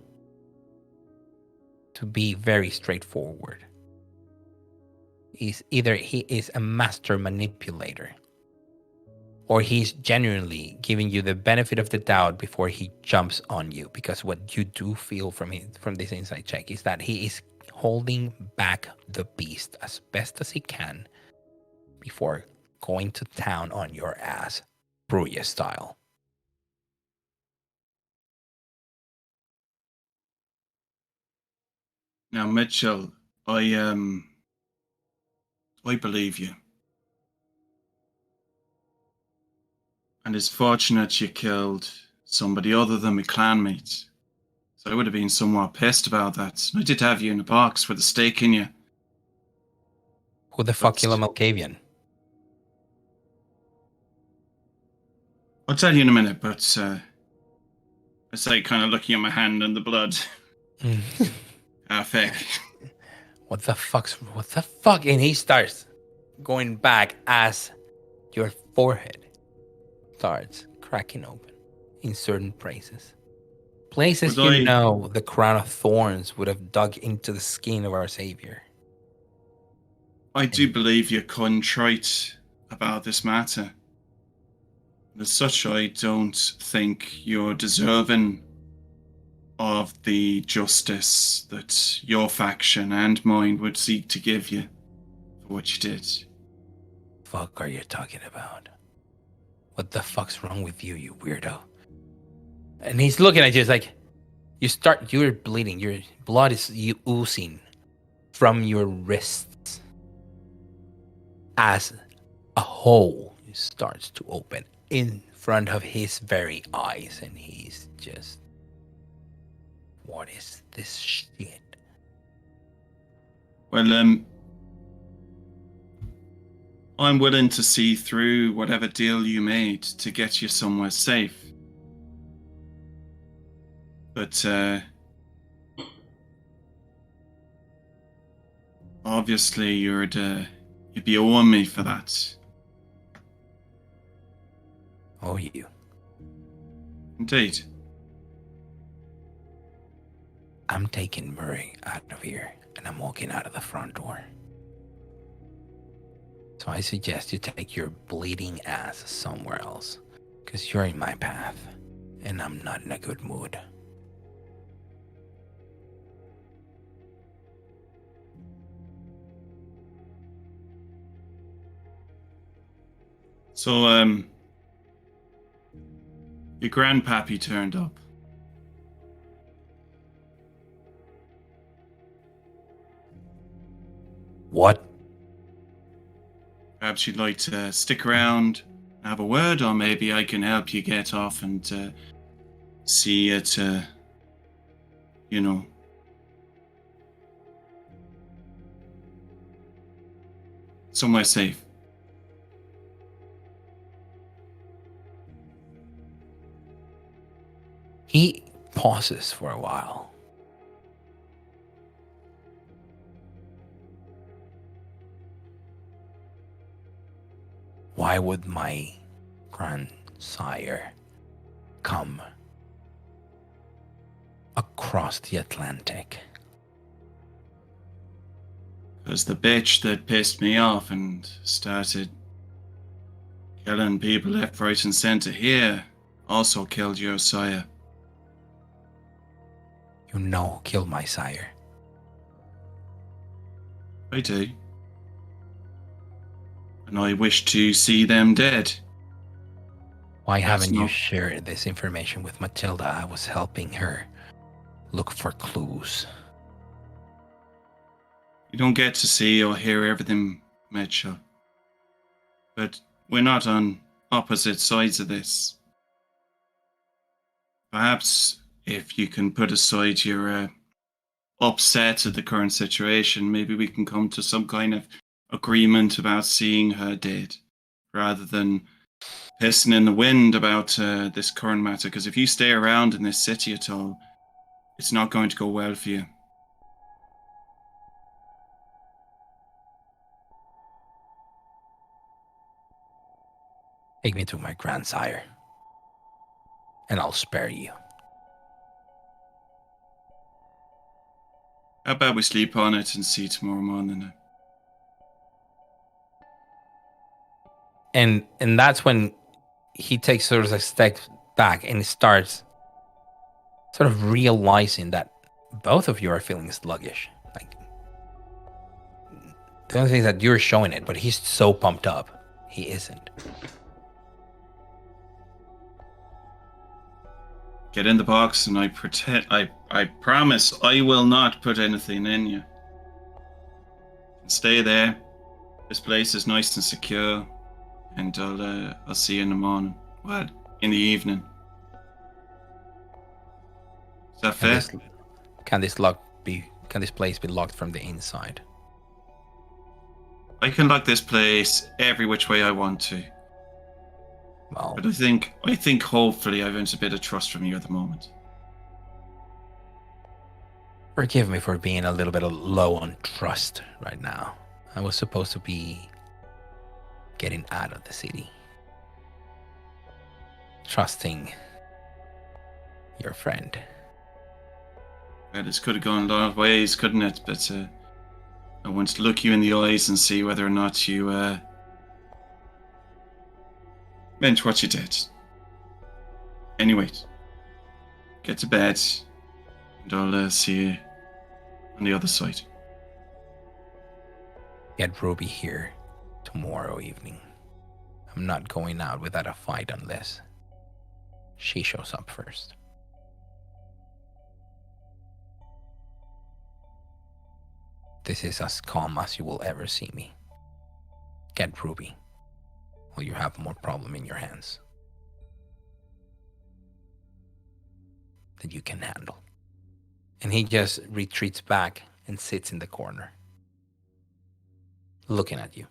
be very straightforward. He is a master manipulator, or he's genuinely giving you the benefit of the doubt before he jumps on you, because what you do feel from this insight check is that he is holding back the beast as best as he can before going to town on your ass, Bruya style. Now, Mitchell, I believe you. And it's fortunate you killed somebody other than my clanmate. So I would have been somewhat pissed about that. I did have you in a box with a stake in you. Who the fuck killed a Malkavian? I'll tell you in a minute, but I say, kind of looking at my hand and the blood. Fake. What the fuck? And he starts going back as your forehead starts cracking open in certain places. Places the crown of thorns would have dug into the skin of our savior. I do believe you're contrite about this matter. And as such, I don't think you're deserving of the justice that your faction and mine would seek to give you for what you did. Fuck are you talking about? What the fuck's wrong with you, you weirdo? And he's looking at you, it's like, you're bleeding, your blood is oozing from your wrists as a hole starts to open in front of his very eyes, and he's just, what is this shit? Well, I'm willing to see through whatever deal you made to get you somewhere safe. But, obviously you'd be owing me for that. Oh, you. Indeed. I'm taking Murray out of here, and I'm walking out of the front door. So I suggest you take your bleeding ass somewhere else, because you're in my path, and I'm not in a good mood. So, your grandpappy turned up. What? Perhaps you'd like to stick around and have a word, or maybe I can help you get off and see it, somewhere safe. He pauses for a while. Why would my grandsire come across the Atlantic? Because the bitch that pissed me off and started killing people left, right, and center here also killed your sire. You know, killed my sire. I do. And I wish to see them dead. Why haven't you not- shared this information with Matilda? I was helping her look for clues. You don't get to see or hear everything, Mitchell. But we're not on opposite sides of this. Perhaps if you can put aside your upset at the current situation, maybe we can come to some kind of agreement about seeing her dead, rather than pissing in the wind about this current matter. Because if you stay around in this city at all, it's not going to go well for you. Take me to my grandsire, and I'll spare you. How about we sleep on it and see tomorrow morning? And that's when he takes sort of a step back and starts sort of realizing that both of you are feeling sluggish. Like, the only thing is that you're showing it, but he's so pumped up. He isn't. Get in the box, and I promise I will not put anything in you. Stay there. This place is nice and secure, and I'll see you in the morning. Well, in the evening. Is that fair? Can this place be locked from the inside? I can lock this place every which way I want to. Well, But I think hopefully I've earned a bit of trust from you at the moment. forgive me for being a little bit low on trust right now. I was supposed to be getting out of the city. Trusting your friend. Well, this could have gone a lot of ways, couldn't it? But I want to look you in the eyes and see whether or not you meant what you did. Anyway, get to bed, and I'll see you on the other side. Get Ruby here tomorrow evening. I'm not going out without a fight unless she shows up first. This is as calm as you will ever see me. Get Ruby, or you have more problem in your hands that you can handle. And he just retreats back and sits in the corner, looking at you.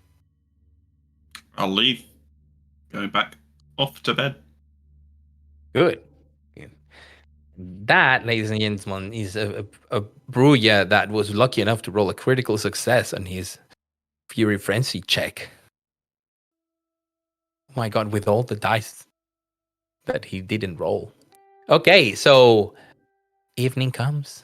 I'll leave. Going back off to bed. Good. That, ladies and gentlemen, is a Bruya that was lucky enough to roll a critical success on his Fury Frenzy check. Oh my god, with all the dice that he didn't roll. Okay, so evening comes.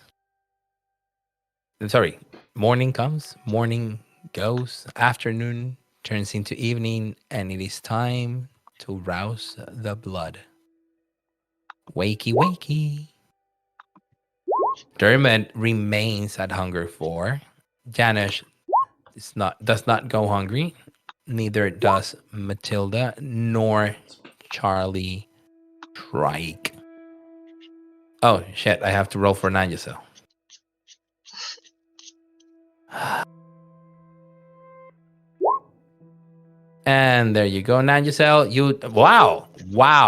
Sorry, morning comes, morning goes, afternoon turns into evening, and it is time to rouse the blood. Wakey, wakey. Dermot remains at hunger 4. Janish does not go hungry. Neither does Matilda nor Charlie Shrike. Oh shit! I have to roll for 9 so. And there you go, Nangisel. Wow.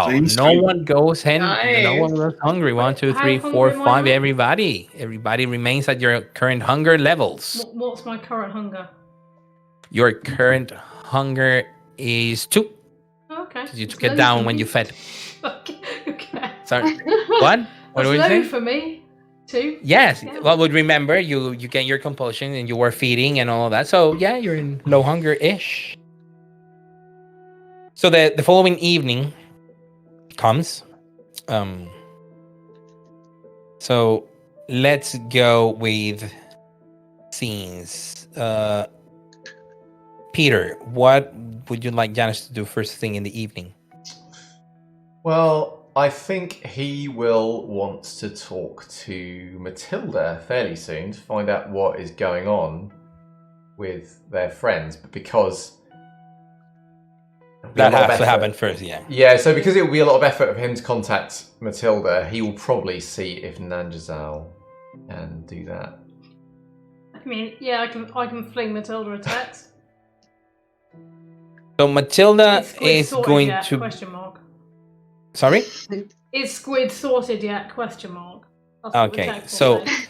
Clean No sweep. one goes No one Nice. goes hungry. One, Wait, two, how three, hungry four, am I five. now? Everybody remains at your current hunger levels. What's my current hunger? Your current hunger is 2. Oh, okay. You It's took it low down for when me. you fed. Okay. Sorry. What? What That's were you low saying? for me. 2. Yes. Yeah. Well, would remember you get your compulsion and you were feeding and all that. So yeah, you're in low hunger ish. So the following evening comes. So let's go with scenes. Peter, what would you like Janice to do first thing in the evening? Well, I think he will want to talk to Matilda fairly soon to find out what is going on with their friends, but because That has to happen first, yeah. Yeah, so because it will be a lot of effort of him to contact Matilda, he will probably see if Nanjazal can do that. I mean, yeah, I can fling Matilda a text. So Matilda Squid is sorted going yet? to. Question mark. Sorry? Is Squid sorted yet? Question mark. That's what the Okay, text will say.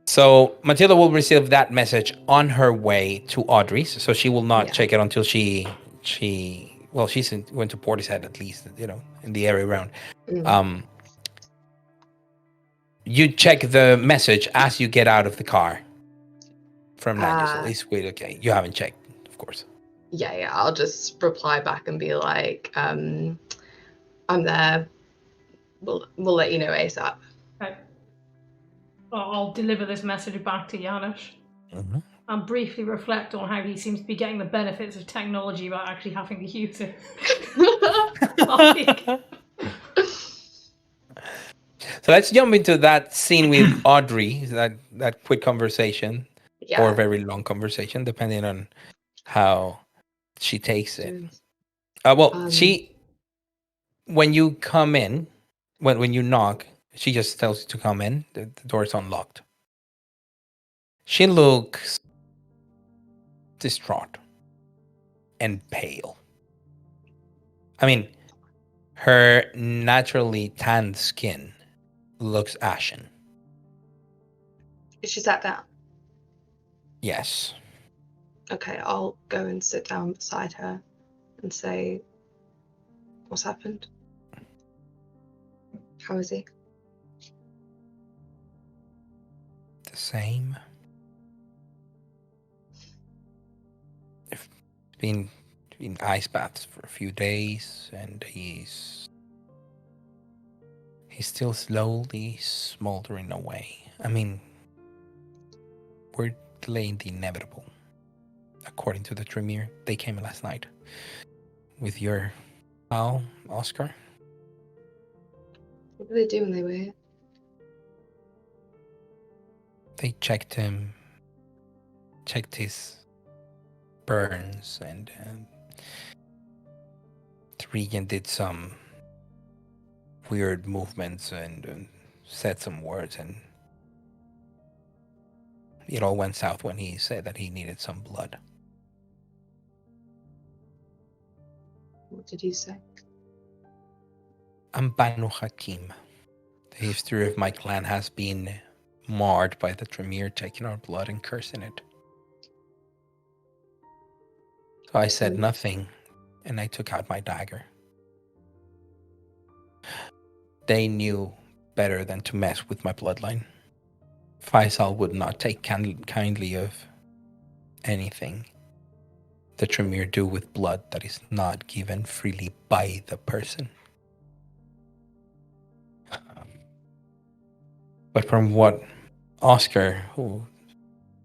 so Matilda will receive that message on her way to Audrey's. So she will not check it until she's went to Portishead at least, in the area around. You check the message as you get out of the car from Nanjazal. Is Squid okay? You haven't checked, of course. Yeah, I'll just reply back and be like, I'm there. We'll let you know ASAP. Okay. I'll deliver this message back to Janusz and briefly reflect on how he seems to be getting the benefits of technology without actually having to use it. So let's jump into that scene with Audrey, that quick conversation, or very long conversation, depending on how she takes it. When you come in, when you knock, she just tells you to come in. The door's unlocked. She looks distraught and pale. I mean, her naturally tanned skin looks ashen. Is she sat down? Yes. Okay, I'll go and sit down beside her and say, what's happened? How is he? The same. It's been ice baths for a few days, and he's still slowly smoldering away. I mean, we're delaying the inevitable. According to the Tremere, they came last night with your pal, Oscar. What did they do when they were here? They checked him, checked his burns, and the Regent did some weird movements and said some words, and it all went south when he said that he needed some blood. What did he say? I'm Banu Hakim. The history of my clan has been marred by the Tremere taking our blood and cursing it. So I said nothing, and I took out my dagger. They knew better than to mess with my bloodline. Faisal would not take kindly of anything the Tremere do with blood that is not given freely by the person. But from what Oscar, who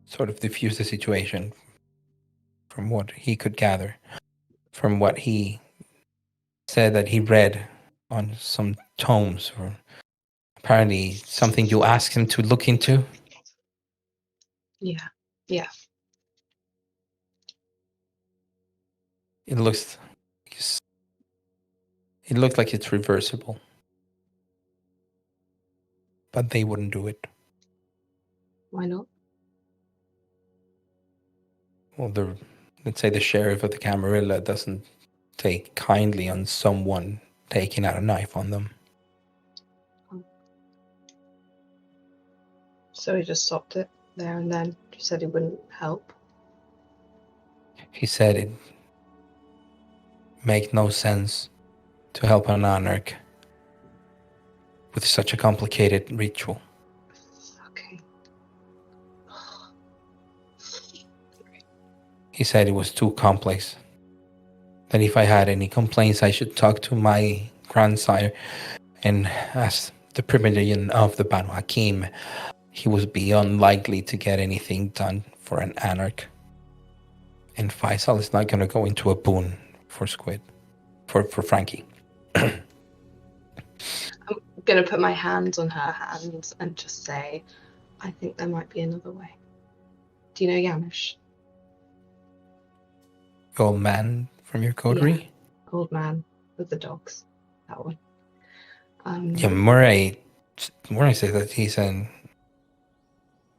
sort of diffused the situation, from what he could gather, from what he said that he read on some tomes, or apparently something you asked him to look into. Yeah. It looks like it's reversible. But they wouldn't do it. Why not? Well, the let's say the sheriff of the Camarilla doesn't take kindly on someone taking out a knife on them. So he just stopped it there and then. He said he wouldn't help. He said it make no sense to help an Anarch with such a complicated ritual. Okay. He said it was too complex. That if I had any complaints, I should talk to my grandsire. And as the Primarian of the Banu Hakim, he would be unlikely to get anything done for an Anarch. And Faisal is not going to go into a boon for Squid, for Frankie. I'm going to put my hands on her hands and just say, I think there might be another way. Do you know Janusz? Old man from your coterie? Yeah. Old man with the dogs. That one. Yeah, Murray says that he's a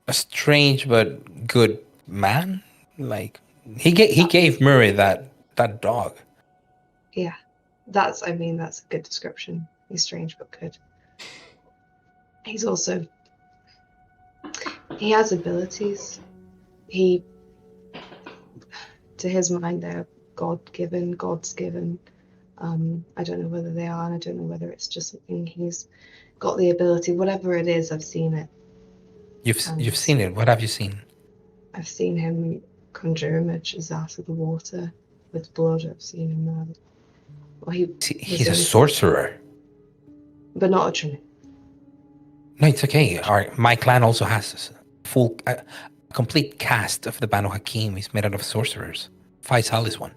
strange but good man. Like he gave Murray that dog. Yeah, that's a good description. He's strange but good. He's also, he has abilities. To his mind, they're God's given. I don't know whether they are, and I don't know whether it's just something he's got the ability. Whatever it is, I've seen it. You've seen it. What have you seen? I've seen him conjure images out of the water with blood. I've seen him. He's a sorcerer, but not a Trini. No, it's okay. My clan also has a complete cast of the Banu Hakim is made out of sorcerers. Faisal is one.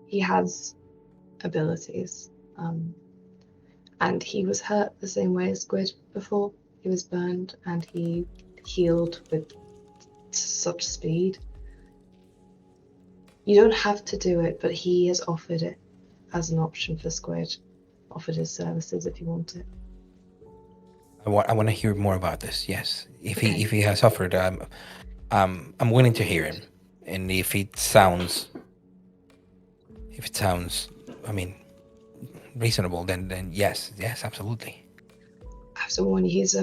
He has abilities, and he was hurt the same way as Squid before. He was burned, and he healed with such speed. You don't have to do it, but he has offered it as an option for Squid. Offered his services if you want it. I want to hear more about this. Yes, if he has offered, I'm willing to hear him, and if it sounds, I mean, reasonable, then yes, absolutely. I have to warn you, he's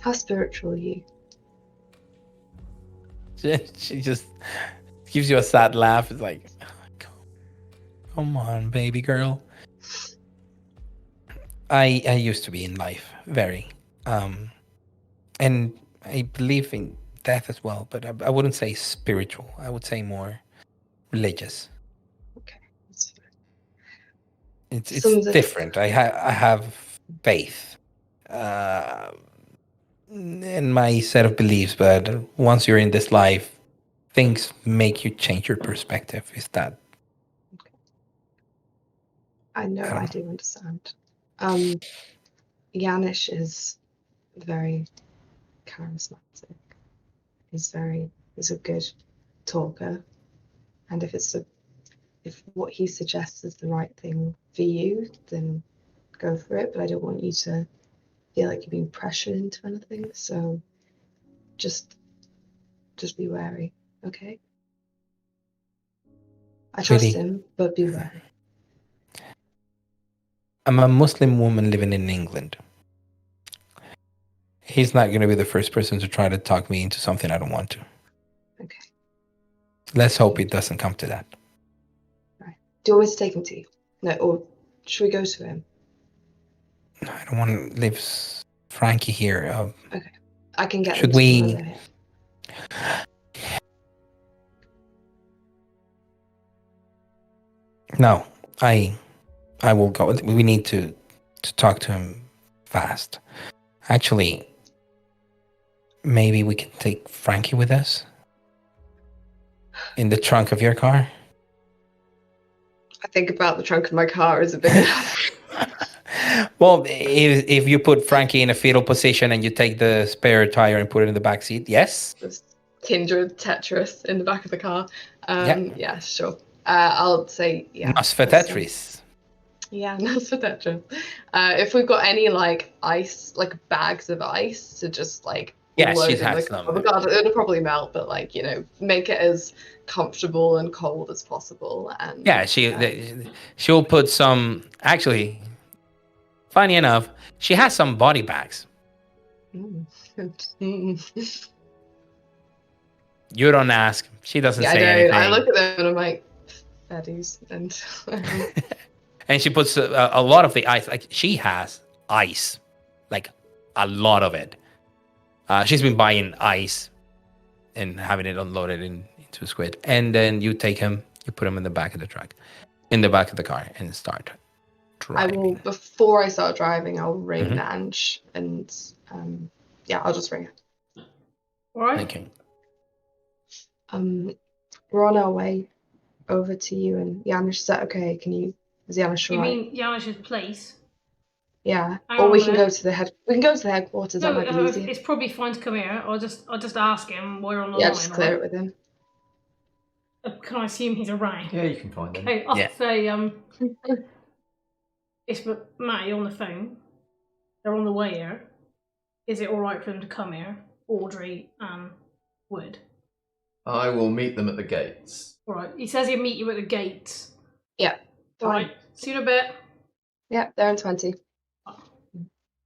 how spiritual are you? She just gives you a sad laugh. It's like, come on, baby girl. I used to be in life, very. And I believe in death as well, but I wouldn't say spiritual. I would say more religious. Okay, that's fair. It's different. I have faith in my set of beliefs, but once you're in this life, things make you change your perspective. Is that? Okay. I know. I do understand. Janusz is very charismatic. He's a good talker, and if what he suggests is the right thing for you, then go for it. But I don't want you to feel like you're being pressured into anything. So just be wary, okay? I trust him, but be wary. I'm a Muslim woman living in England. He's not going to be the first person to try to talk me into something I don't want to. Okay. Let's hope it doesn't come to that. Right. Do you want me to take him to you? No, or should we go to him? I don't want to leave Frankie here. Okay. I can get should him we? to here. No, I will go. We need to talk to him fast. Actually, maybe we can take Frankie with us in the trunk of your car. I think about the trunk of my car as a bit. Well, if you put Frankie in a fetal position and you take the spare tire and put it in the back seat, yes. Just kindred Tetris in the back of the car. Yeah, sure. I'll say yeah. Nas for Tetris. Yeah, that's for Tetris. If we've got any like ice, like bags of ice to just like Yeah, load she's in had the some. car. The car, it'll probably melt, but like, you know, make it as comfortable and cold as possible. And Yeah, she'll put some. Actually, funny enough, she has some body bags. You don't ask. She doesn't yeah, say I anything. don't. I look at them and I'm like, fatties, and and she puts a lot of the ice. Like she has ice, like a lot of it. She's been buying ice and having it unloaded into Squid. And then you take him, you put him in the back of the truck, in the back of the car, and start driving. I will, before I start driving, I'll ring Ange, and yeah, I'll just ring her. All right. Okay. We're on our way over to you and Janusz. Is that okay? Is Janusz You right? mean Janish's place? Yeah. Hang Or on we a can minute. go to the headquarters. No, that might be easier. it's probably fine to come here. I'll just ask him. We're on the Yeah, line. just clear it with him. Can I assume he's around? Yeah, you can find him. Okay, I'll say it's Matty on the phone. They're on the way here. Is it all right for them to come here? Audrey and Wood. I will meet them at the gates. All right. He says he'll meet you at the gates. Yeah. All right. See you in a bit. Yeah, they're in 20.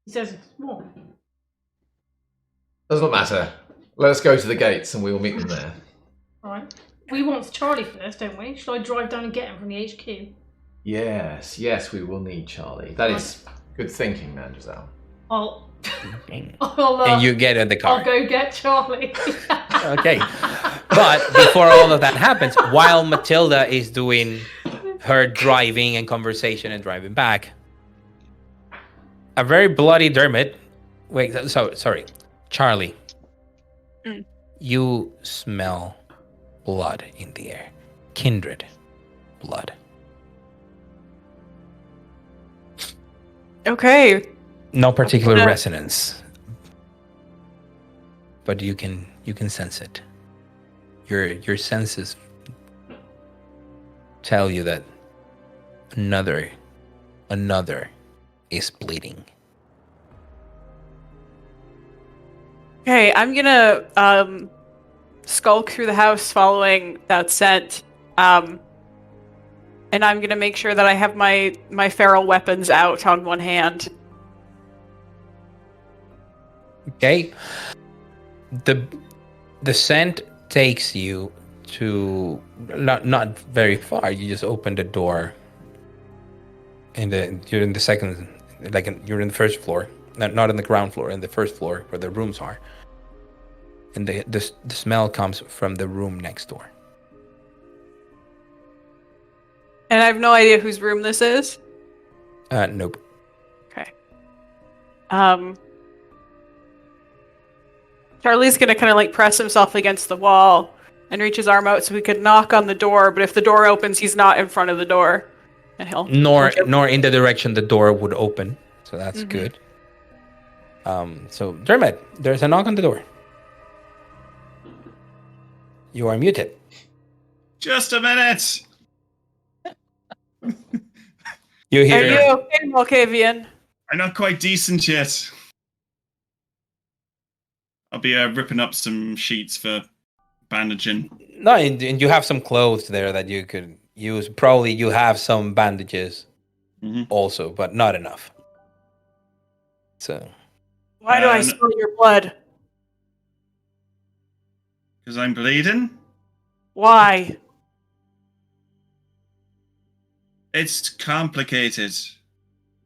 He says, "What?" Does not matter. Let us go to the gates and we will meet them there. All right. We want Charlie first, don't we? Shall I drive down and get him from the HQ? Yes, we will need Charlie. That is good thinking, man, Giselle. I'll and you get in the car. I'll go get Charlie. Okay. But before all of that happens, while Matilda is doing her driving and conversation and driving back, a very bloody Dermot. Wait, sorry. Charlie. You smell blood in the air. Kindred blood. Okay. No particular resonance. But you can sense it. Your senses tell you that another is bleeding. Okay, I'm gonna skulk through the house following that scent. And I'm gonna make sure that I have my feral weapons out on one hand. Okay. The scent takes you to not very far. You just open the door, and you're in the second, you're in the first floor, not in the ground floor, in the first floor where the rooms are. And the smell comes from the room next door. And I have no idea whose room this is. Nope. Okay. Charlie's gonna kind of like press himself against the wall and reach his arm out so he could knock on the door. But if the door opens, he's not in front of the door, and he'll nor in the direction the door would open. So that's good. So Dermot, there's a knock on the door. You are muted. Just a minute. You hear? Are you okay, Malkavian? I'm not quite decent yet. I'll be ripping up some sheets for bandaging. No, and you have some clothes there that you could use. Probably you have some bandages also, but not enough. So. Why do I smell your blood? Because I'm bleeding? Why? It's complicated.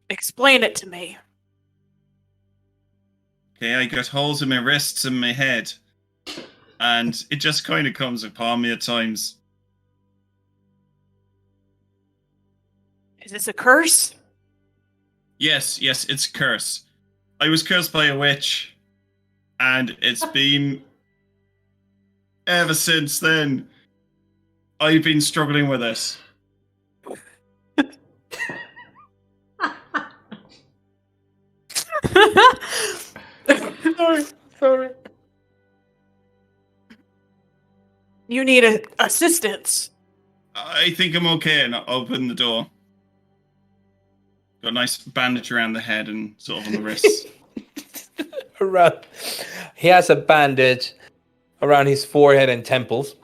Explain it to me. Okay, I got holes in my wrists and my head. And it just kind of comes upon me at times. Is this a curse? Yes, it's a curse. I was cursed by a witch. And it's been... ever since then, I've been struggling with it. Sorry. You need assistance. I think I'm okay, and I'll open the door. Got a nice bandage around the head and sort of on the wrists. He has a bandage around his forehead and temples.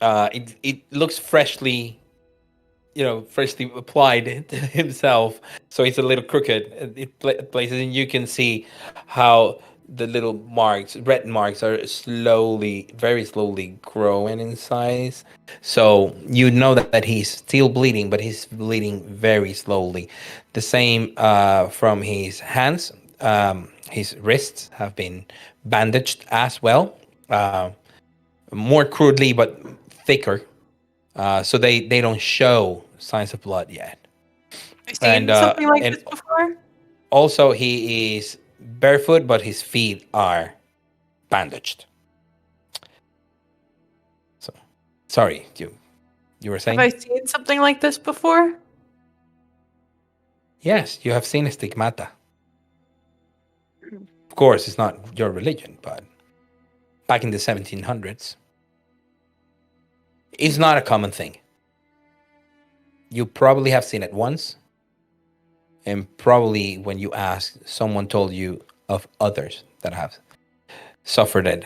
It looks freshly applied to himself, so it's a little crooked. Places, and you can see how the little red marks, are very slowly growing in size. So you know that he's still bleeding, but he's bleeding very slowly. The same from his hands. His wrists have been bandaged as well, more crudely but thicker. So they don't show signs of blood yet. I've seen something like this before. Also, he is barefoot, but his feet are bandaged. So, sorry, you were saying? Have I seen something like this before? Yes, you have seen a stigmata. Of course, it's not your religion, but back in the 1700s, it's not a common thing. You probably have seen it once, and probably when you ask, someone told you of others that have suffered it.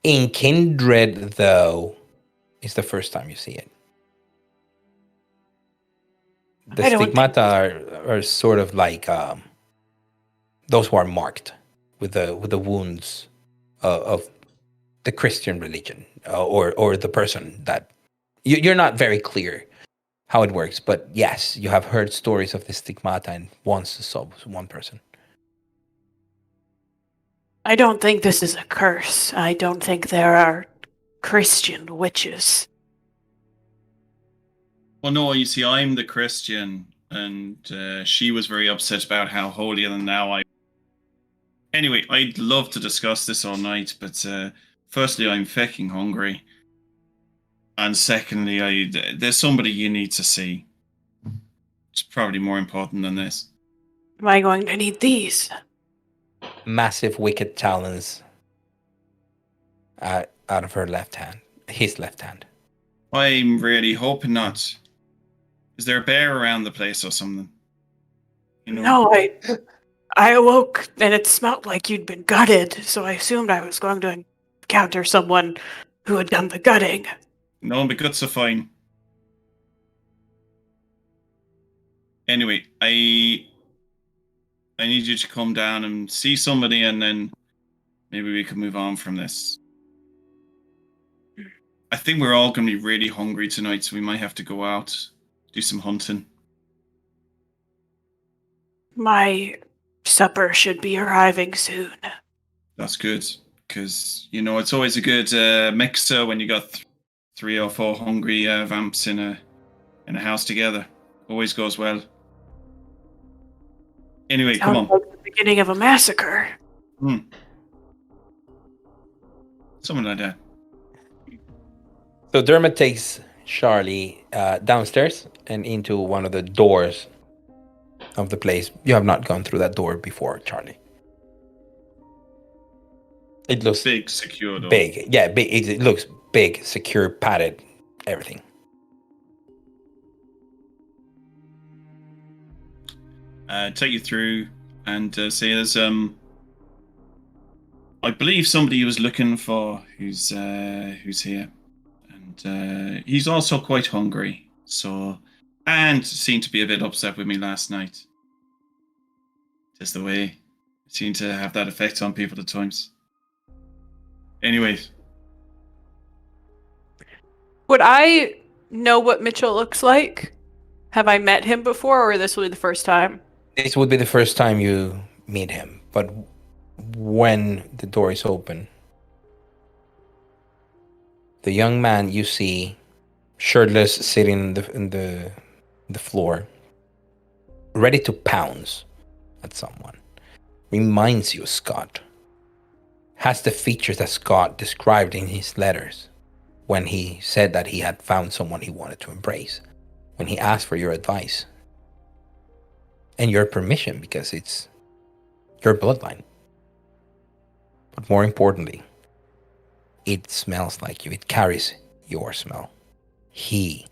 In kindred, though, it's the first time you see it. The stigmata are sort of like those who are marked with the wounds of the Christian religion, or the person that you're not very clear how it works, but yes, you have heard stories of the stigmata, and once saw one person. I don't think this is a curse. I don't think there are Christian witches. Well, no, you see, I'm the Christian, and she was very upset about how holier than thou I. Anyway, I'd love to discuss this all night, but firstly, I'm fucking hungry. And secondly, there's somebody you need to see. It's probably more important than this. Am I going to need these? Massive wicked talons out of her left hand. His left hand. I'm really hoping not. Is there a bear around the place or something? You know? No, I awoke and it smelled like you'd been gutted, so I assumed I was going to encounter someone who had done the gutting. No, but guts are fine. Anyway, I need you to come down and see somebody, and then maybe we can move on from this. I think we're all going to be really hungry tonight, so we might have to go out, do some hunting. My supper should be arriving soon. That's good, because, it's always a good mixer when you got 3 or 4 hungry vamps in a house together. Always goes well. Anyway, come on. Like the beginning of a massacre. Something like that. So Dermot takes Charlie downstairs and into one of the doors of the place. You have not gone through that door before, Charlie. It looks big, secure door. Big, yeah, big. It looks big, secure, padded, everything. Take you through and say there's I believe somebody you was looking for who's here, and he's also quite hungry. So, and seemed to be a bit upset with me last night. Just the way it seemed to have that effect on people at times. Anyways. Would I know what Mitchell looks like? Have I met him before, or this will be the first time? This would be the first time you meet him, but when the door is open, the young man you see, shirtless, sitting in the floor, ready to pounce at someone, reminds you of Scott. Has the features that Scott described in his letters when he said that he had found someone he wanted to embrace, when he asked for your advice and your permission, because it's your bloodline. But more importantly, it smells like you. It carries your smell. He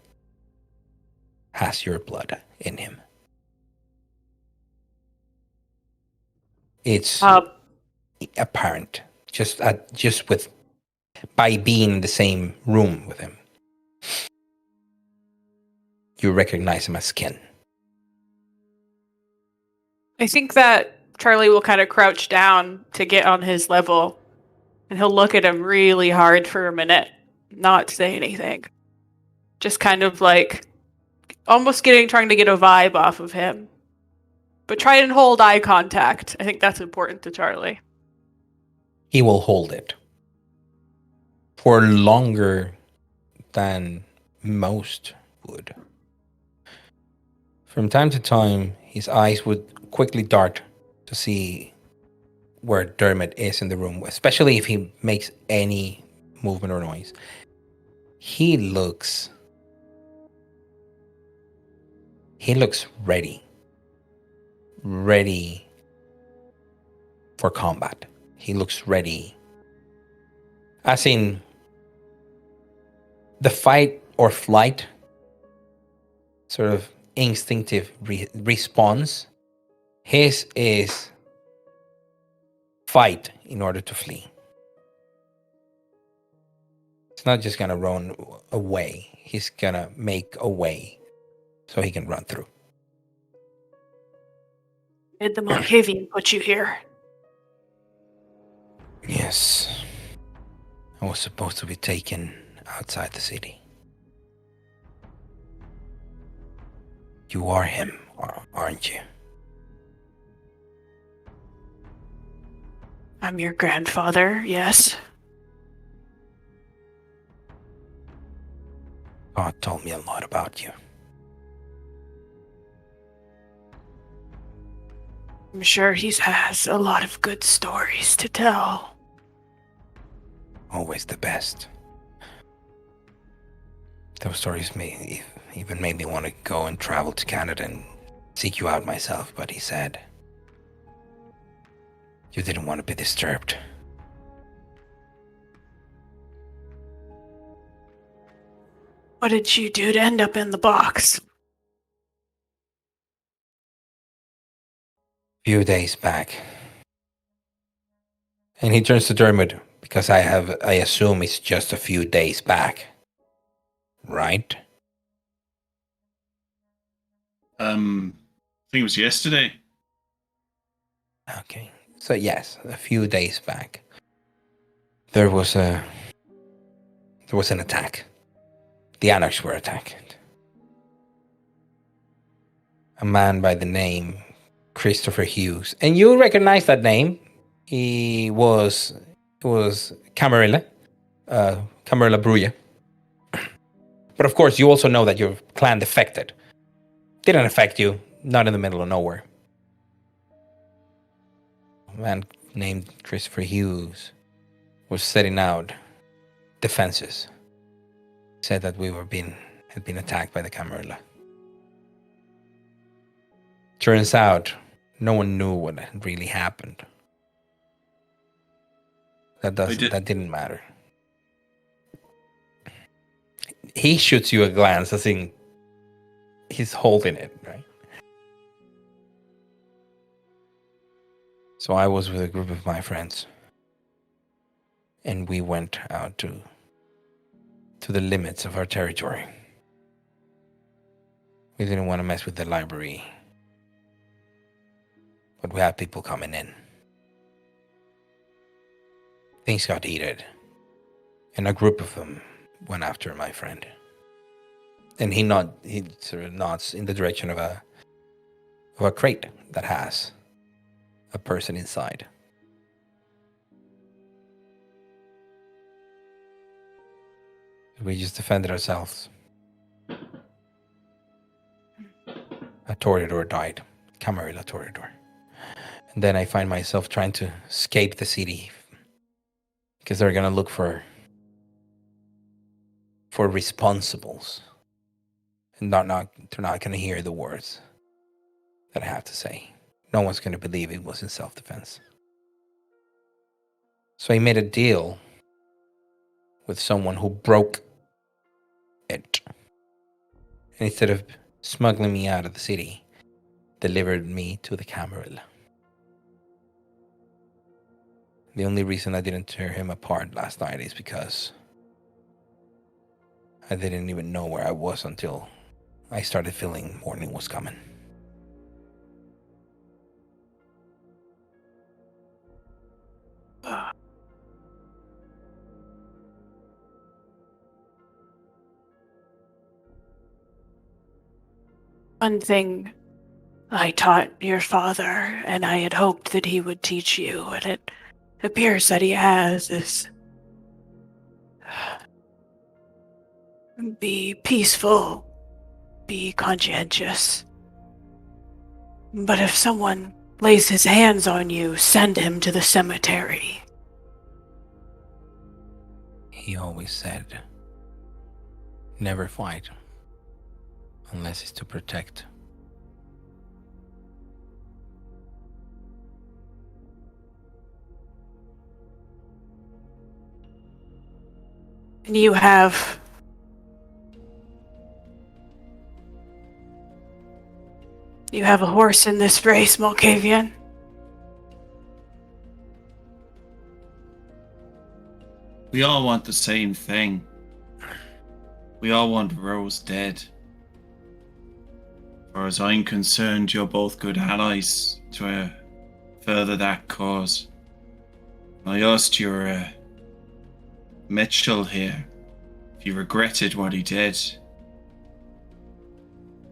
has your blood in him. It's apparent just with by being in the same room with him. You recognize him as skin. I think that Charlie will kind of crouch down to get on his level, and he'll look at him really hard for a minute, not say anything. Just kind of like almost trying to get a vibe off of him. But try and hold eye contact. I think that's important to Charlie. He will hold it for longer than most would. From time to time, his eyes would quickly dart to see where Dermot is in the room, especially if he makes any movement or noise. He looks ready for combat. He looks ready, as in the fight or flight sort of instinctive response. His is fight in order to flee. He's not just gonna run away. He's gonna make a way so he can run through. Did the Malkavian put you here? Yes. I was supposed to be taken outside the city. You are him, aren't you? I'm your grandfather, yes. God told me a lot about you. I'm sure he has a lot of good stories to tell. Always the best. Those stories even made me want to go and travel to Canada and seek you out myself, but he said you didn't want to be disturbed. What did you do to end up in the box? Few days back. And he turns to Dermot, because I assume it's just a few days back. Right? I think it was yesterday. Okay. So yes, a few days back. There was an attack. The Anarchs were attacked. A man by the name Christopher Hughes. And you recognize that name. It was Camarilla Bruya. But of course, you also know that your clan defected. Didn't affect you, not in the middle of nowhere. A man named Christopher Hughes was setting out defenses. Said that we had been attacked by the Camarilla. Turns out, no one knew what had really happened. That didn't matter. He shoots you a glance, as in he's holding it, right? So I was with a group of my friends, and we went out to the limits of our territory. We didn't want to mess with the library, but we had people coming in. Things got heated, and a group of them went after my friend. And he sort of nods in the direction of a crate that has a person inside. We just defended ourselves. A Toreador died. Camarilla Toreador. And then I find myself trying to escape the city, because they're going to look for responsibles. And they're not going to hear the words that I have to say. No one's going to believe it was in self-defense. So I made a deal with someone who broke it. And instead of smuggling me out of the city, delivered me to the Camarilla. The only reason I didn't tear him apart last night is because I didn't even know where I was until I started feeling morning was coming. One thing I taught your father, and I had hoped that he would teach you, and it appears that he has, is be peaceful, be conscientious. But if someone lays his hands on you, send him to the cemetery. He always said, never fight unless it's to protect. And you have a horse in this race, Malkavian. We all want the same thing. We all want Rose dead. As far as I'm concerned, you're both good allies to further that cause. I asked your Mitchell here if he regretted what he did.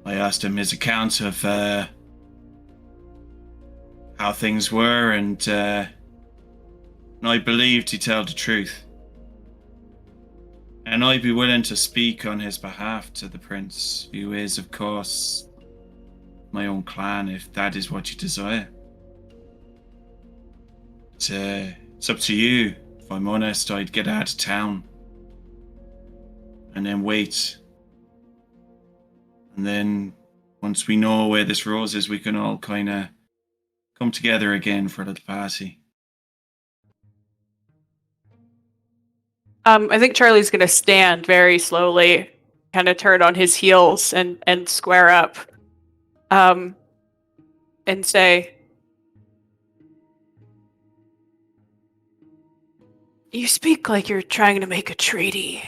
I asked him his account of how things were, and I believed he'd tell the truth. And I'd be willing to speak on his behalf to the prince, who is, of course, my own clan, if that is what you desire. It's up to you. If I'm honest, I'd get out of town and then wait. And then once we know where this rose is, we can all kind of come together again for a little party. I think Charlie's going to stand very slowly, kind of turn on his heels and square up, and say, "You speak like you're trying to make a treaty,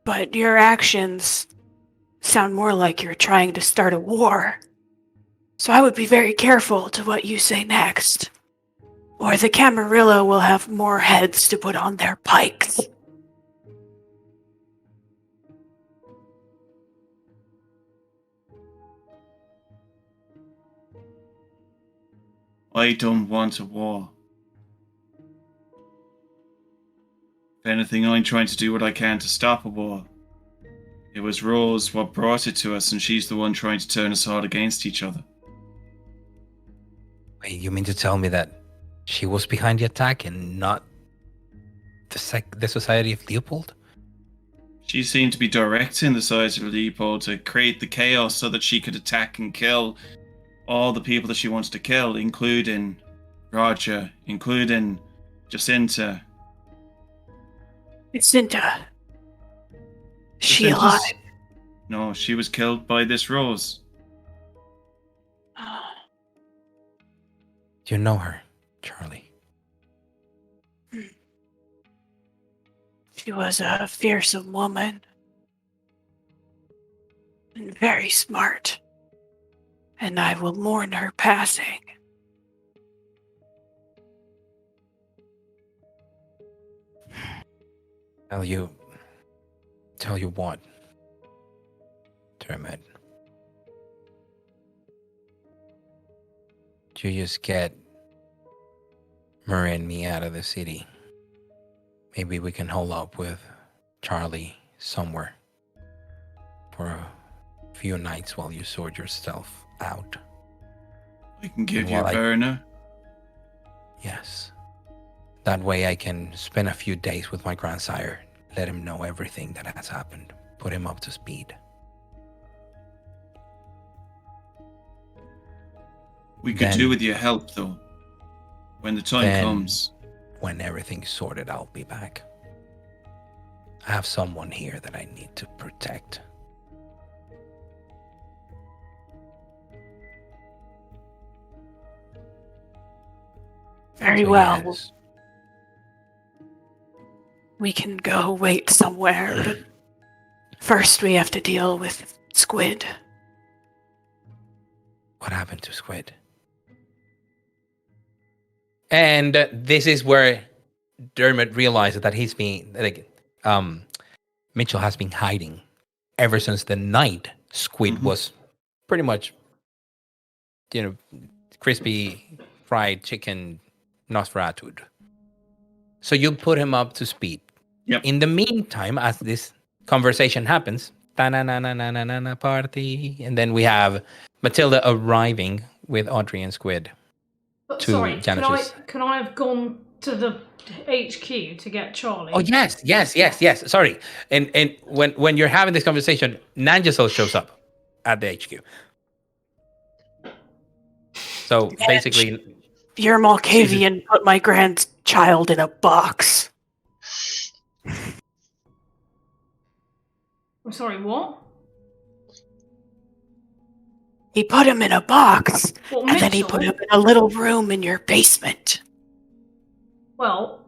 but your actions sound more like you're trying to start a war. So I would be very careful to what you say next, or the Camarilla will have more heads to put on their pikes." I don't want a war. If anything, I'm trying to do what I can to stop a war. It was Rose what brought it to us, and she's the one trying to turn us all against each other. Wait, you mean to tell me that she was behind the attack and not the Society of Leopold? She seemed to be directing the Society of Leopold to create the chaos so that she could attack and kill all the people that she wants to kill, including Roger, including Jacinta. Jacinta. Is she alive? No, she was killed by this Rose. Do you know her, Charlie? She was a fearsome woman. And very smart. And I will mourn her passing. Tell you what, Dermot. You just get Murray and me out of the city. Maybe we can hold up with Charlie somewhere for a few nights while you sort yourself out. I can give you a burner. Yes. That way I can spend a few days with my grandsire, let him know everything that has happened, put him up to speed. We could do with your help, though. When the time comes. When everything's sorted, I'll be back. I have someone here that I need to protect. Very well. We can go wait somewhere, but first we have to deal with Squid. What happened to Squid? And this is where Dermot realizes that he's been Mitchell has been hiding ever since the night Squid was pretty much, crispy fried chicken Nosferatu. So you put him up to speed. Yep. In the meantime, as this conversation happens, na party, and then we have Matilda arriving with Audrey and Squid. But to sorry, Janish's. can I have gone to the HQ to get Charlie? Oh yes. Sorry, and when you're having this conversation, Nanjasol shows up at the HQ. So basically, your Malkavian put my grandchild in a box. I'm sorry, what? He put him in a box, What, and then he Mitchell? put him in a little room in your basement. Well,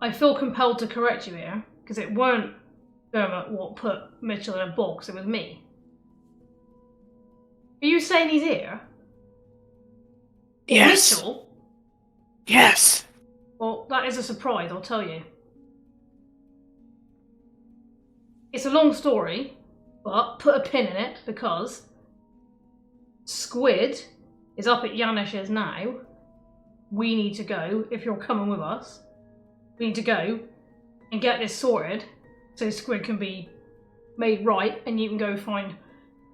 I feel compelled to correct you here, because it weren't Dermot what put Mitchell in a box, it was me. Are you saying he's here? Yes. Mitchell? Yes. Well, that is a surprise, I'll tell you. It's a long story, but put a pin in it, because Squid is up at Janish's now. We need to go, if you're coming with us, we need to go and get this sorted so Squid can be made right and you can go find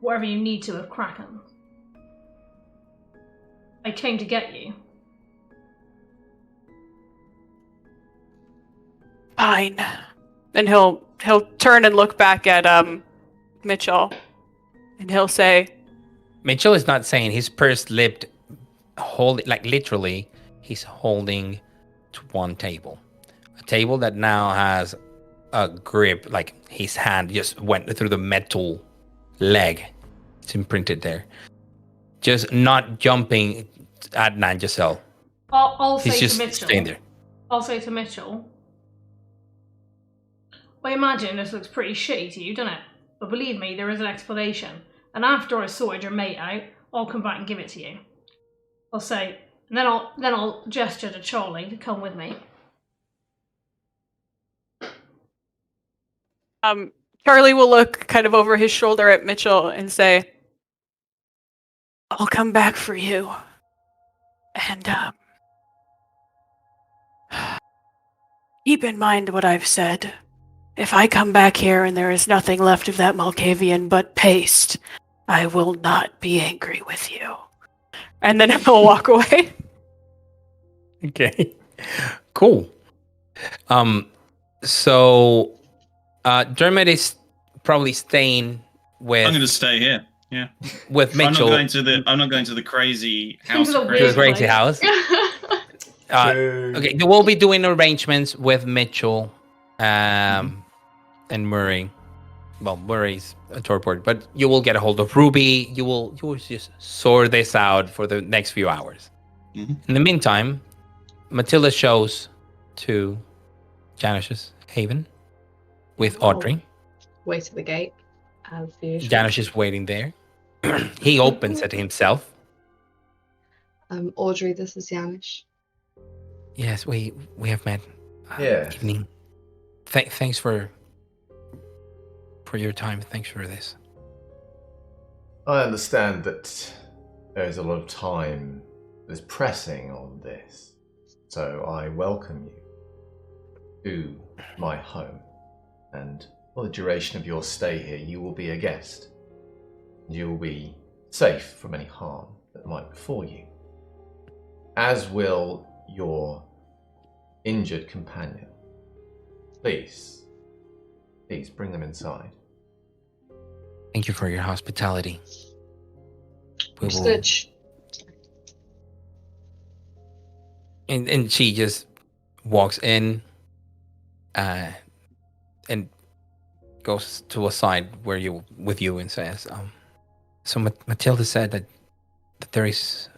whatever you need to with Kraken. I came to get you. Fine. And he'll turn and look back at Mitchell, and he'll say, Mitchell is not saying his pursed-lipped, literally, he's holding to one table. A table that now has a grip, like his hand just went through the metal leg. It's imprinted there. Just not jumping at Nanjasol. I'll He's say just to Mitchell. staying there. I'll say to Mitchell. I imagine this looks pretty shitty to you, doesn't it? But believe me, there is an explanation. And after I sorted your mate out, I'll come back and give it to you. I'll say, and then I'll gesture to Charlie to come with me. Charlie will look kind of over his shoulder at Mitchell and say, I'll come back for you. And keep in mind what I've said. If I come back here and there is nothing left of that Malkavian but paste, I will not be angry with you. And then he'll walk away. Okay. Cool. So Dermot is probably staying with. I'm going to stay here. Yeah. With Mitchell. I'm not going to the crazy house. To the To the weird crazy place. house. Okay, we'll be doing arrangements with Mitchell and Murray. Well, Murray's a torpor, but you will get a hold of Ruby. You will just sort this out for the next few hours. Mm-hmm. In the meantime, Matilda shows to Janish's haven with Audrey. Wait at the gate, as usual. Janish is waiting there. He opens it himself. Audrey, this is Janish. Yes, we have met. Yeah. Evening. Thanks for your time. Thanks for this. I understand that there is a lot of time that's pressing on this, so I welcome you to my home, and for the duration of your stay here, you will be a guest. You will be safe from any harm that might befall you, as will your injured companion. Please bring them inside. Thank you for your hospitality. We will... Understood. And she just walks in and goes to a side with you and says, so Matilda said that there's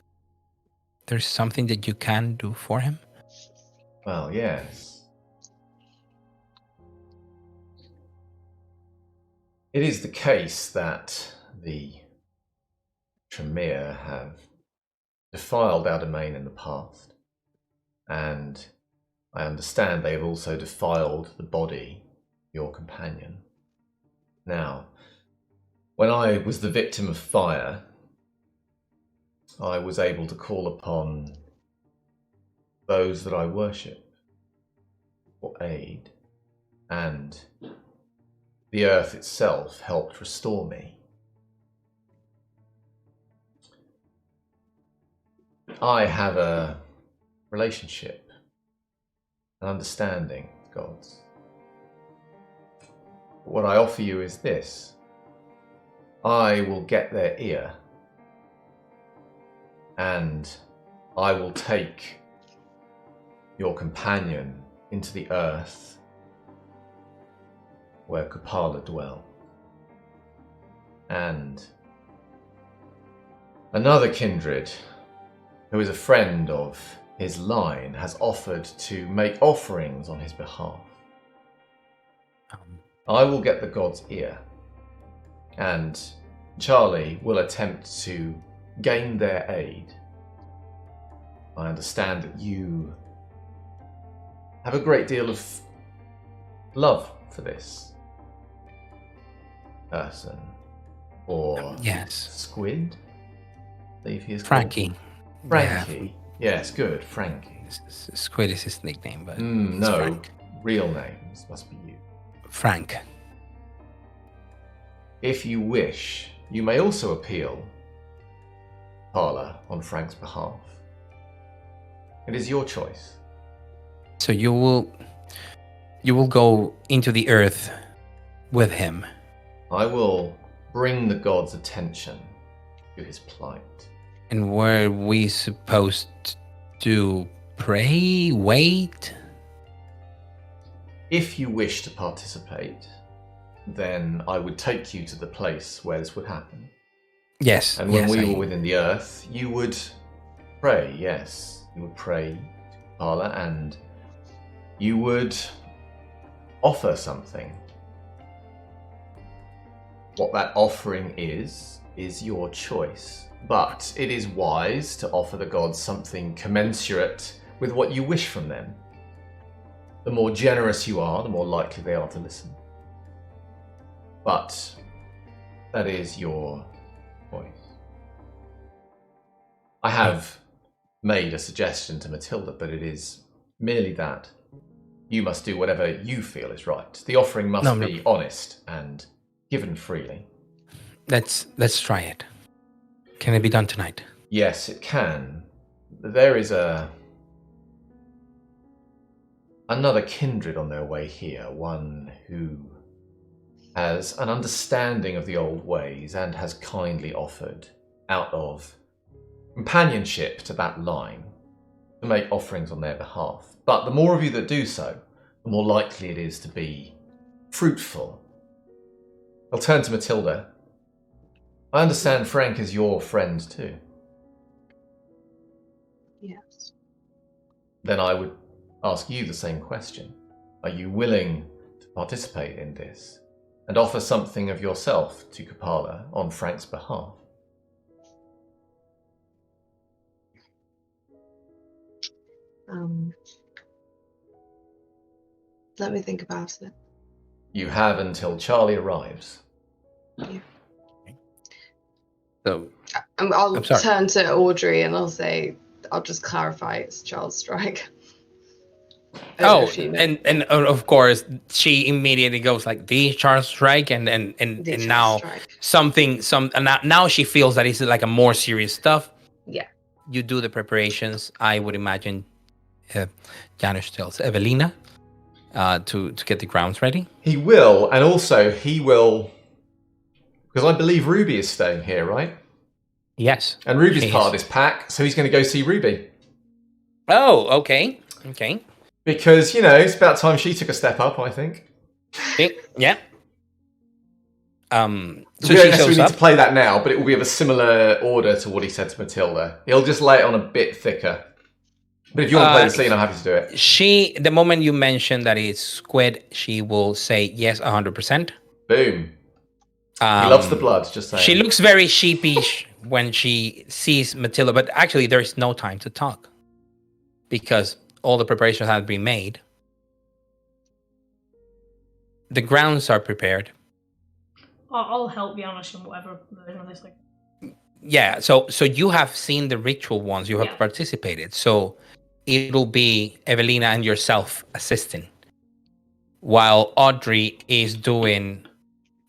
something that you can do for him? Well, yes. It is the case that the Tremere have defiled our domain in the past, and I understand they have also defiled the body of your companion. Now, when I was the victim of fire, I was able to call upon those that I worship for aid, and the earth itself helped restore me. I have a relationship, an understanding with gods. What I offer you is this. I will get their ear, and I will take your companion into the earth where Kupala dwell. And another kindred, who is a friend of his line, has offered to make offerings on his behalf. I will get the god's ear, and Charlie will attempt to gain their aid. I understand that you have a great deal of love for this person, or Yes. Squid, I believe he is Frankie. called. Frankie. Yes, good, Frankie. Squid is his nickname, but it's No, Frank. real names must be you. Frank. If you wish, you may also appeal Parla on Frank's behalf. It is your choice. So you will go into the earth with him. I will bring the god's attention to his plight. And were we supposed to pray, wait? If you wish to participate, then I would take you to the place where this would happen. Yes. And when yes, we were within the earth, you would pray, yes. You would pray to Parla, and you would offer something. What that offering is your choice. But it is wise to offer the gods something commensurate with what you wish from them. The more generous you are, the more likely they are to listen. But that is your choice. I have made a suggestion to Matilda, but it is merely that you must do whatever you feel is right. The offering must be honest and given freely. Let's try it. Can it be done tonight? Yes, it can. There is another kindred on their way here, one who has an understanding of the old ways and has kindly offered, out of companionship to that line, to make offerings on their behalf. But the more of you that do so, the more likely it is to be fruitful. I'll turn to Matilda. I understand Frank is your friend too. Yes. Then I would ask you the same question. Are you willing to participate in this and offer something of yourself to Kupala on Frank's behalf? Let me think about it. You have until Charlie arrives. Yeah. So I'll turn to Audrey and I'll say, I'll just clarify it's Charles Strike. And of course she immediately goes like the Charles Strike, and now Strike. Now she feels that it's like a more serious stuff. Yeah. You do the preparations. I would imagine Janusz tells Evelina to get the grounds ready. He will, and also he will, because I believe Ruby is staying here, right? Yes. And Ruby's part of this pack, so he's going to go see Ruby. Oh, okay. Because, it's about time she took a step up, I think. Yeah. So we don't necessarily need to play that now, but it will be of a similar order to what he said to Matilda. He'll just lay it on a bit thicker. But if you want to play the scene, I'm happy to do it. The moment you mention that it's Squid, she will say yes 100%. Boom. He loves the blood, just saying. She looks very sheepish when she sees Matilda, but actually there's no time to talk because all the preparations have been made. The grounds are prepared. I'll help Janusz in whatever version of this. Yeah, so you have seen the ritual ones, you have participated, so it'll be Evelina and yourself assisting, while Audrey is doing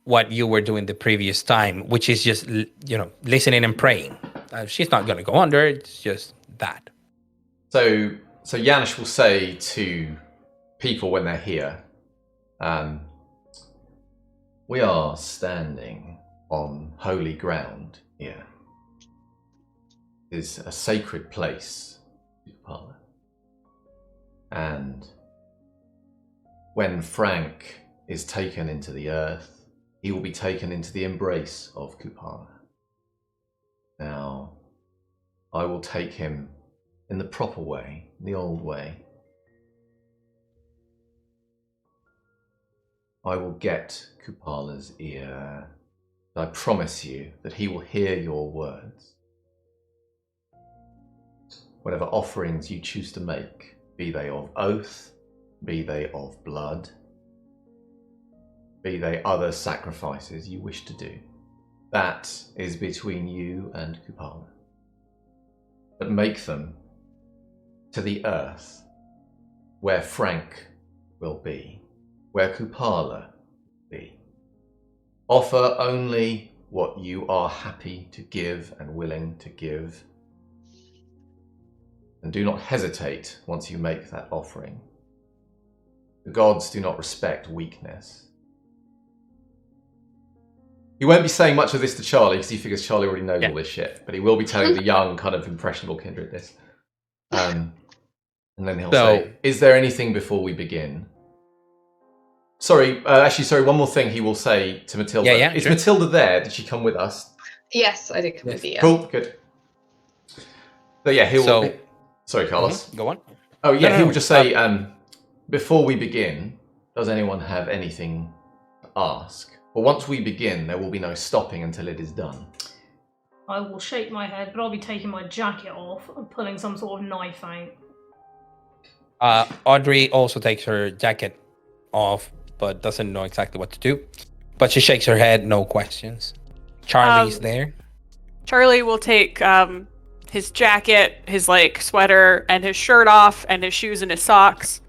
what you were doing the previous time, which is just listening and praying. She's not going to go under; it's just that. So Janusz will say to people when they're here, "We are standing on holy ground here. It is a sacred place, Kupala. And when Frank is taken into the earth, he will be taken into the embrace of Kupala. Now, I will take him in the proper way, the old way. I will get Kupala's ear. I promise you that he will hear your words. Whatever offerings you choose to make, be they of oath, be they of blood, be they other sacrifices you wish to do, that is between you and Kupala. But make them to the earth where Frank will be, where Kupala will be. Offer only what you are happy to give and willing to give. And do not hesitate once you make that offering. The gods do not respect weakness." He won't be saying much of this to Charlie because he figures Charlie already knows all this shit, but he will be telling the young, kind of impressionable kindred this. And then he'll say, "Is there anything before we begin?" Sorry, one more thing he will say to Matilda. Is Matilda there? Did she come with us? Yes, I did come with you. Cool, good. But yeah, he'll... Sorry, Carlos. Go on. Oh, yeah, he will just say, before we begin, does anyone have anything to ask? But once we begin, there will be no stopping until it is done. I will shake my head, but I'll be taking my jacket off and pulling some sort of knife out. Audrey also takes her jacket off, but doesn't know exactly what to do. But she shakes her head, no questions. Charlie's there. Charlie will take his jacket, his sweater, and his shirt off, and his shoes and his socks.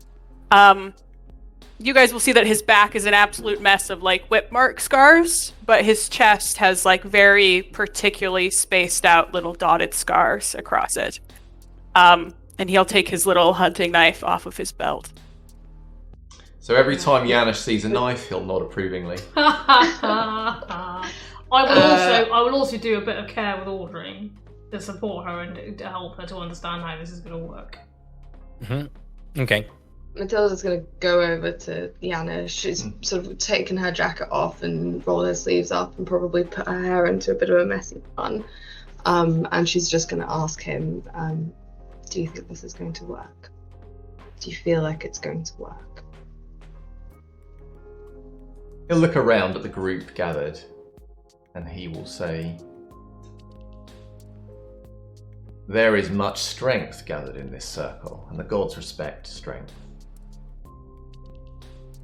You guys will see that his back is an absolute mess of whip mark scars, but his chest has very particularly spaced out little dotted scars across it. And he'll take his little hunting knife off of his belt. So every time Janusz sees a knife, he'll nod approvingly. I will also do a bit of care with Audrey to support her and to help her to understand how this is going to work. Mm-hmm. Okay. Matilda's going to go over to Janusz. She's sort of taken her jacket off and rolled her sleeves up and probably put her hair into a bit of a messy bun. And she's just going to ask him, do you think this is going to work? Do you feel like it's going to work? He'll look around at the group gathered and he will say, "There is much strength gathered in this circle, and the gods respect strength.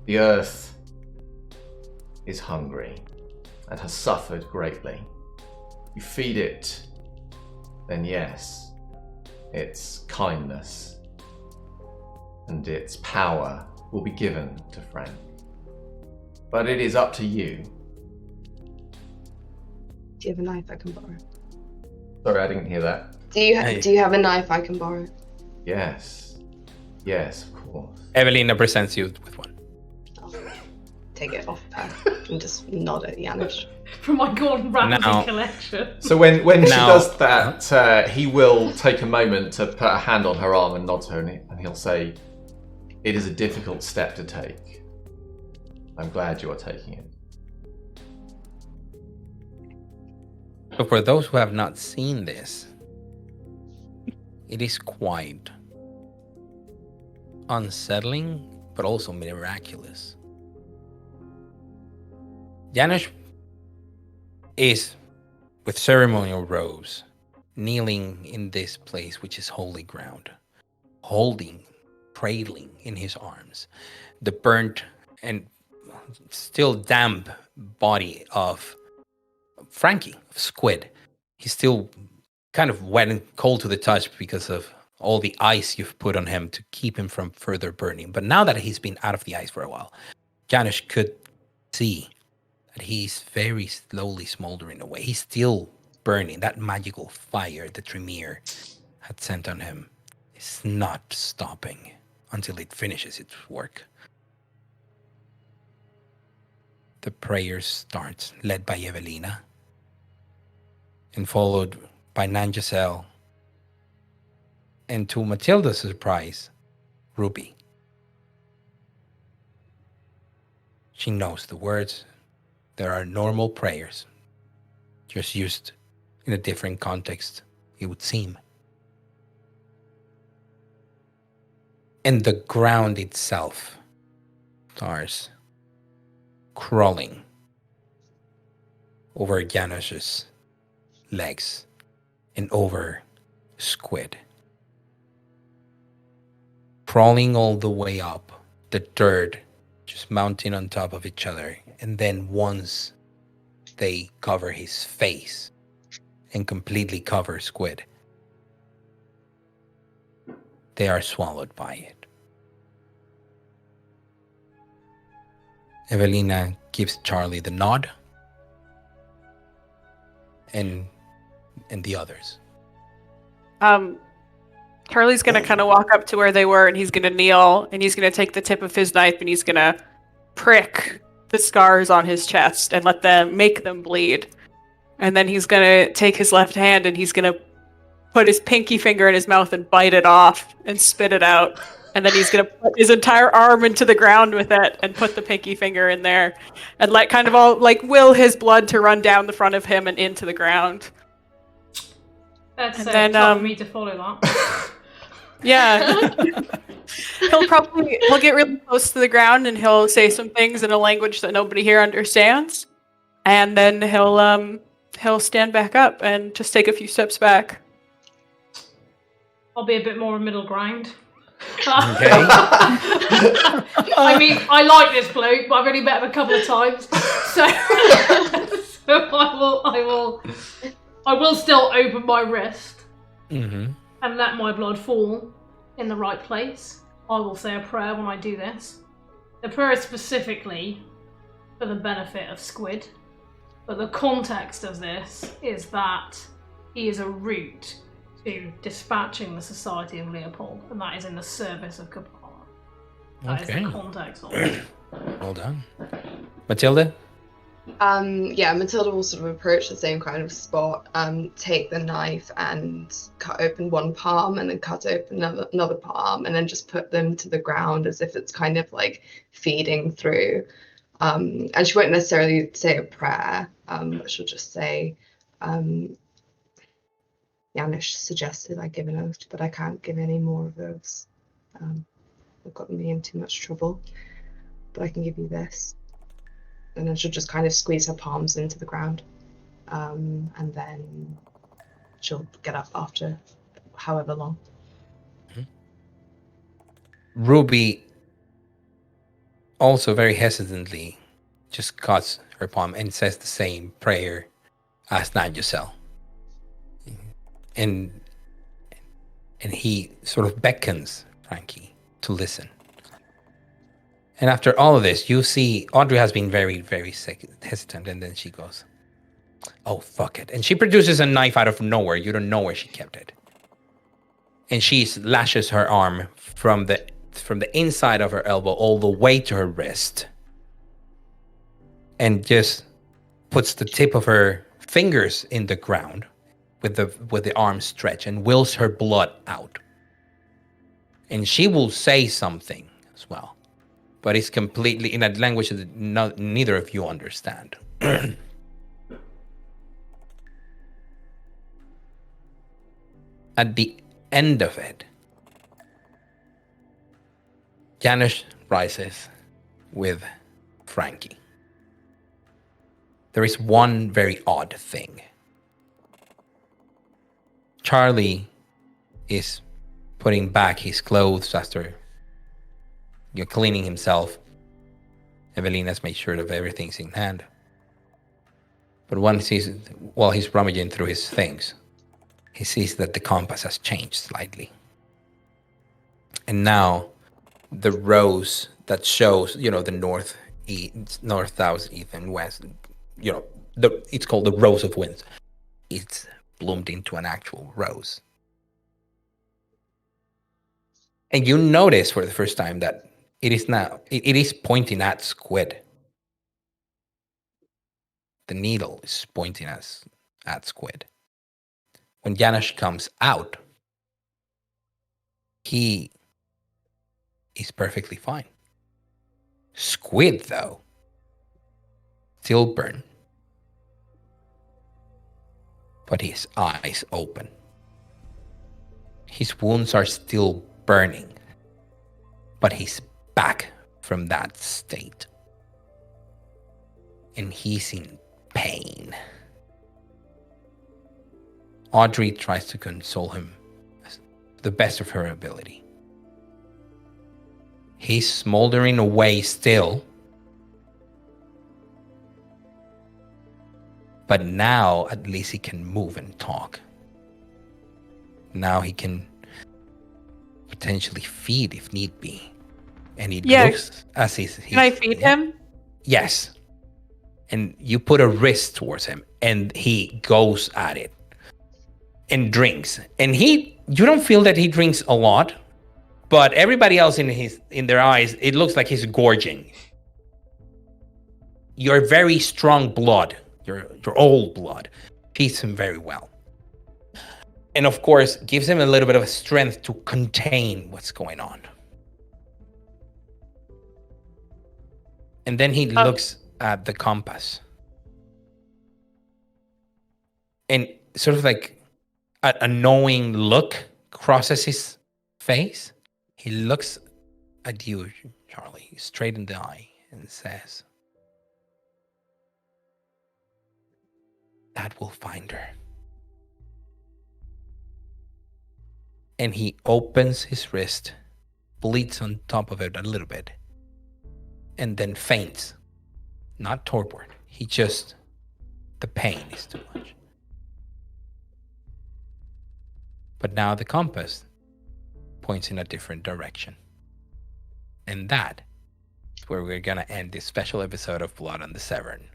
The earth is hungry and has suffered greatly. You feed it, then yes, its kindness and its power will be given to Frank. But it is up to you." Do you have a knife I can borrow? Sorry, I didn't hear that. Do you have a knife I can borrow? Yes, of course. Evelina presents you with one. I'll take it off her and just nod at Janusz. From my Gordon Ramsay collection. So when she does that, he will take a moment to put a hand on her arm and nod to her, and he'll say, "It is a difficult step to take. I'm glad you are taking it." So for those who have not seen this, it is quite unsettling, but also miraculous. Janusz is with ceremonial robes, kneeling in this place which is holy ground, holding, cradling in his arms the burnt and still damp body of Frankie, of Squid. He's still kind of wet and cold to the touch because of all the ice you've put on him to keep him from further burning. But now that he's been out of the ice for a while, Janusz could see that he's very slowly smoldering away. He's still burning. That magical fire that Tremere had sent on him is not stopping until it finishes its work. The prayer starts, led by Evelina, and followed by Nan Giselle, and to Matilda's surprise, Ruby. She knows the words. There are normal prayers, just used in a different context, it would seem. And the ground itself starts crawling over Janusz's legs and over Squid. Crawling all the way up, the dirt just mounting on top of each other. And then once they cover his face and completely cover Squid, they are swallowed by it. Evelina gives Charlie the nod, and the others. Charlie's gonna kind of walk up to where they were, and he's gonna kneel, and he's gonna take the tip of his knife, and he's gonna prick the scars on his chest and make them bleed. And then he's gonna take his left hand, and he's gonna put his pinky finger in his mouth and bite it off and spit it out. And then he's gonna put his entire arm into the ground with it and put the pinky finger in there and let kind of will his blood to run down the front of him and into the ground. That's and then tough for me to follow that. Yeah. He'll get really close to the ground, and he'll say some things in a language that nobody here understands. And then he'll stand back up and just take a few steps back. I'll be a bit more middle ground. Okay. I mean, I like this bloke, but I've only met him a couple of times, so I will still open my wrist and let my blood fall in the right place. I will say a prayer when I do this. The prayer is specifically for the benefit of Squid, but the context of this is that he is a route to dispatching the Society of Leopold, and that is in the service of Kapala. That is the context of it. Well done. Matilda? Yeah, Matilda will sort of approach the same kind of spot, take the knife and cut open one palm and then cut open another palm and then just put them to the ground as if it's kind of like feeding through. And she won't necessarily say a prayer, but she'll just say, Janusz suggested I give an oath, but I can't give any more of those. I've gotten me in too much trouble, but I can give you this. And then she'll just kind of squeeze her palms into the ground. And then she'll get up after however long. Ruby also very hesitantly just cuts her palm and says the same prayer as Nan Giselle. And he sort of beckons Frankie to listen. And after all of this, you see Audrey has been very, very hesitant, and then she goes, "Oh, fuck it." And she produces a knife out of nowhere. You don't know where she kept it. And she lashes her arm from the inside of her elbow all the way to her wrist. And just puts the tip of her fingers in the ground with the arm stretched and wills her blood out. And she will say something as well, but it's completely in a language that neither of you understand. At the end of it, Janusz rises with Frankie. there is one very odd thing. Charlie is putting back his clothes after cleaning himself. Evelina's made sure that everything's in hand. But while he's rummaging through his things, he sees that the compass has changed slightly. And now the rose that shows, the north, south, east, and west, it's called the Rose of Winds. It's bloomed into an actual rose. And you notice for the first time that it is pointing at Squid. The needle is pointing at Squid. When Janusz comes out, he is perfectly fine. Squid, though, still burn, but his eyes open. His wounds are still burning, but he's back from that state. And he's in pain. Audrey tries to console him to the best of her ability. He's smoldering away still, but now at least he can move and talk. Now he can potentially feed if need be. And he looks as he's... Can I feed him? Yes. And you put a wrist towards him, and he goes at it and drinks. And you don't feel that he drinks a lot, but everybody else in their eyes, it looks like he's gorging. Your very strong blood, your old blood, feeds him very well. And of course, gives him a little bit of strength to contain what's going on. And then he looks at the compass. And sort of like a knowing look crosses his face. He looks at you, Charlie, straight in the eye and says, "That will find her." And he opens his wrist, bleeds on top of it a little bit, and then faints. Not torpor. The pain is too much. But now the compass points in a different direction. And that is where we're going to end this special episode of Blood on the Severn.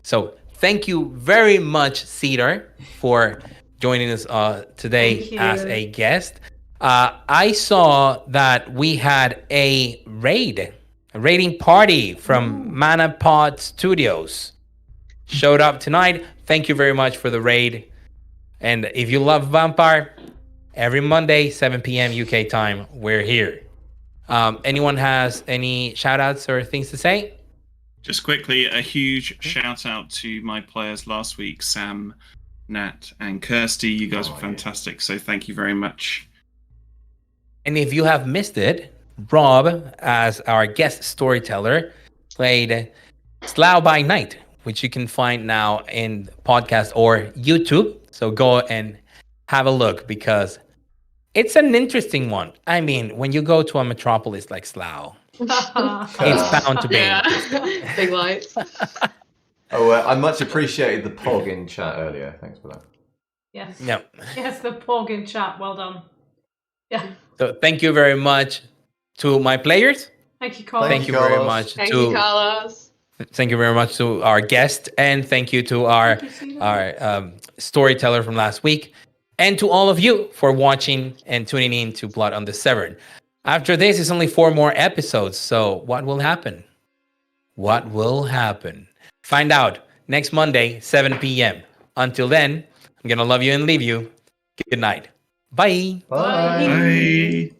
So thank you very much, Cedar, for joining us today as a guest. I saw that we had a raiding party from Mana Pod Studios. Showed up tonight. Thank you very much for the raid. And if you love Vampire, every Monday, 7 p.m. UK time, we're here. Anyone has any shout outs or things to say? Just quickly, a huge shout out to my players last week, Sam, Nat, and Kirsty. You guys were fantastic, so thank you very much. And if you have missed it, Rob, as our guest storyteller, played Slough by Night, which you can find now in podcast or YouTube. So go and have a look because it's an interesting one. I mean, when you go to a metropolis like Slough, it's bound to be interesting. Big lights. I much appreciated the POG in chat earlier. Thanks for that. Yes. Yep. Yes, the POG in chat. Well done. Yeah. So thank you very much to my players. Thank you, Carlos. Thank you very much Thank you, Carlos. Thank you very much to our guest, and thank you to our storyteller from last week, and to all of you for watching and tuning in to Blood on the Severn. After this, it's only 4 more episodes, so what will happen? What will happen? Find out next Monday, 7 p.m. Until then, I'm going to love you and leave you. Good night. Bye. Bye. Bye.